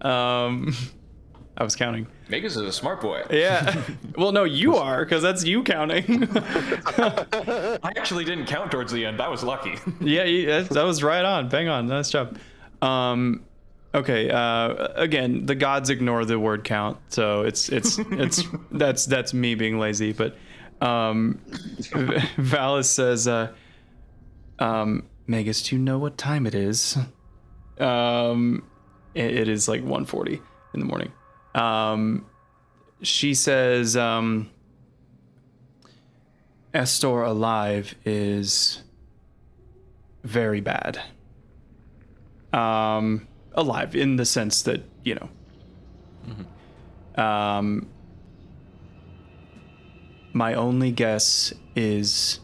I was counting. Vegas is a smart boy. Yeah. Well, no, you are, because that's you counting. I actually didn't count towards the end. That was lucky. Yeah, that was right on. Bang on. Nice job. Okay. Again, the gods ignore the word count, so it's that's me being lazy. But Valis says, Magus, do you know what time it is? It is like 1:40 in the morning. She says, Estor alive is very bad. Alive in the sense that, you know. Mm-hmm. My only guess is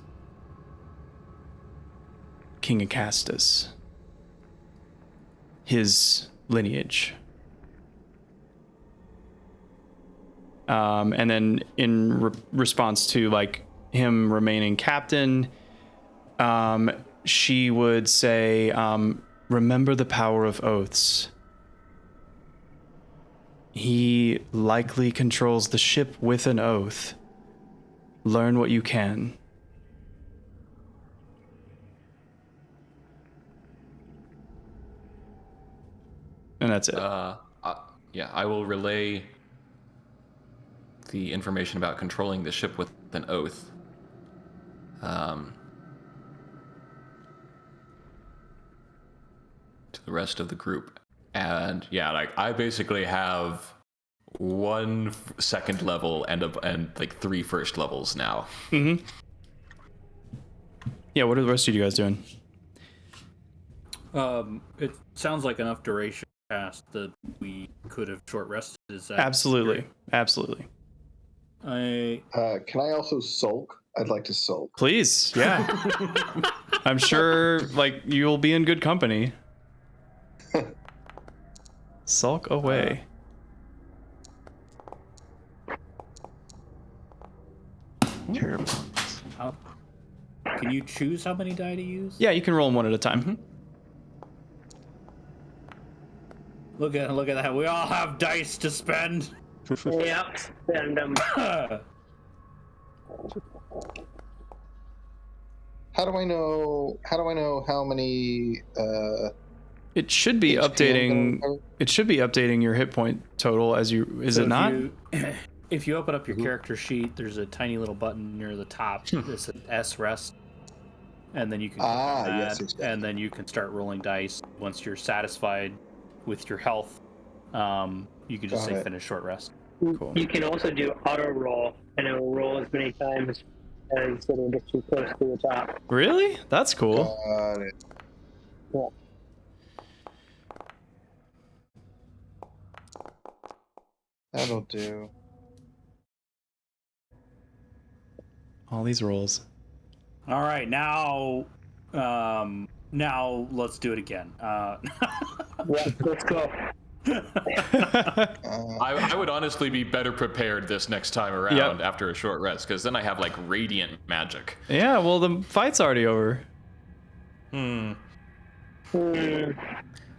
King Acastus. His lineage. And then in response to like him remaining captain, she would say, remember the power of oaths. He likely controls the ship with an oath. Learn what you can. And that's it. Yeah, I will relay the information about controlling the ship with an oath. To the rest of the group. And yeah, like I basically have 1 second level and like 3 first levels now. Mm-hmm. Yeah, what are the rest of you guys doing? It sounds like enough duration passed that we could have short rested. Is that Absolutely. accurate? Absolutely. Can I also sulk? I'd like to sulk. Please, yeah. I'm sure like you'll be in good company. Sulk away. Terrible. Can you choose how many die to use? Yeah, you can roll them one at a time. Mm-hmm. Look at that. We all have dice to spend. Yep. And How do I know how many It should be HP updating. I'm It should be updating your hit point total as you. Is So it not? If you open up your character sheet, there's a tiny little button near the top. It's an S rest, and then you can click on that, yes. and then you can start rolling dice. Once you're satisfied with your health, you can just Got say it. finish short rest. Cool. you can also do auto roll, and it will roll as many times as it'll get you close to the top. Really? That's cool. Got it. Yeah. That'll do. All these rolls. All right, now let's do it again. Yeah, let's go. I would honestly be better prepared this next time around after a short rest, because then I have like radiant magic. Yeah. Well, the fight's already over. I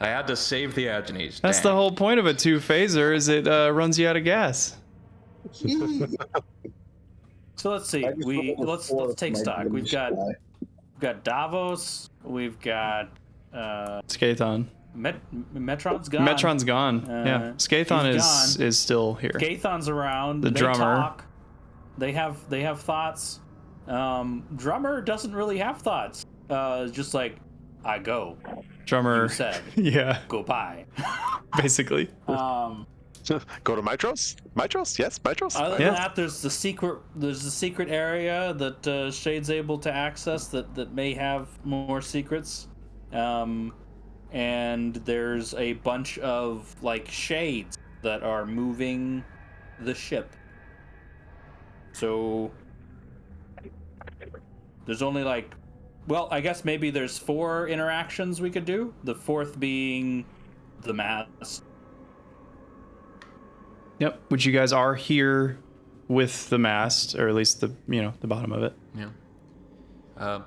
had to save the Aginese. That's the whole point of a 2-phaser. Is it runs you out of gas. So let's see. Let's take stock. We've got Davos. We've got Skathon. Metron's gone. Metron's gone. Yeah. Skathon is still here. Skathon's around. The they drummer. Talk. They have thoughts. Drummer doesn't really have thoughts. Just like I go. Drummer. You said. Yeah. Go by. Basically. Go to Mitros? Mitros? Yes, Mitros. Other than that, there's the secret area that Shade's able to access that may have more secrets. And there's a bunch of like shades that are moving the ship. So there's only I guess maybe there's 4 interactions we could do. The 4th being the mast. Yep. Which you guys are here with the mast, or at least the bottom of it. Yeah.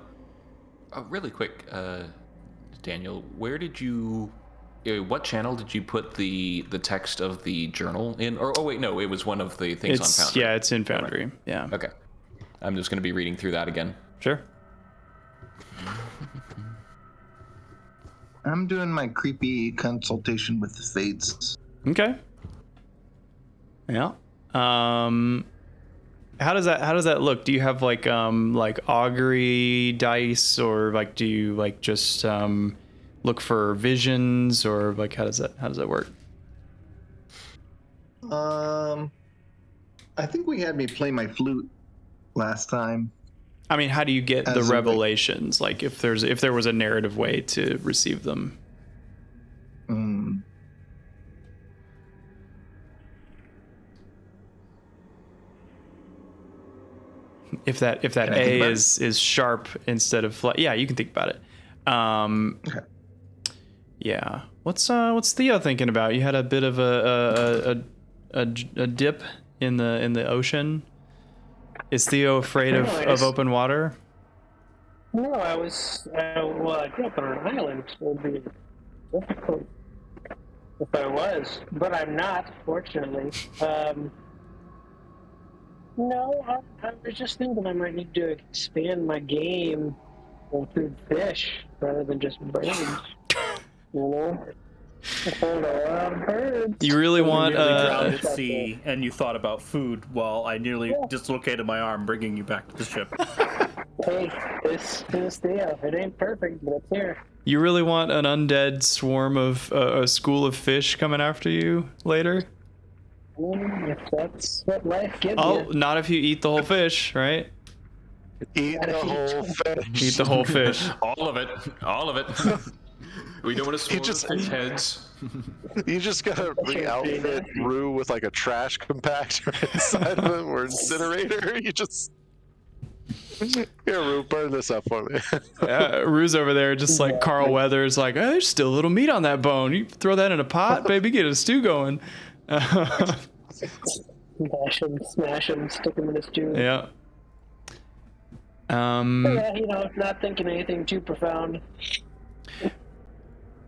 Really quick, Daniel, where did you? What channel did you put the text of the journal in? Or wait, no, it was one of the things on Foundry. Yeah, it's in Foundry. Yeah. Okay. I'm just going to be reading through that again. Sure. I'm doing my creepy consultation with the fates. Okay. Yeah. How does that look? Do you have like augury dice, or like do you like just look for visions, or like how does that work? I think we had me play my flute last time. I mean, how do you get the As in, like- revelations? Like if there was a narrative way to receive them. If that A is sharp instead of flat, yeah, you can think about it. Okay. Yeah. What's Theo thinking about? You had a bit of a dip in the ocean. Is Theo afraid of open water? No, I grew up on an island, so it would be difficult if I was, but I'm not, fortunately. No, I was just thinking I might need to expand my game and include fish rather than just birds. You know? Hold on, birds. You really want Nearly drowned at sea, and you thought about food while I nearly dislocated my arm, bringing you back to the ship. Hey, this is it ain't perfect, but it's here. you really want an undead swarm of a school of fish coming after you later? If that's what life gives Oh, you. not if you eat the whole fish, right? Eat the whole fish. Eat the whole fish. All of it. All of it. We don't want to swallow just- fish heads. You just gotta re-outfit Rue with like a trash compactor inside of him or incinerator. You just here, Rue, burn this up for me. Rue's over there just like Carl Weathers, like, oh, there's still a little meat on that bone. You throw that in a pot, baby, get a stew going. Smash him, stick him in his stew. Yeah. Yeah, not thinking anything too profound.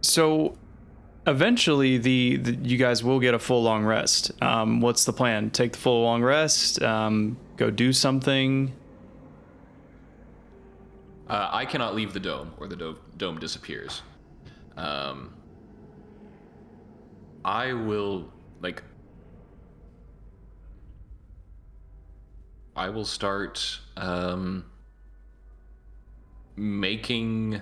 So eventually you guys will get a full long rest. What's the plan? Take the full long rest, go do something. I cannot leave the dome, or the dome disappears. I will start making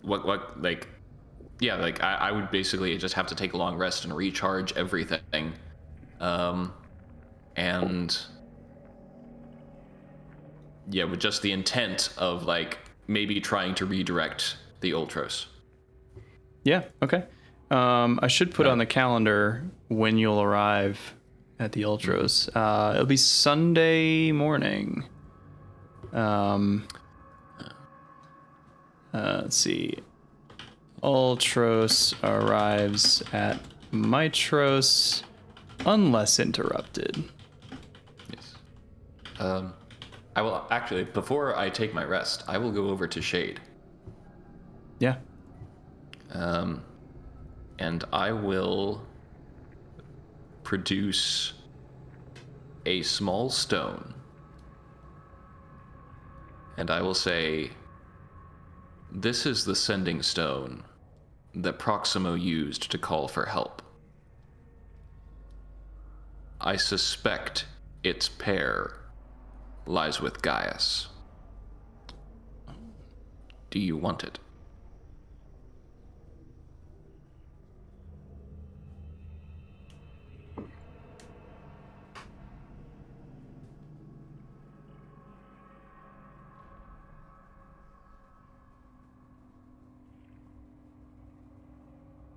I would basically just have to take a long rest and recharge everything, and with just the intent of maybe trying to redirect the Ultros. Yeah, okay. I should put on the calendar when you'll arrive at the Ultros. It'll be Sunday morning. Let's see. Ultros arrives at Mitros unless interrupted. Yes. I will actually, before I take my rest, I will go over to Shade. Yeah. And I will produce a small stone. And I will say, this is the sending stone that Proximo used to call for help. I suspect its pair lies with Gaius. Do you want it?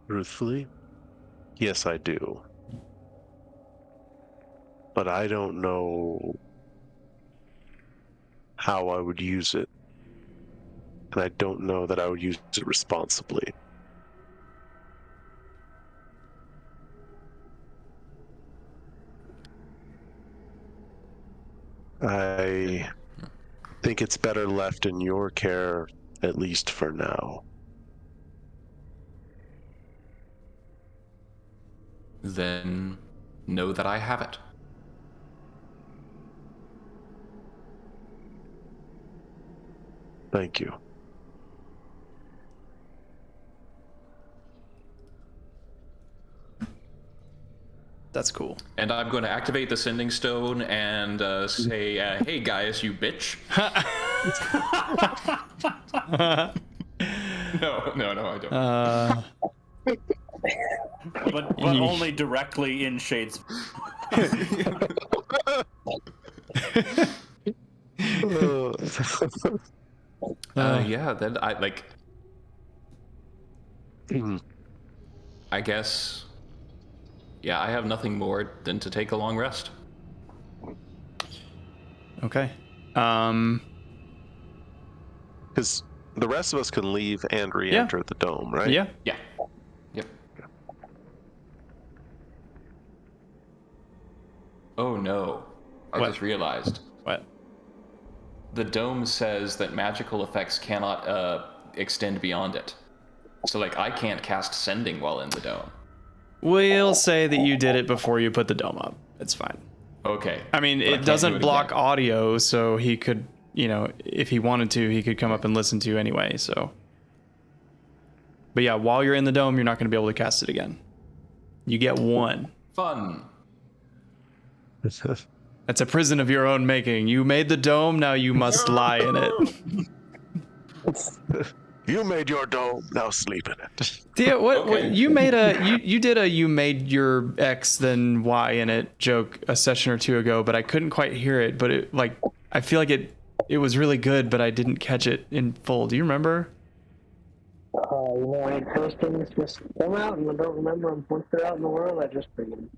Truthfully, yes, I do. But I don't know how I would use it. And I don't know that I would use it responsibly. I think it's better left in your care, at least for now. Then know that I have it. Thank you. That's cool. And I'm going to activate the sending stone and say, hey Gaius, you bitch. No, I don't. But only directly in Shade's. Then I guess, I have nothing more than to take a long rest. Okay. Because the rest of us can leave and re-enter the dome, right? Yeah. Yeah. Yep. Oh no. I What? just realized. What? The dome says that magical effects cannot extend beyond it. So I can't cast sending while in the dome. We'll say that you did it before you put the dome up. It's fine. Okay. I mean, But I it can't doesn't do it block again. audio, so he could, if he wanted to, he could come up and listen to you anyway, so. But yeah, while you're in the dome, you're not going to be able to cast it again. You get one. Fun. That's a prison of your own making. You made the dome, now you must lie in it. You made your dome, now sleep in it. Thea, what you made you did a you made your X then Y in it joke a session or two ago, but I couldn't quite hear it. But it like I feel like it was really good, but I didn't catch it in full. Do you remember? Those things just come out, and I don't remember them once they're out in the world. I just bring them.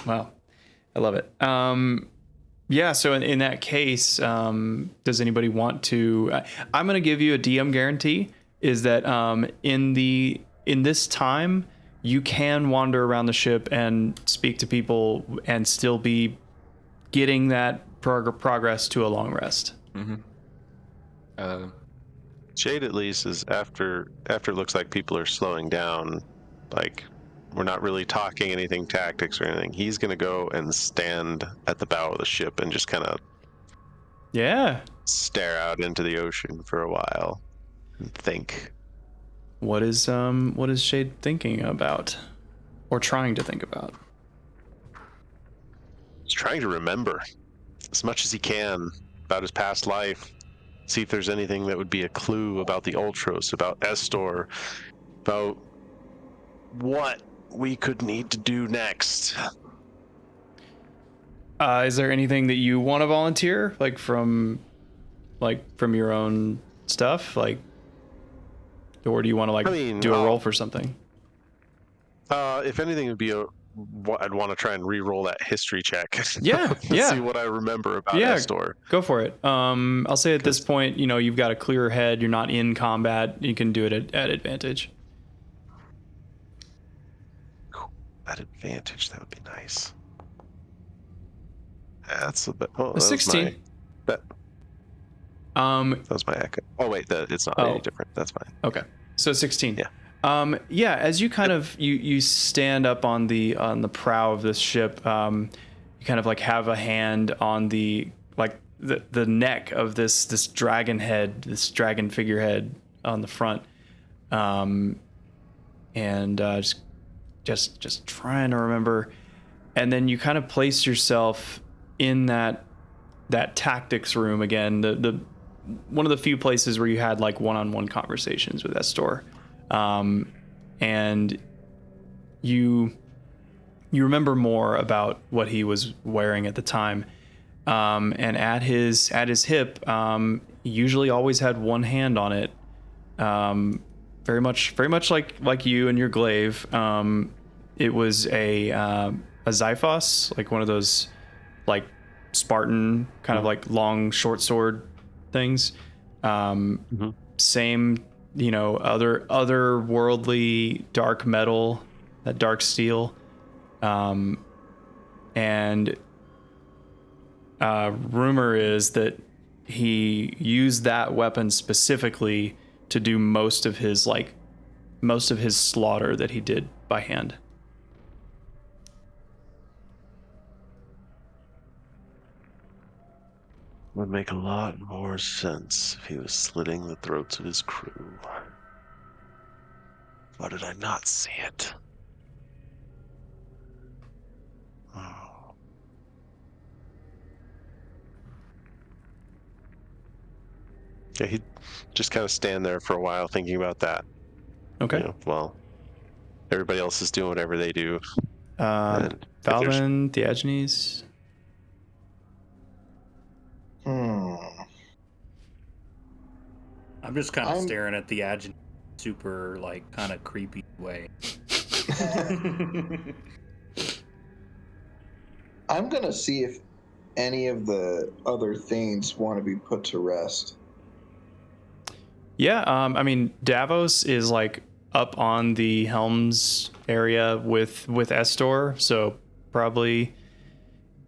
Wow, I love it. Yeah, so in that case, does anybody want to? I'm going to give you a DM guarantee. Is that in this time you can wander around the ship and speak to people and still be getting that progress to a long rest. Mm-hmm. Shade at least is after it looks like people are slowing down, like we're not really talking anything tactics or anything. He's gonna go and stand at the bow of the ship and just kind of stare out into the ocean for a while and think. What is Shade thinking about, or trying to think about? He's trying to remember as much as he can about his past life. See if there's anything that would be a clue about the Ultros, about Estor, about what we could need to do next. Is there anything that you want to volunteer, like from your own stuff, like, or do you want to do a roll for something? If anything, it would be I'd want to try and re-roll that history check. Yeah, See what I remember about Estor. Go for it. I'll say at this point, you've got a clearer head. You're not in combat. You can do it at advantage. Cool. At advantage, that would be nice. That's a bit. Oh, a 16. That was my echo. Oh wait, it's not any different. That's fine. Okay, so 16. Yeah. As you kind of you stand up on the prow of this ship, you kind of like have a hand on the neck of this dragon head, this dragon figurehead on the front, and just trying to remember, and then you kind of place yourself in that tactics room again, the one of the few places where you had like one-on-one conversations with Estor. And you remember more about what he was wearing at the time. And at his hip, usually always had one hand on it. Very much like you and your glaive. It was a Xiphos, like one of those like Spartan kind of like long short sword things. Same, other worldly dark metal, that dark steel. And rumor is that he used that weapon specifically to do most of his slaughter that he did by hand. Would make a lot more sense if he was slitting the throats of his crew. Why did I not see it? Oh. Yeah, he'd just kind of stand there for a while thinking about that. Okay. Well, everybody else is doing whatever they do. Valvin, Diogenes. I'm just kind of staring at the adjutant, super like kind of creepy way. I'm gonna see if any of the other things want to be put to rest. Yeah, Davos is like up on the Helms area with Estor, so probably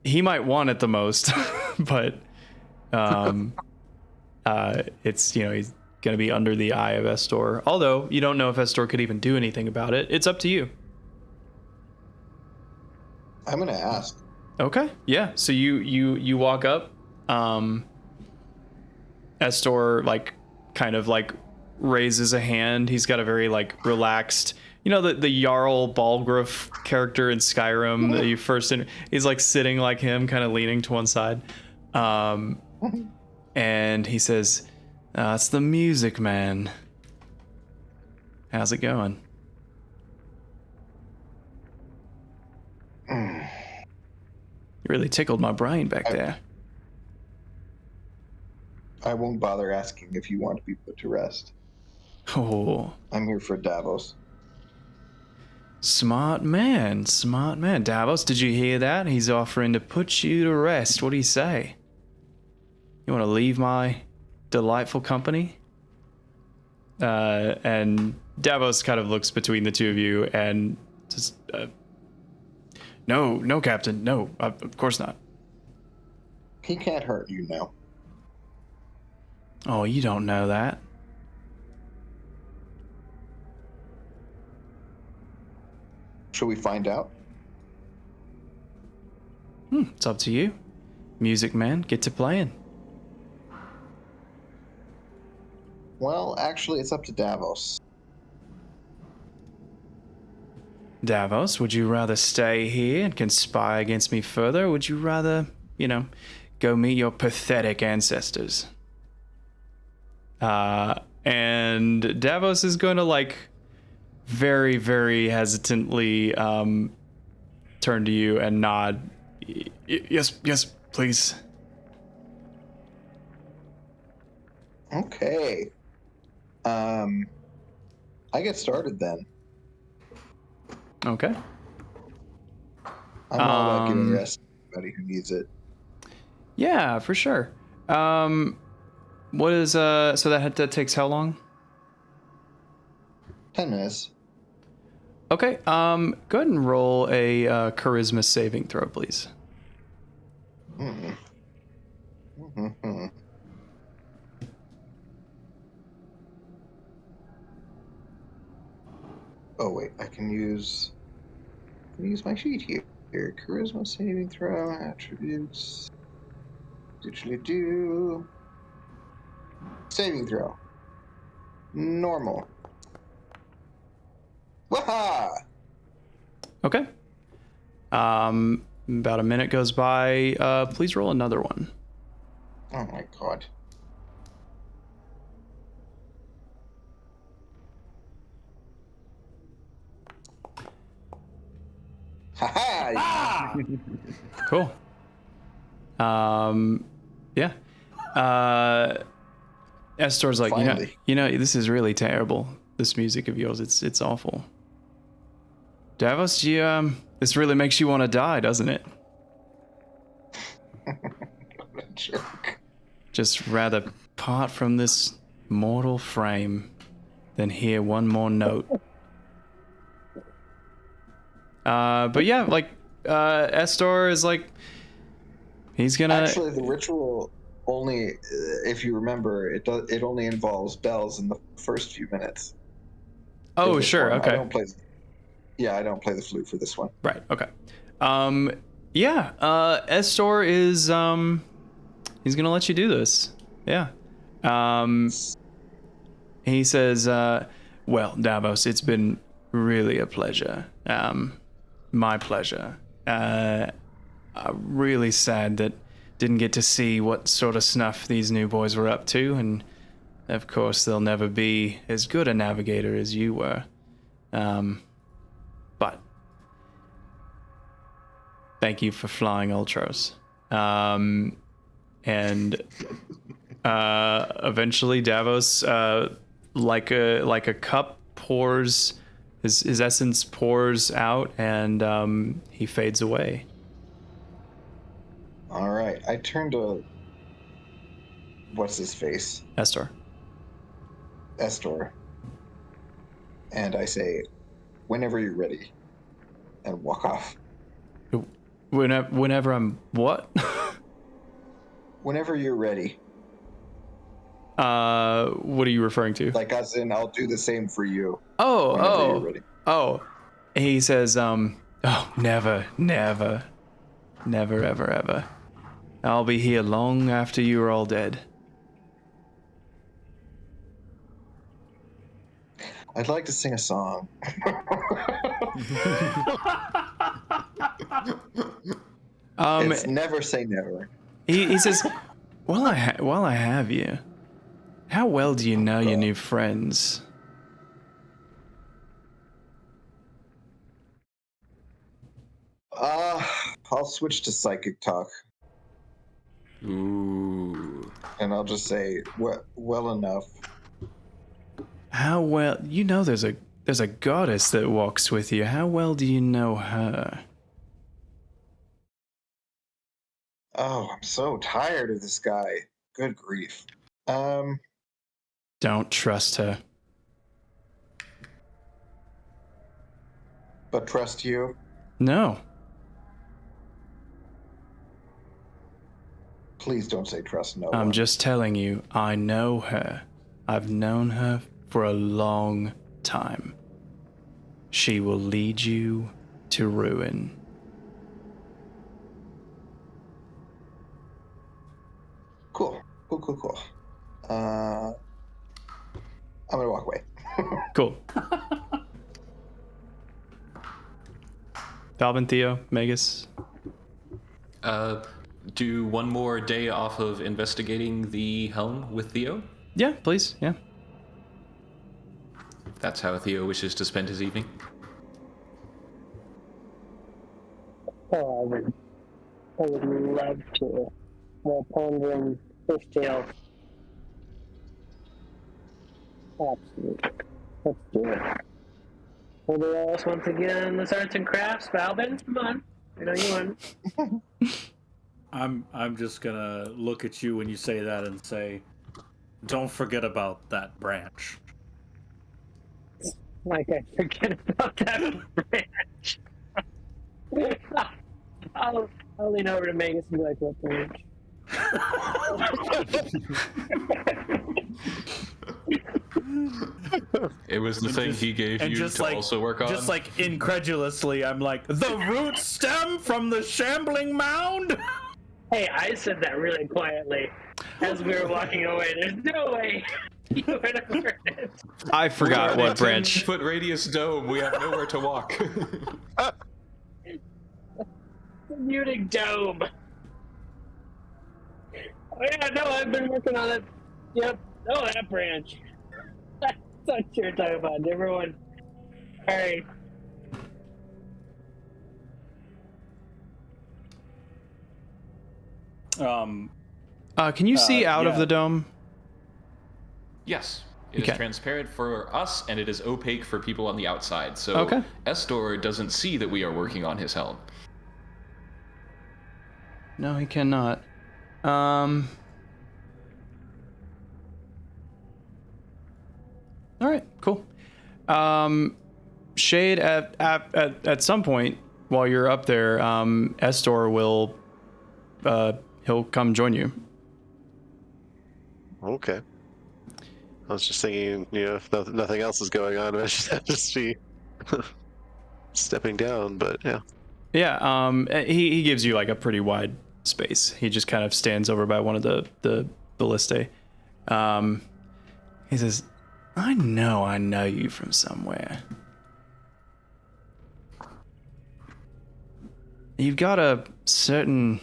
he might want it the most, but it's he's gonna be under the eye of Estor. Although you don't know if Estor could even do anything about it. It's up to you. I'm gonna ask. Okay, yeah. So you walk up. Estor kind of raises a hand. He's got a very like relaxed, you know, the Jarl Balgruuf character in Skyrim that you first he's like sitting like him, kind of leaning to one side. And he says, it's the music man. How's it going? You really tickled my brain back there. I won't bother asking if you want to be put to rest. Oh. I'm here for Davos. Smart man, smart man. Davos, did you hear that? He's offering to put you to rest. What do you say? You want to leave my delightful company? And Davos kind of looks between the two of you and just, no, Captain, no, of course not. He can't hurt you now. Oh, you don't know that. Shall we find out? It's up to you. Music man, get to playing. Well, actually, it's up to Davos. Davos, would you rather stay here and conspire against me further, or would you rather, go meet your pathetic ancestors? And Davos is going to, very, very hesitantly turn to you and nod. Yes, please. Okay. I get started then. Okay. I'm all about giving rest to anybody who needs it. Yeah, for sure. What is so that takes how long? 10 minutes. Okay. Go ahead and roll a charisma saving throw, please. Oh wait, I can use my sheet here. Charisma saving throw attributes. Do saving throw. Normal. Waha! Okay. About a minute goes by. Please roll another one. Oh my god. Ha-ha! Cool. Yeah. Estor's like, Finally. this is really terrible. This music of yours, it's awful. Davos, this really makes you want to die, doesn't it? What a jerk. Just rather part from this mortal frame than hear one more note. But yeah, Estor is he's gonna. Actually, the ritual only, if you remember, it only involves bells in the first few minutes. Oh, sure, okay. I don't play the flute for this one. Right. Okay. Yeah. Estor is he's gonna let you do this. Yeah. He says, "Well, Davos, it's been really a pleasure. My pleasure. Really sad that didn't get to see what sort of snuff these new boys were up to, and of course they'll never be as good a navigator as you were. But thank you for flying Ultros." And eventually Davos, like a cup pours, his essence pours out, and he fades away. All right, I turn to what's his face, Estor. and I say, "Whenever you're ready," and walk off. Whenever I'm what? Whenever you're ready. What are you referring to? Like as in, I'll do the same for you. Oh. You're ready. He says, never, ever. I'll be here long after you're all dead. I'd like to sing a song. It's never say never. He says, while I have you, how well do you know your new friends? I'll switch to psychic talk. Ooh. And I'll just say, well enough. How well? You know there's a goddess that walks with you. How well do you know her? Oh, I'm so tired of this guy. Good grief. Don't trust her. But trust you? No. Please don't say trust no one. I'm just telling you, I know her. I've known her for a long time. She will lead you to ruin. Cool. I'm gonna walk away. Cool. Dalvin, Theo, Magus. Do one more day off of investigating the helm with Theo? Yeah, please. Yeah. That's how Theo wishes to spend his evening. Oh, I would love to. While pondering fishtail. Absolutely. Let's do it. Well, do all else once again, this arts and crafts. Valvin, come on. I know you won. I'm just gonna look at you when you say that and say, don't forget about that branch. Like I forget about that branch. I'll lean over to Magus and be like, what branch? It was the thing he gave you to also work on? Just like incredulously, I'm like, the root stem from the shambling mound? Hey, I said that really quietly as we were walking away. There's no way you would have heard it. I forgot what branch. 10-foot radius dome. We have nowhere to walk. Muting dome. Oh yeah, no, I've been working on it. Yep. Oh, that branch. That's what you're talking about. Everyone. All right. Can you see out of the dome? Yes. It Okay. is transparent for us, and it is opaque for people on the outside. So Okay. Estor doesn't see that we are working on his helm. No, he cannot. All right, cool. Shade, at some point while you're up there, Estor will he'll come join you. Okay. I was just thinking, if nothing else is going on, I should just be stepping down. But yeah. Yeah. He gives you like a pretty wide space. He just kind of stands over by one of the ballistae. He says, I know you from somewhere. You've got a certain,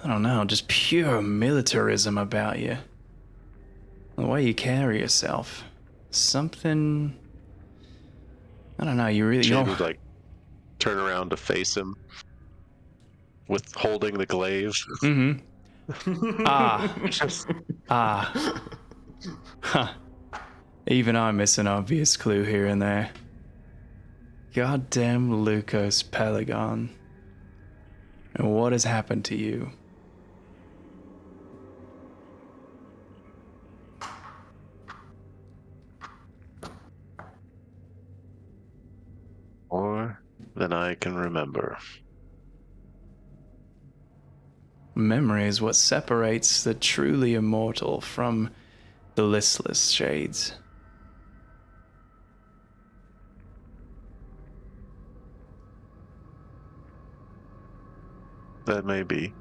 I don't know, just pure militarism about you. The way you carry yourself. Something, I don't know, you She don't... would like turn around to face him with holding the glaive. Mm-hmm. Huh. Even I miss an obvious clue here and there. Goddamn Lucas Pelagon. And what has happened to you? More than I can remember. Memory is what separates the truly immortal from the listless shades. That may be.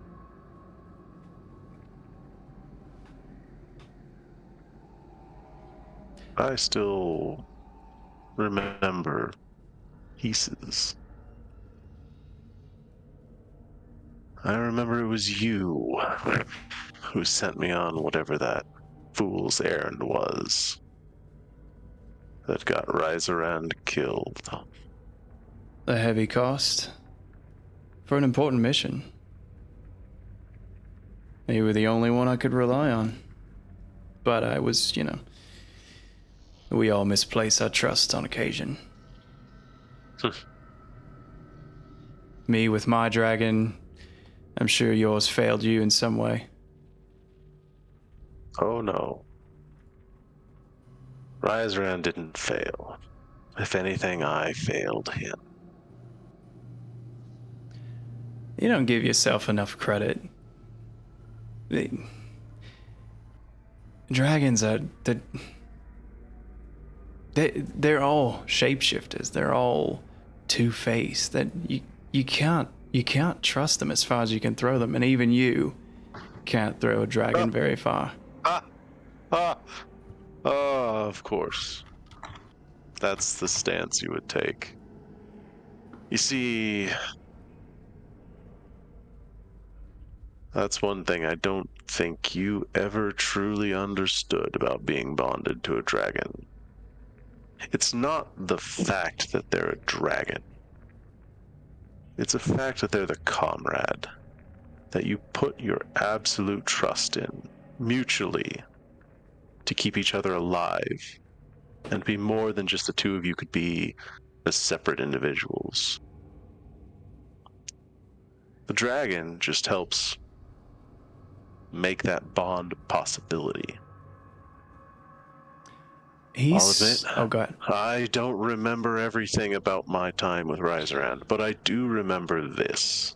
I still remember pieces. I remember it was you who sent me on whatever that fool's errand was that got Riserand killed. A heavy cost for an important mission. You were the only one I could rely on. But I was, we all misplace our trust on occasion. Me with my dragon, I'm sure yours failed you in some way. Oh no. Riserand didn't fail. If anything, I failed him. You don't give yourself enough credit. Dragons are they're all shapeshifters. They're all two-faced. That you can't trust them as far as you can throw them, and even you can't throw a dragon very far. Of course. That's the stance you would take. You see, that's one thing I don't think you ever truly understood about being bonded to a dragon. It's not the fact that they're a dragon. It's a fact that they're the comrade that you put your absolute trust in, mutually, to keep each other alive, and be more than just the two of you could be as separate individuals. The dragon just helps make that bond a possibility. I'll admit, Oh, go ahead. I don't remember everything about my time with Riserand, but I do remember this.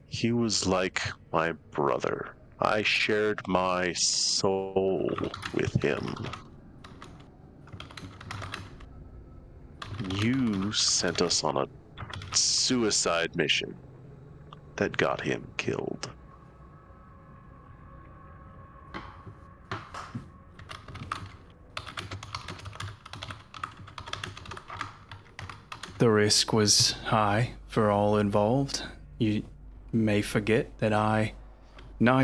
He was like my brother. I shared my soul with him. You sent us on a suicide mission that got him killed. The risk was high for all involved. You may forget that I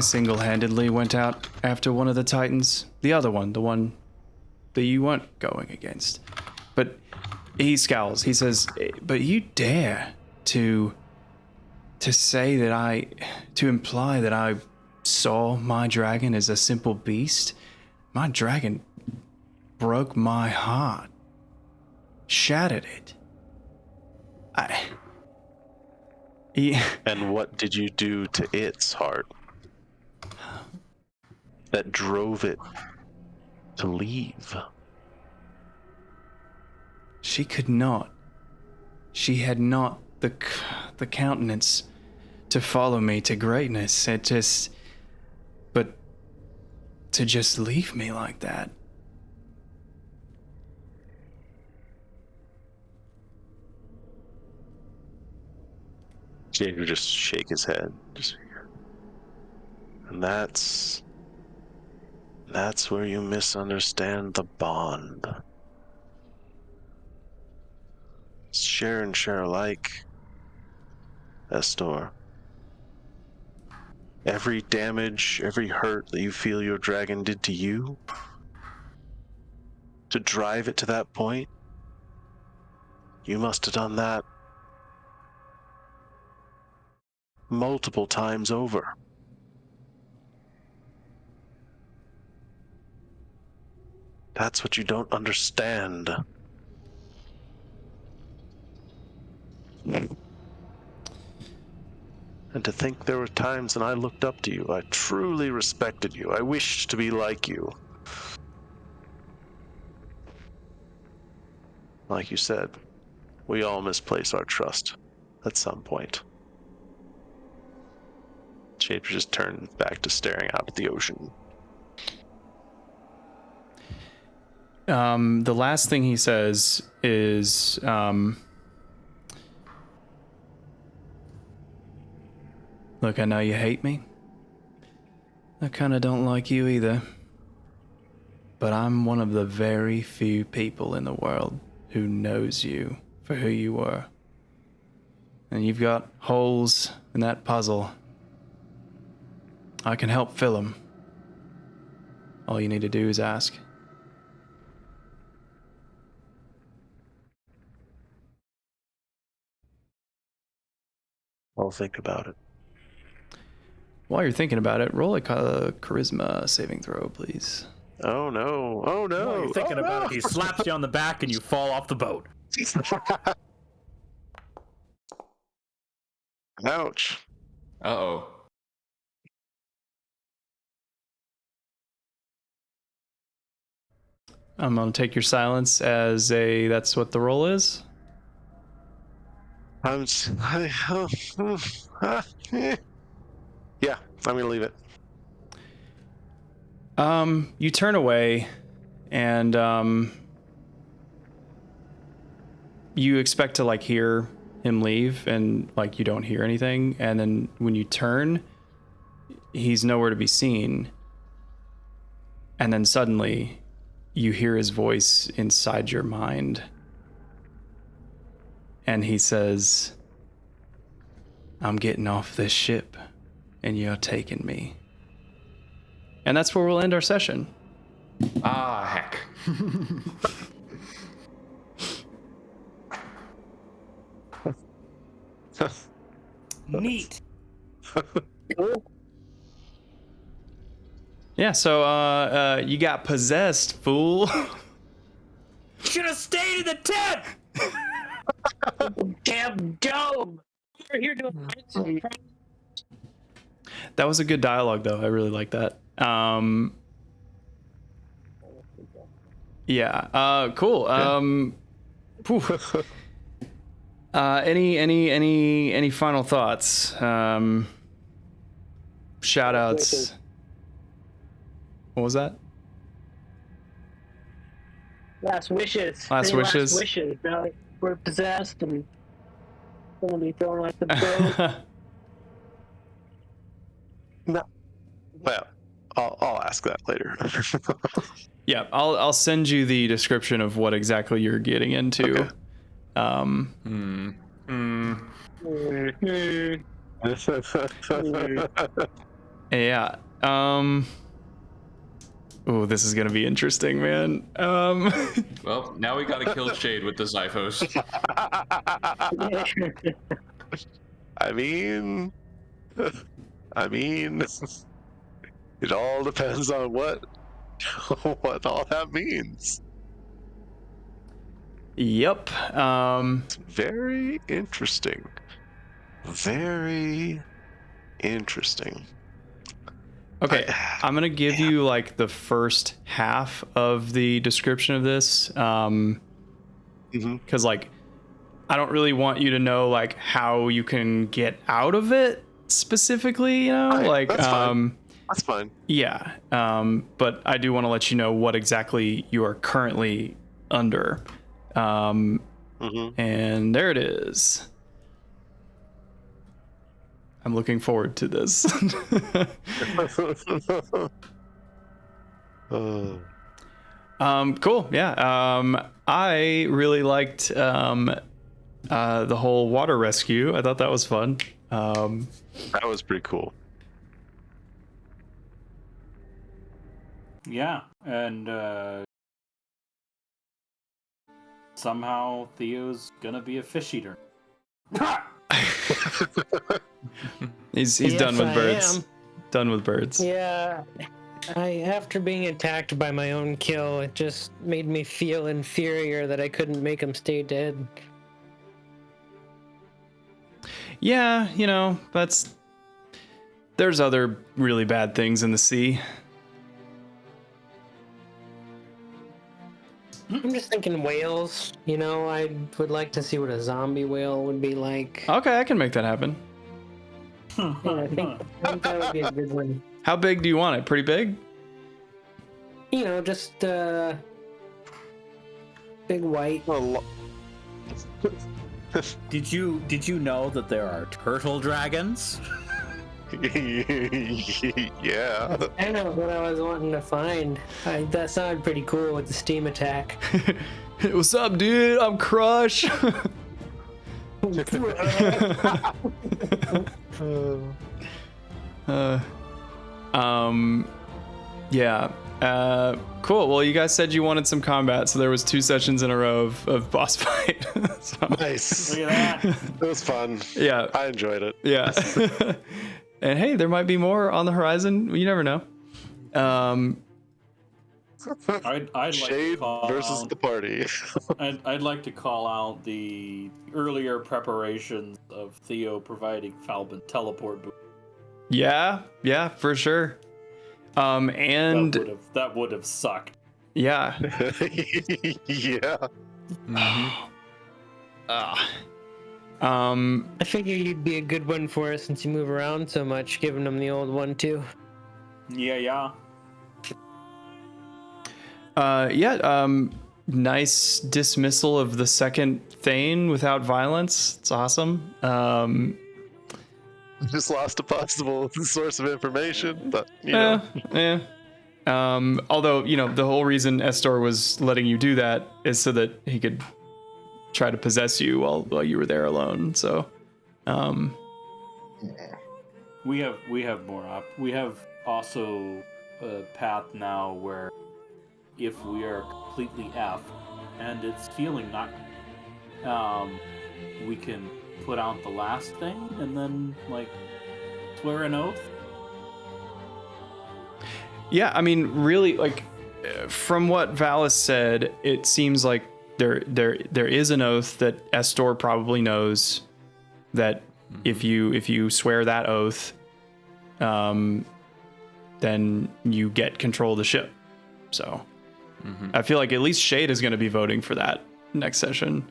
single-handedly went out after one of the Titans. The other one, the one that you weren't going against. But he scowls. He says, but you dare to say that to imply that I saw my dragon as a simple beast? My dragon broke my heart. Shattered it. And what did you do to its heart that drove it to leave? She could not. She had not the countenance to follow me to greatness. But to just leave me like that. Jake would just shake his head. And that's where you misunderstand the bond. Share and share alike, Estor. Every damage, every hurt that you feel your dragon did to you, to drive it to that point, you must have done that multiple times over. That's what you don't understand. And to think there were times when I looked up to you, I truly respected you, I wished to be like you. Like you said, we all misplace our trust at some point. Shaper just turned back to staring out at the ocean. The last thing he says is, look, I know you hate me. I kind of don't like you either. but I'm one of the very few people in the world who knows you for who you were. And you've got holes in that puzzle. I can help fill them. All you need to do is ask. I'll think about it. While you're thinking about it, roll a charisma saving throw, please. Oh no! Oh no! While you're thinking about it, he slaps you on the back and you fall off the boat. Ouch! Uh-oh. I'm gonna take your silence as that's what the roll is. Yeah, I'm gonna leave it. You turn away, and you expect to like hear him leave, and like you don't hear anything, and then when you turn, he's nowhere to be seen, and then suddenly you hear his voice inside your mind, and he says, "I'm getting off this ship, and you're taking me." And that's where we'll end our session. Ah, heck. Neat. Yeah, so you got possessed, fool. Should have stayed in the tent. Damn dome! We're here doing That was a good dialogue, though. I really like that. Yeah. Cool. Any final thoughts? Shout outs. What was that? Last wishes. Last Any wishes? Last wishes. Now we're possessed and gonna be thrown like the boat. No. Well, I'll ask that later. Yeah, I'll send you the description of what exactly you're getting into. Okay. Yeah. Oh, this is gonna be interesting, man. Well, now we gotta kill Shade with the Zyphos. I mean, it all depends on what all that means. Yep. It's very interesting. Very interesting. Okay, I'm gonna give you like the first half of the description of this, because like I don't really want you to know like how you can get out of it specifically, you know, Right, like that's fine. That's fine. Yeah, but I do want to let you know what exactly you are currently under, and there it is. I'm looking forward to this. Cool. Yeah. I really liked the whole water rescue. I thought that was fun. That was pretty cool. Yeah, and somehow Theo's gonna be a fish eater. He's Yes, done with I birds. am. Done with birds. Yeah. After being attacked by my own kill, it just made me feel inferior that I couldn't make him stay dead. Yeah, you know, there's other really bad things in the sea. I'm just thinking whales. You know, I would like to see what a zombie whale would be like. Okay, I can make that happen. Yeah, I think that would be a good one. How big do you want it? Pretty big? You know, just big white. Did you know that there are turtle dragons? Yeah. I know what I was wanting to find. That sounded pretty cool with the steam attack. What's up, dude? I'm Crush. Yeah. Cool. Well, you guys said you wanted some combat, so there was 2 sessions in a row of boss fight. So, Nice. Look at that. It was fun. yeah. I enjoyed it. Yeah. And hey, there might be more on the horizon. You never know. I'd like Shade to call versus out, the party. I'd like to call out the earlier preparations of Theo providing Falbin teleport boost. Yeah, for sure. And That would have sucked. yeah. Yeah. I figure you'd be a good one for us since you move around so much, giving them the old one too. Yeah. Nice dismissal of the second Thane without violence. It's awesome. Just lost a possible source of information, but you know. Yeah. Although, the whole reason Estor was letting you do that is so that he could try to possess you while you were there alone. So, We have more we have also a path now where if we are completely F and it's feeling not we can put out the last thing and then swear an oath. yeah, I mean, really, from what Valis said, it seems like there is an oath that Estor probably knows that if you swear that oath, then you get control of the ship. So I feel like at least Shade is going to be voting for that next session.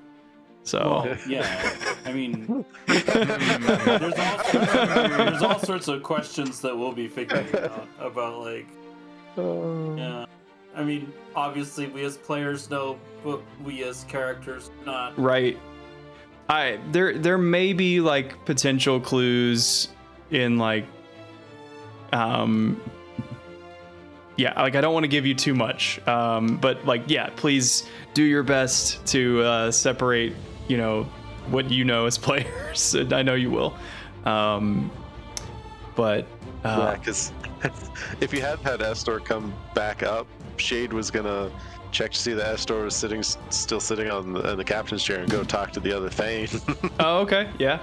So Well, yeah, I mean, there's all sorts of questions that we'll be figuring out about yeah. I mean, obviously we as players know, but we as characters do not. right. There may be potential clues in yeah, I don't want to give you too much, but yeah, please do your best to separate what as players. I know you will, but Yeah, because if you hadn't had Estor come back up, Shade was gonna check to see that Estor was still sitting on the captain's chair and go talk to the other Thane. Oh, okay, yeah.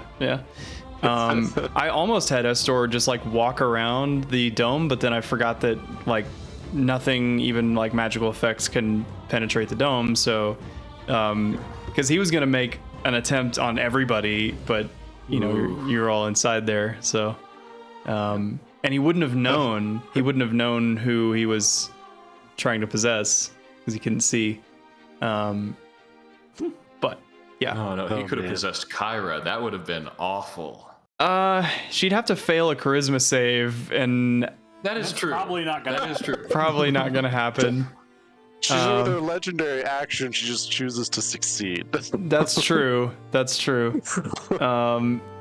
I almost had Estor just walk around the dome, but then I forgot that nothing, even magical effects, can penetrate the dome. So, because he was gonna make an attempt on everybody, but you're all inside there. So, and he wouldn't have known. He wouldn't have known who he was trying to possess because he couldn't see. But yeah. Oh no, he could have possessed Kyra. That would have been awful. She'd have to fail a charisma save, and That is true. Probably not gonna. That is true. probably not gonna happen. She's with her legendary action, she just chooses to succeed. That's true. That's true.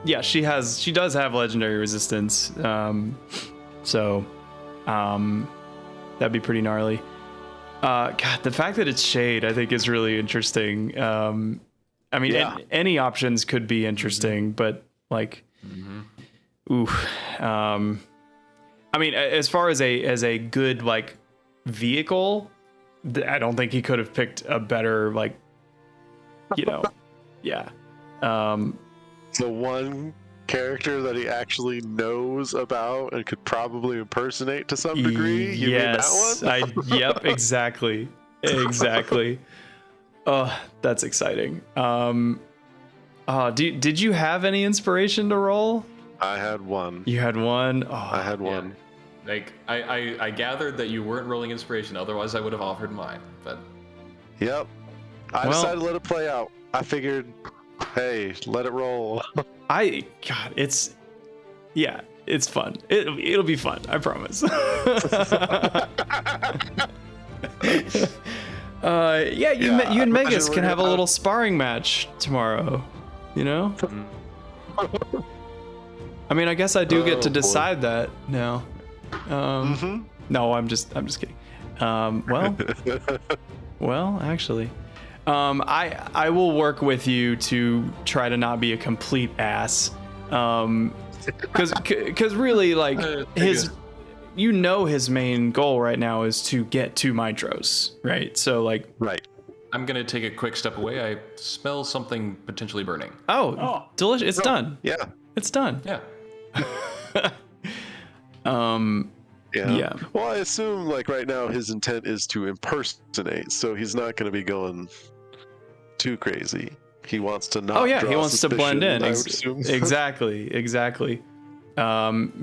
Yeah, she does have legendary resistance. So that'd be pretty gnarly. God, the fact that it's Shade, I think, is really interesting. I mean, any options could be interesting, but ooh. I mean, as far as a good vehicle, I don't think he could have picked a better yeah. The one character that he actually knows about and could probably impersonate to some degree. You mean that one? Yep, exactly. Oh, that's exciting. Did you have any inspiration to roll? I had one. You had one? Oh, I had one. I gathered that you weren't rolling inspiration, otherwise I would have offered mine. But Yep. I decided to let it play out. I figured, hey, let it roll. it's fun. It'll be fun. I promise. You and Megas can have a little sparring match tomorrow. I mean, I guess I do get to boy. decide that now. No, I'm just kidding. Well, actually, I will work with you to try to not be a complete ass. Because really, like his main goal right now is to get to Mitros, right? So like, Right. I'm gonna take a quick step away. I smell something potentially burning. oh. Delicious! It's done. Yeah. It's done. Yeah. Yeah. Well, I assume like right now his intent is to impersonate, so he's not going to be going too crazy. He wants to not. Oh yeah, draw he wants to blend in. I would assume. Exactly.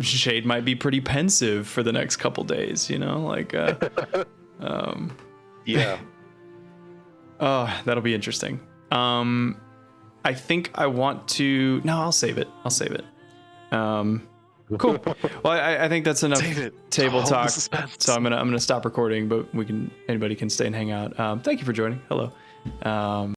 Shade might be pretty pensive for the next couple days, you know, like. Yeah. Oh, that'll be interesting. I think I want to. No, I'll save it. Cool. Well, I think that's enough table talk. So I'm gonna stop recording, but anybody can stay and hang out. Thank you for joining. Hello.